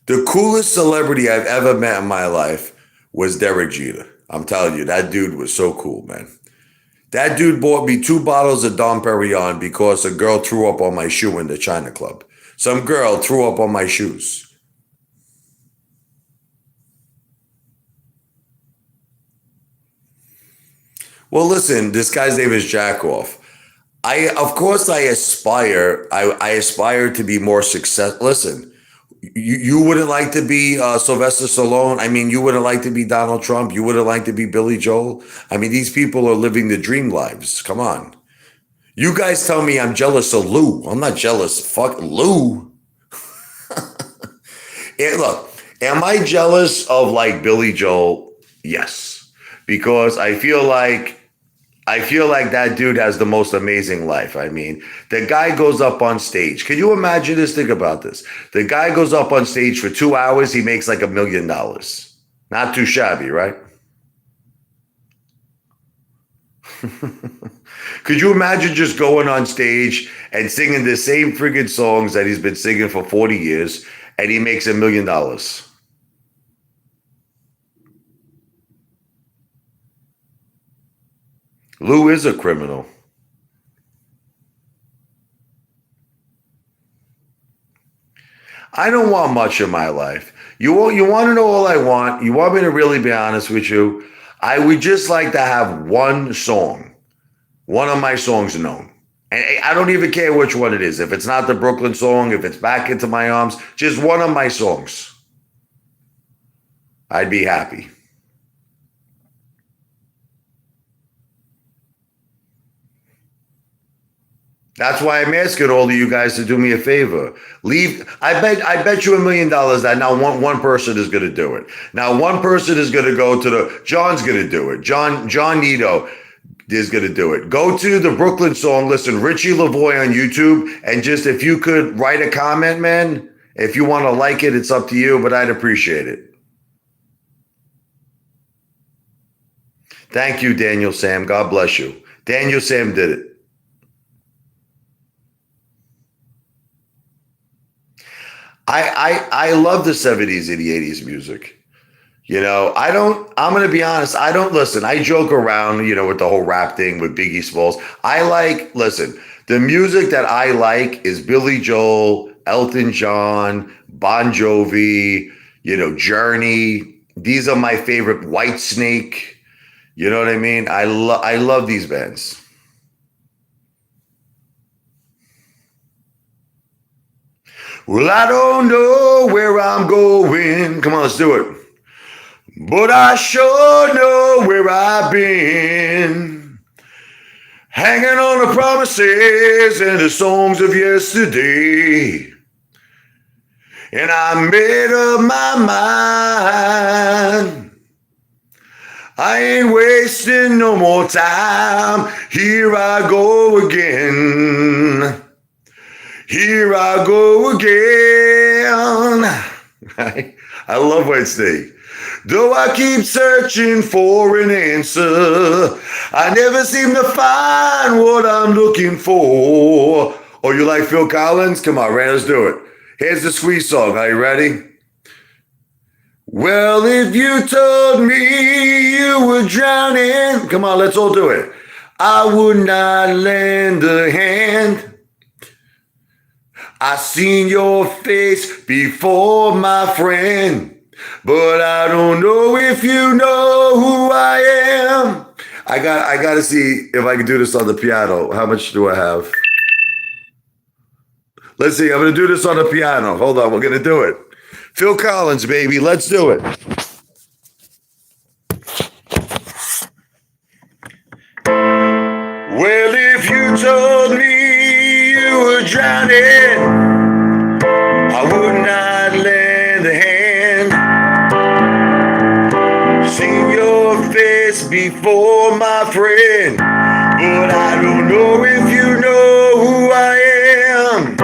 Speaker 1: The coolest celebrity I've ever met in my life was Derek Jeter. I'm telling you, that dude was so cool, man. That dude bought me 2 bottles of Dom Perignon because a girl threw up on my shoe in the China Club. Some girl threw up on my shoes. Well, listen, this guy's name is Jackoff. Of course, I aspire. I aspire to be more success. Listen, you wouldn't like to be Sylvester Stallone. I mean, you wouldn't like to be Donald Trump. You wouldn't like to be Billy Joel. I mean, these people are living the dream lives. Come on. You guys tell me I'm jealous of Lou. I'm not jealous. Fuck Lou. Look, am I jealous of like Billy Joel? Yes, because I feel like that dude has the most amazing life. I mean, the guy goes up on stage. Can you imagine this? Think about this. The guy goes up on stage for 2 hours. He makes like $1 million. Not too shabby, right? Could you imagine just going on stage and singing the same friggin' songs that he's been singing for 40 years and he makes $1 million? Lou is a criminal. I don't want much in my life. You want to know all I want? You want me to really be honest with you? I would just like to have one song, one of my songs known. And I don't even care which one it is. If it's not the Brooklyn song, if it's Back Into My Arms, just one of my songs. I'd be happy. That's why I'm asking all of you guys to do me a favor. Leave. I bet you $1 million that now one person is going to do it. Now one person is going to go to the. John's going to do it. John Nito is going to do it. Go to the Brooklyn song. Listen, Richie Lavoie on YouTube, and just if you could write a comment, man. If you want to like it, it's up to you, but I'd appreciate it. Thank you, Daniel Sam. God bless you. Daniel Sam did it. I love the 70s and the 80s music. You know, I'm going to be honest. I don't listen. I joke around, with the whole rap thing with Biggie Smalls. Listen, the music that I like is Billy Joel, Elton John, Bon Jovi, Journey. These are my favorite. White Snake. You know what I mean? I love these bands. Well, I don't know where I'm going. Come on, let's do it. But I sure know where I've been. Hanging on the promises and the songs of yesterday. And I made up my mind. I ain't wasting no more time. Here I go again. Here I go again. I love White Snake. Though I keep searching for an answer, I never seem to find what I'm looking for. Oh, you like Phil Collins? Come on, Ray, let's do it. Here's the squeeze song. Are you ready? Well, if you told me you were drowning, come on, let's all do it. I would not lend a hand. I seen your face before, my friend, but I don't know if you know who I am. I got to see if I can do this on the piano. How much do I have? Let's see. I'm going to do this on the piano. Hold on. We're going to do it. Phil Collins, baby. Let's do it. Well, if you told me you were drowning, I would not lend a hand. Seen your face before, my friend, but I don't know if you know who I am.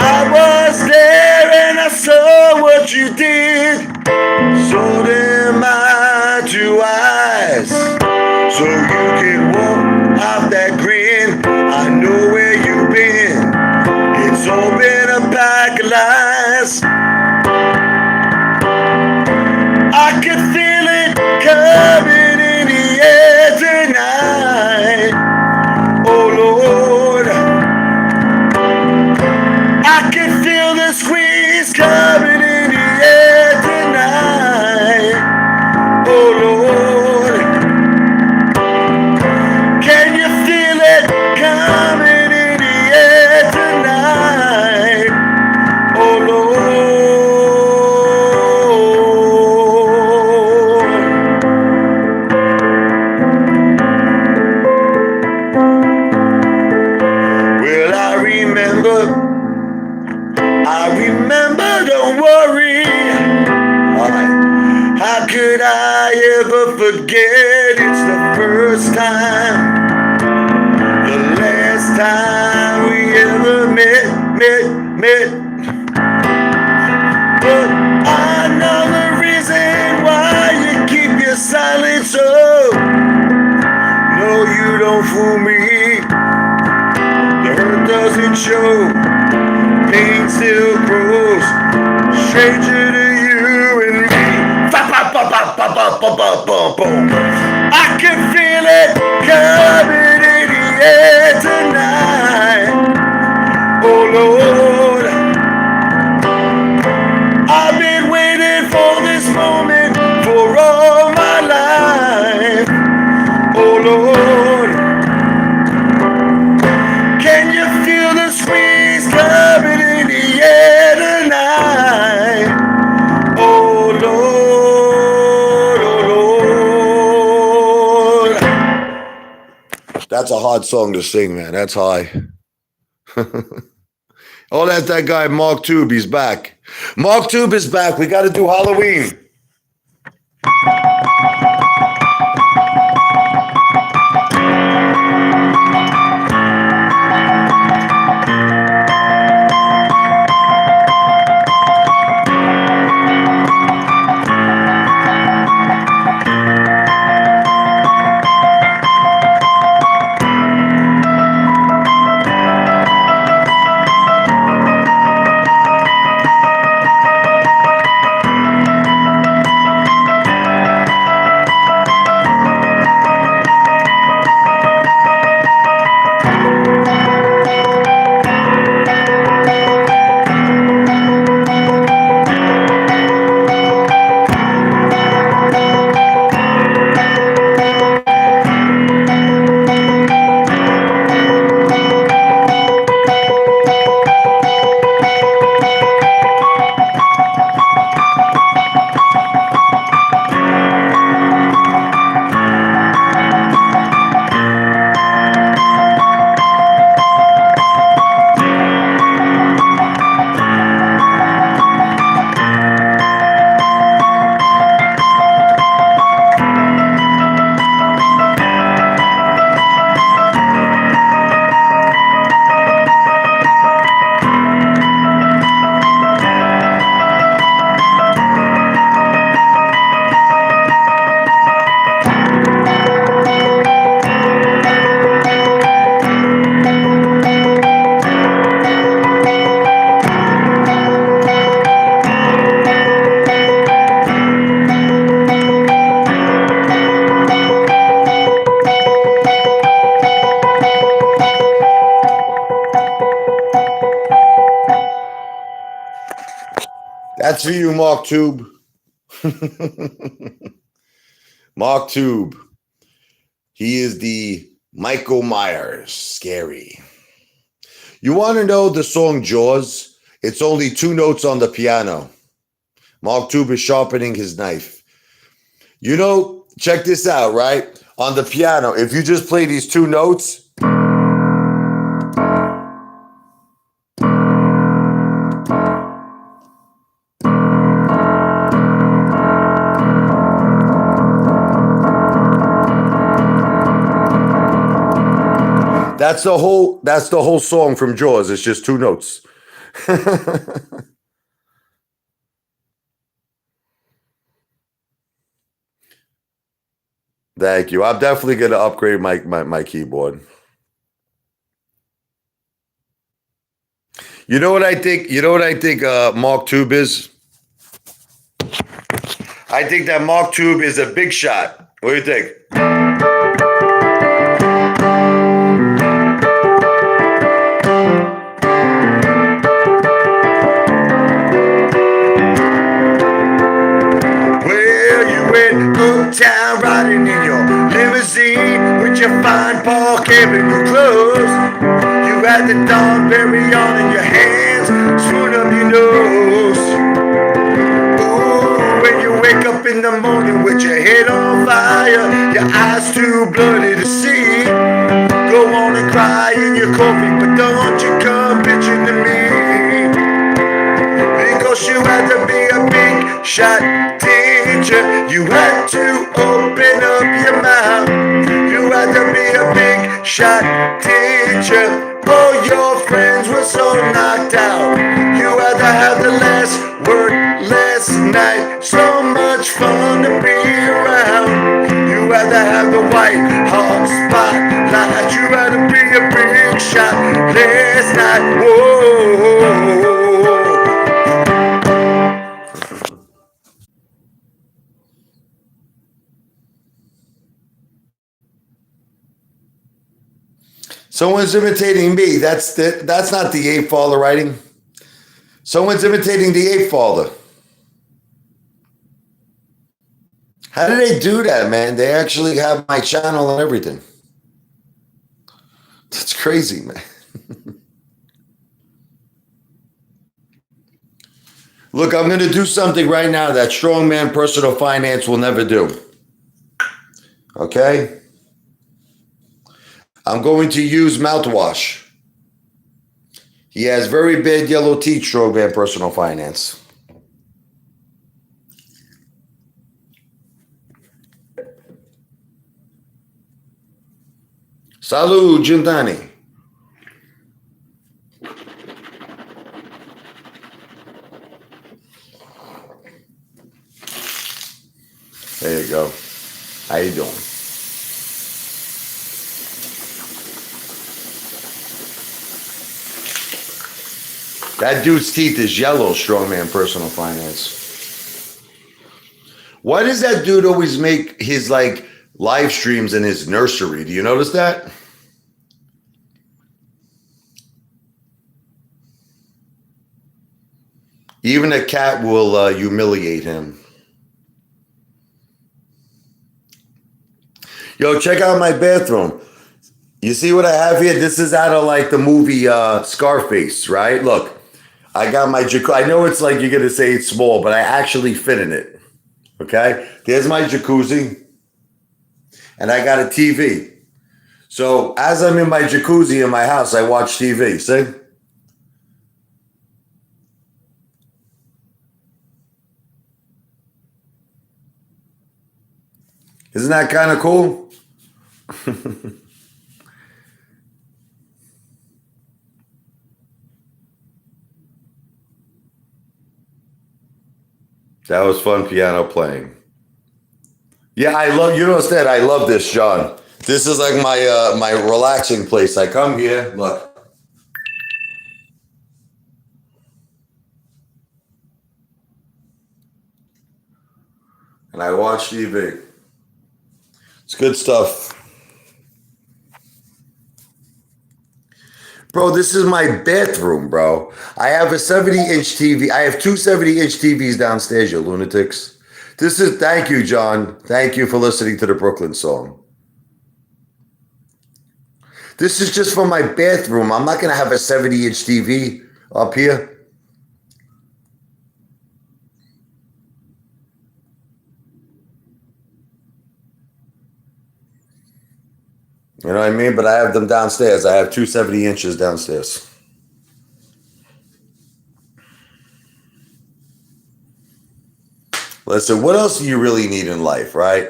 Speaker 1: I was there and I saw what you did. So did my two eyes. So you can walk out that grin. I know where you've been. It's all been a pack of lies. I could feel it coming in the air tonight. Oh Lord, I can feel the squeeze coming in the air tonight. Oh Lord, can you feel it coming in the air tonight? Oh Lord. Well, I remember, don't worry. All right. How could I ever forget? It's the first time, the last time we ever met. But I know the reason why you keep your silence up. No, you don't fool me. The hurt doesn't show. Pain still grows. Stranger to you and me. I can feel it coming in the air tonight. Oh Lord, That's a hard song to sing, man. That's high. Oh, that's that guy, Mark Tube. He's back. Mark Tube is back. We got to do Halloween. That's for you, Mark Tube. Mark Tube. He is the Michael Myers. Scary. You want to know the song Jaws? It's only 2 notes on the piano. Mark Tube is sharpening his knife. You know, check this out, right? On the piano, if you just play these 2 notes, that's the whole song from Jaws. It's just 2 notes. Thank you. I'm definitely going to upgrade my keyboard. You know what I think? Mark Tube is? I think that Mark Tube is a big shot. What do you think? Uptown, riding in your limousine with your fine Park Avenue clothes. You had the Don Perignon in your hands, swoon up your nose. Ooh, when you wake up in the morning with your head on fire, your eyes too bloody to see. Go on and cry in your coffee, but don't you come bitching to me. Because you had to be a big shot teacher. You had to open up your mouth. You had to be a big shot teacher. All your friends were so knocked out. You had to have the last word last night. So much fun to be around. You had to have the white hot spotlight. You had to be a big shot last night. Whoa. Someone's imitating me. That's not the Apefather writing. Someone's imitating the Apefather. How do they do that, man? They actually have my channel and everything. That's crazy, man. Look, I'm going to do something right now that Strongman Personal Finance will never do. Okay? I'm going to use mouthwash. He has very bad yellow teeth, Strongman Personal Finance. Salud, Gintani. There you go. How you doing? That dude's teeth is yellow, Strongman Personal Finance. Why does that dude always make his like live streams in his nursery? Do you notice that? Even a cat will humiliate him. Yo, check out my bathroom. You see what I have here? This is out of like the movie Scarface, right? Look, I got my jacuzzi. I know it's like you're going to say it's small, but I actually fit in it. Okay? There's my jacuzzi. And I got a TV. So as I'm in my jacuzzi in my house, I watch TV. See? Isn't that kind of cool? That was fun piano playing. Yeah, I love, you know what's that? I love this, John. This is like my relaxing place. I come here, look. And I watch TV. It's good stuff. Bro, this is my bathroom, bro. I have a 70-inch TV. I have two 70-inch TVs downstairs, you lunatics. This is, thank you, John. Thank you for listening to the Brooklyn song. This is just for my bathroom. I'm not going to have a 70-inch TV up here. You know what I mean? But I have them downstairs. I have two 70 inches downstairs. Listen, what else do you really need in life, right?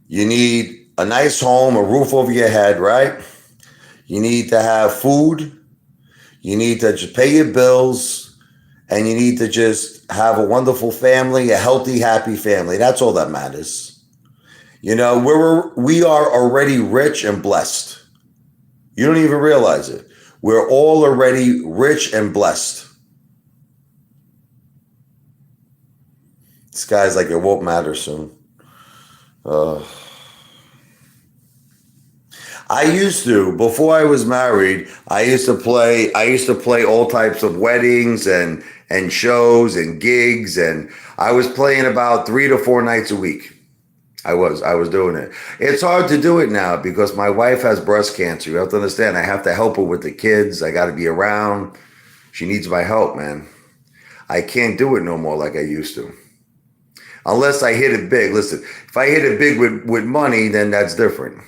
Speaker 1: You need a nice home, a roof over your head, right? You need to have food. You need to just pay your bills. And you need to just have a wonderful family, a healthy, happy family. That's all that matters. You know, we are already rich and blessed. You don't even realize it. We're all already rich and blessed. This guy's like, it won't matter soon. I used to, before I was married, I used to play all types of weddings and shows and gigs, and I was playing about 3 to 4 nights a week. I was doing it. It's hard to do it now because my wife has breast cancer. You have to understand, I have to help her with the kids. I got to be around. She needs my help, man. I can't do it no more like I used to. Unless I hit it big. Listen, if I hit it big with money, then that's different.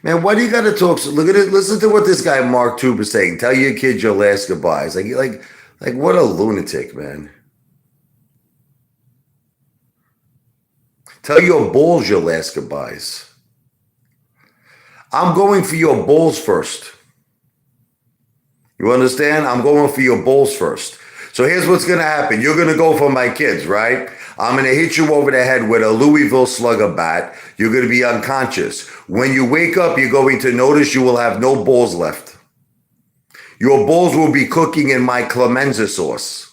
Speaker 1: Man, why do you got to talk? Look at it. Listen to what this guy Mark Tube is saying. Tell your kids your last goodbyes. Like what a lunatic, man. Tell your balls your last goodbyes. I'm going for your balls first. You understand? I'm going for your balls first. So here's what's going to happen. You're going to go for my kids, right? I'm going to hit you over the head with a Louisville Slugger bat. You're going to be unconscious. When you wake up, you're going to notice you will have no balls left. Your balls will be cooking in my Clemenza sauce.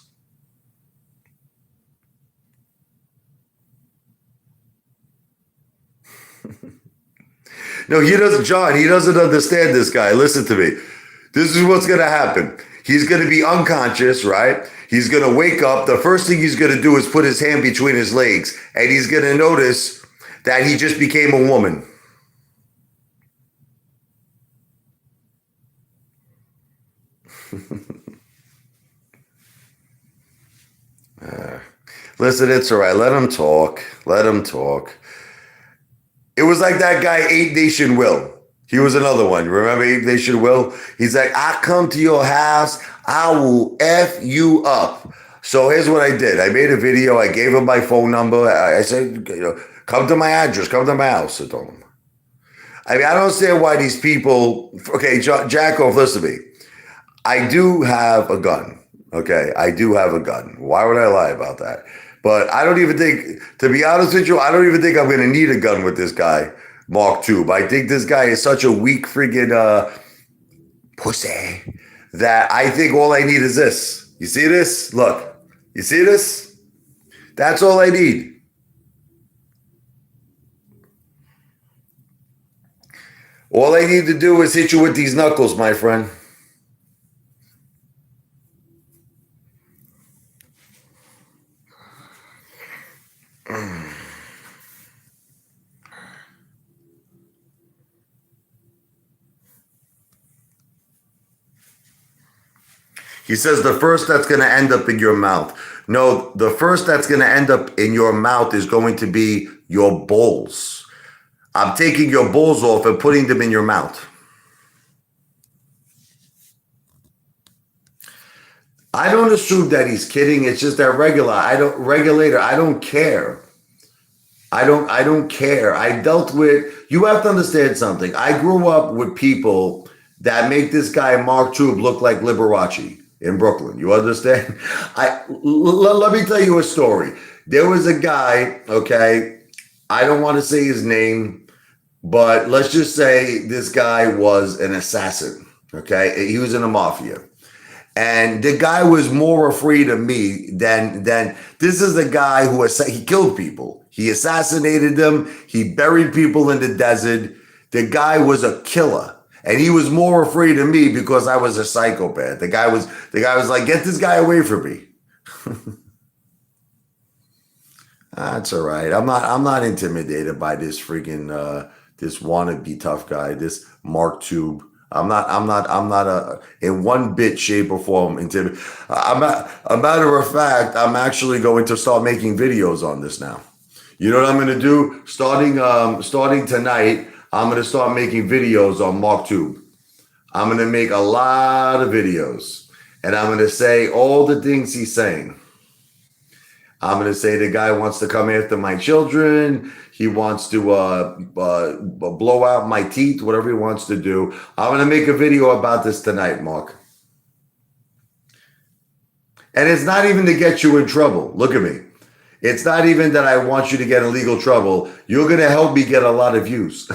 Speaker 1: No, he doesn't, John, he doesn't understand this guy. Listen to me. This is what's going to happen. He's going to be unconscious, right? He's going to wake up. The first thing he's going to do is put his hand between his legs, and he's going to notice that he just became a woman. Listen, it's all right. Let him talk. Let him talk. It was like that guy, 8 Nation Will. He was another one. Remember, they should will. He's like, I come to your house, I will F you up. So here's what I did. I made a video. I gave him my phone number. I said, come to my address, come to my house. I told him. I mean, I don't understand why these people. Okay, Jacko, listen to me. I do have a gun. Okay, I do have a gun. Why would I lie about that? But I don't even think, to be honest with you, I don't even think I'm going to need a gun with this guy, Mark Tube. I think this guy is such a weak freaking pussy that I think all I need is this. You see this? Look, you see this? That's all I need. All I need to do is hit you with these knuckles, my friend. He says the first that's going to end up in your mouth. No, the first that's going to end up in your mouth is going to be your balls. I'm taking your balls off and putting them in your mouth. I don't assume that he's kidding. It's just that regulator, I don't care. I don't care. I dealt with, you have to understand something. I grew up with people that make this guy Mark Tube look like Liberace in Brooklyn. You understand? Let me tell you a story. There was a guy, okay, I don't want to say his name, but let's just say this guy was an assassin, okay? He was in the mafia. And the guy was more afraid of me than this is the guy who he killed people. He assassinated them. He buried people in the desert. The guy was a killer. And he was more afraid of me because I was a psychopath. The guy was like, get this guy away from me. That's all right. I'm not intimidated by this freaking this wannabe tough guy, this Mark Tube. I'm not in one bit, shape, or form intimidated. A matter of fact, I'm actually going to start making videos on this now. You know what I'm going to do? Starting tonight, I'm going to start making videos on Mark Tube. I'm going to make a lot of videos, and I'm going to say all the things he's saying. I'm going to say the guy wants to come after my children. He wants to blow out my teeth, whatever he wants to do. I'm going to make a video about this tonight, Mark. And it's not even to get you in trouble. Look at me. It's not even that I want you to get in legal trouble. You're going to help me get a lot of views.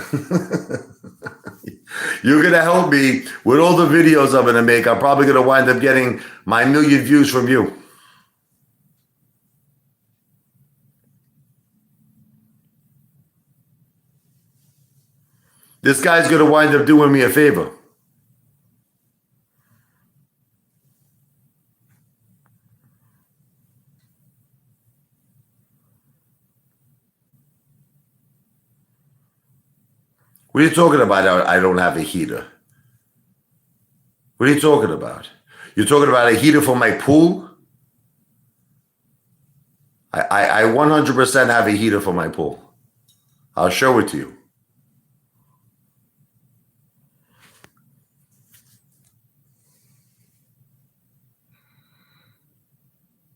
Speaker 1: You're going to help me with all the videos I'm going to make. I'm probably going to wind up getting my 1 million views from you. This guy's going to wind up doing me a favor. What are you talking about? I don't have a heater. What are you talking about? You're talking about a heater for my pool? I 100% have a heater for my pool. I'll show it to you.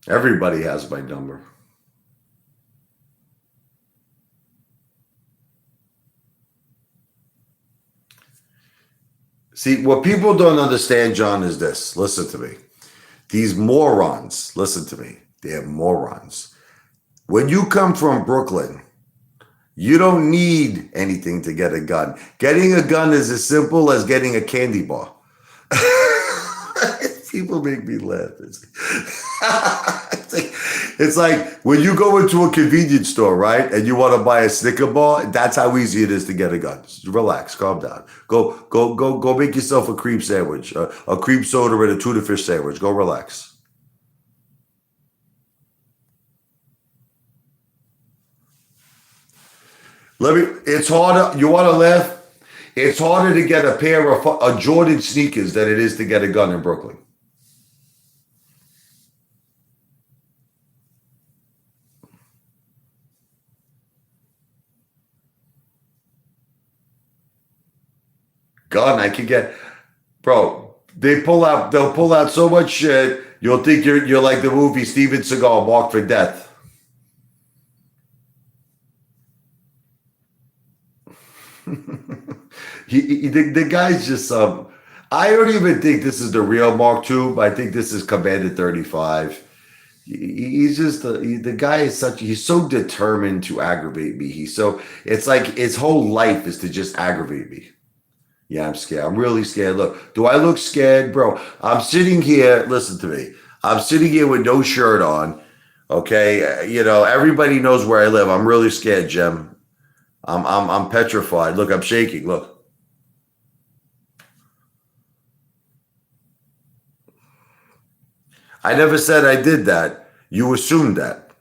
Speaker 1: Everybody has my number. See, what people don't understand, John, is this. Listen to me. These morons, listen to me. They're morons. When you come from Brooklyn, you don't need anything to get a gun. Getting a gun is as simple as getting a candy bar. People make me laugh. It's like when you go into a convenience store, right? And you want to buy a Snicker bar, that's how easy it is to get a gun. Just relax, calm down. Go make yourself a cream sandwich, a cream soda and a tuna fish sandwich. Go relax. It's harder. You want to laugh? It's harder to get a pair of Jordan sneakers than it is to get a gun in Brooklyn. gun. I can get, bro. They'll pull out so much shit. You'll think you're like the movie Steven Seagal, Marked for Death. The guy's just I don't even think this is the real Mark II. But I think this is Commander 35. He's just the guy is he's so determined to aggravate me. It's like his whole life is to just aggravate me. Yeah, I'm scared. I'm really scared. Look, do I look scared, bro? I'm sitting here. Listen to me. I'm sitting here with no shirt on. Okay, everybody knows where I live. I'm really scared, Jim. I'm petrified. Look, I'm shaking. Look. I never said I did that. You assumed that.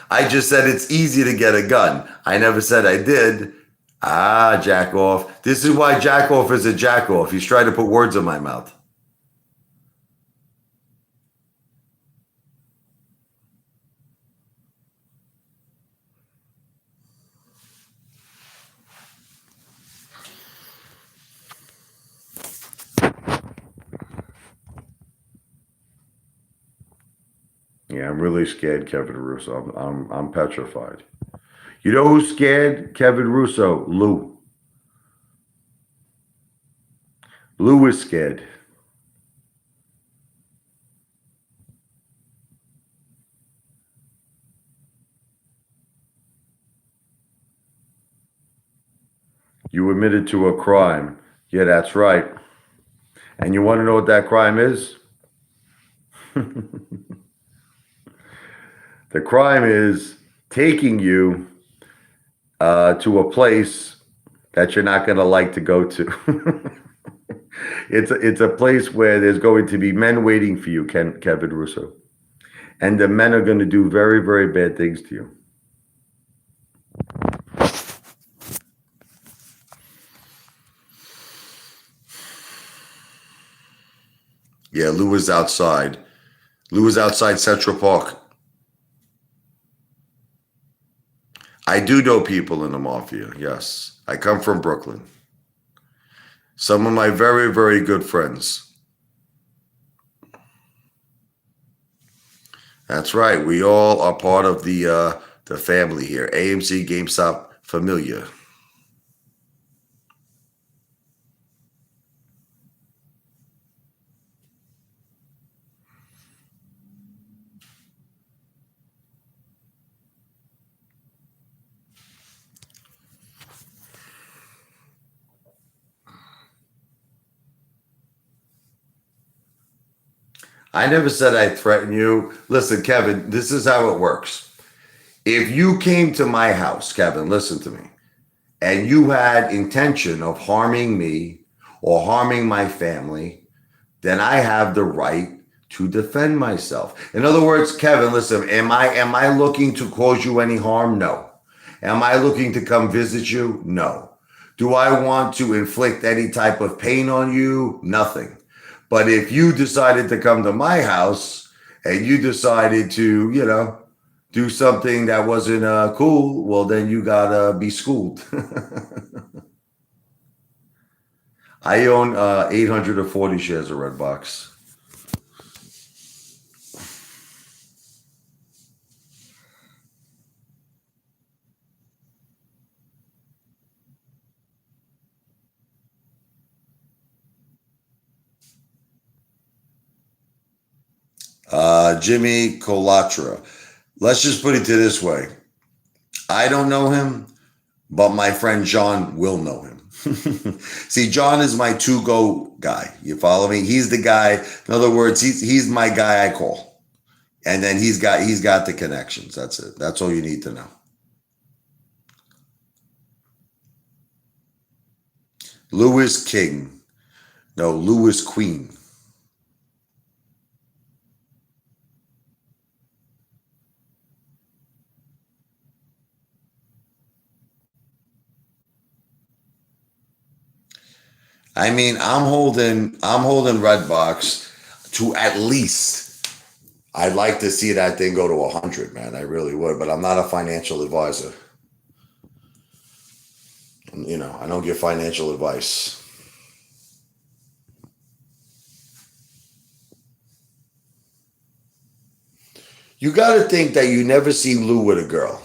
Speaker 1: I just said it's easy to get a gun. I never said I did. Ah, jack off. This is why jack off is a jack off. He's trying to put words in my mouth. Yeah, I'm really scared, Kevin Russo. I'm petrified. You know who's scared? Kevin Russo. Lou. Lou is scared. You admitted to a crime. Yeah, that's right. And you want to know what that crime is? The crime is taking you to a place that you're not going to like to go to. It's a place where there's going to be men waiting for you, Kevin Russo. And the men are going to do very, very bad things to you. Yeah, Lou was outside. Lou was outside Central Park. I do know people in the mafia, yes. I come from Brooklyn. Some of my very, very good friends. That's right. We all are part of the family here. AMC GameStop Familia. I never said I'd threaten you. Listen, Kevin, this is how it works. If you came to my house, Kevin, listen to me, and you had intention of harming me or harming my family, then I have the right to defend myself. In other words, Kevin, listen, am I looking to cause you any harm? No. Am I looking to come visit you? No. Do I want to inflict any type of pain on you? Nothing. But if you decided to come to my house and you decided to, do something that wasn't cool, well, then you gotta be schooled. I own 840 shares of Redbox. Jimmy Colatra. Let's just put it to this way. I don't know him, but my friend John will know him. See, John is my to-go guy. You follow me? He's the guy. In other words, he's my guy I call. And then he's got the connections. That's it. That's all you need to know. Lewis King. No, Lewis Queen. I mean, I'm holding Redbox to at least. I'd like to see that thing go to 100, man. I really would, but I'm not a financial advisor. I don't give financial advice. You got to think that you never seen Lou with a girl.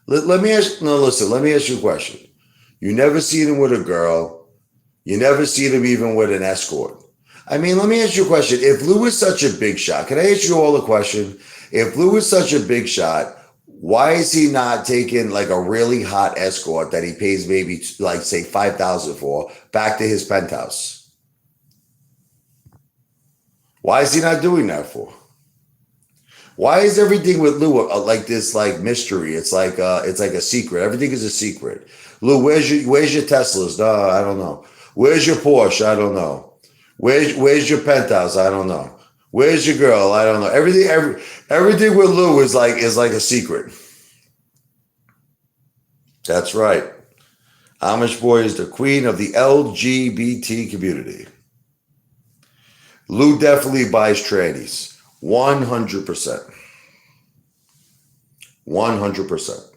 Speaker 1: Let me ask. No, listen. Let me ask you a question. You never seen him with a girl. You never seen him even with an escort. I mean, let me ask you a question. If Lou is such a big shot, can I ask you all a question? If Lou is such a big shot, why is he not taking like a really hot escort that he pays maybe like say 5,000 for back to his penthouse? Why is he not doing that for? Why is everything with Lou like this like mystery? It's like a secret. Everything is a secret. Lou, where's your Teslas? No, I don't know. Where's your Porsche? I don't know. Where's your penthouse? I don't know. Where's your girl? I don't know. Everything with Lou is like a secret. That's right. Amish boy is the queen of the LGBT community. Lou definitely buys trannies. 100%. 100%.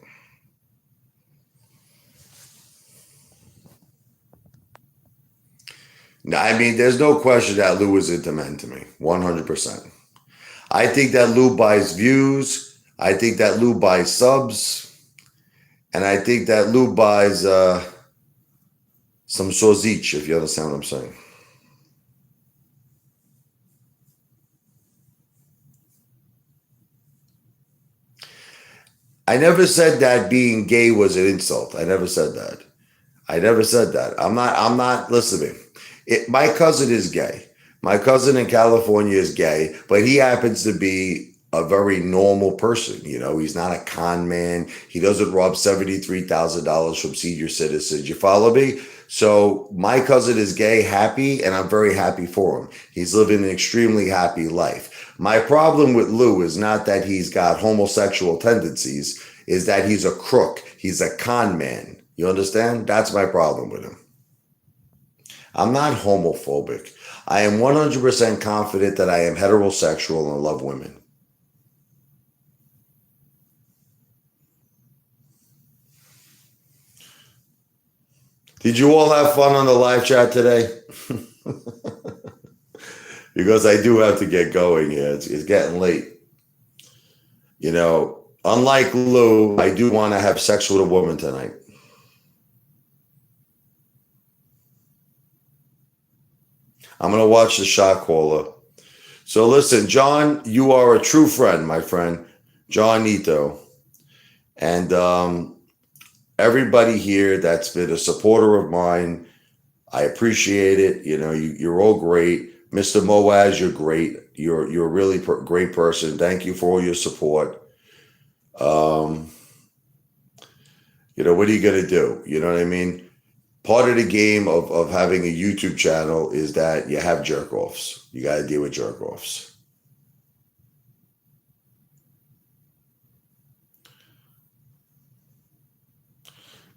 Speaker 1: Now, I mean, there's no question that Lou is into men to me. 100%. I think that Lou buys views. I think that Lou buys subs. And I think that Lou buys some sausage, if you understand what I'm saying. I never said that being gay was an insult. I never said that. I never said that. I'm not listening. My cousin is gay. My cousin in California is gay, but he happens to be a very normal person. He's not a con man. He doesn't rob $73,000 from senior citizens. You follow me? So my cousin is gay, happy, and I'm very happy for him. He's living an extremely happy life. My problem with Lou is not that he's got homosexual tendencies, is that he's a crook. He's a con man. You understand? That's my problem with him. I'm not homophobic. I am 100% confident that I am heterosexual and love women. Did you all have fun on the live chat today? Because I do have to get going here. It's getting late. Unlike Lou, I do want to have sex with a woman tonight. I'm going to watch the shot caller. So listen, John, you are a true friend, my friend. John Nito. And everybody here that's been a supporter of mine, I appreciate it. You're all great. Mr. Moaz, you're great. You're a really great person. Thank you for all your support. What are you going to do? You know what I mean? Part of the game of having a YouTube channel is that you have jerk-offs. You got to deal with jerk-offs.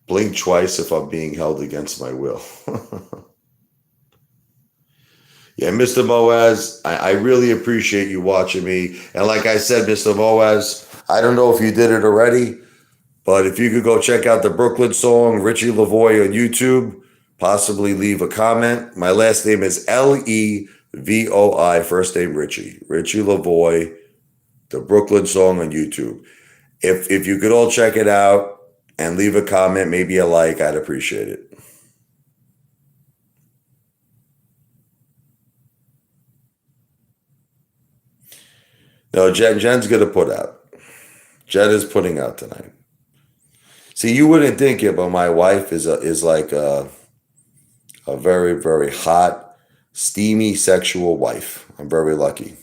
Speaker 1: Blink twice if I'm being held against my will. Yeah, Mr. Moaz, I really appreciate you watching me. And like I said, Mr. Moaz, I don't know if you did it already, but if you could go check out the Brooklyn song, Richie Lavoie on YouTube, possibly leave a comment. My last name is Levoi, first name Richie. Richie Lavoie, the Brooklyn song on YouTube. If you could all check it out and leave a comment, maybe a like, I'd appreciate it. No, Jen's going to put out. Jen is putting out tonight. See, you wouldn't think it, but my wife is like a very, very hot, steamy, sexual wife. I'm very lucky.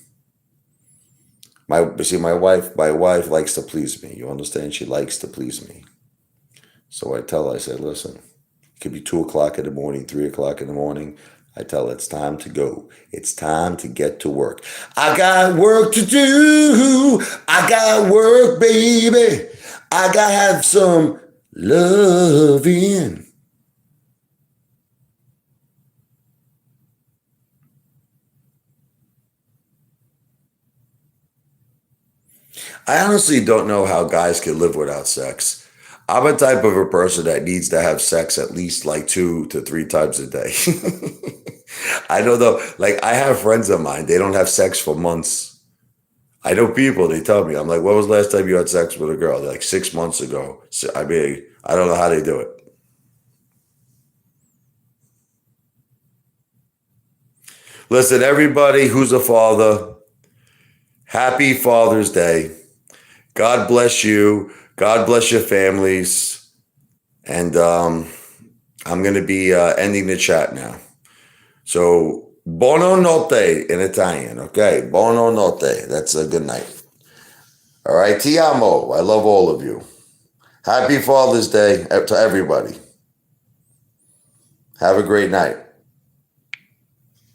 Speaker 1: My wife likes to please me. You understand? She likes to please me. So I tell her, I say, listen, it could be 2 o'clock in the morning, 3 o'clock in the morning. I tell her it's time to go. It's time to get to work. I got work to do. I got work, baby. I got to have some loving. I honestly don't know how guys can live without sex. I'm a type of a person that needs to have sex at least like 2 to 3 times a day. I know though, like I have friends of mine, they don't have sex for months. I know people, they tell me, I'm like, when was the last time you had sex with a girl? They're like 6 months ago. So, I mean, I don't know how they do it. Listen, everybody who's a father, happy Father's Day. God bless you. God bless your families. And I'm going to be ending the chat now. So, buonanotte in Italian. Okay, buonanotte. That's a good night. All right, ti amo. I love all of you. Happy Father's Day to everybody. Have a great night.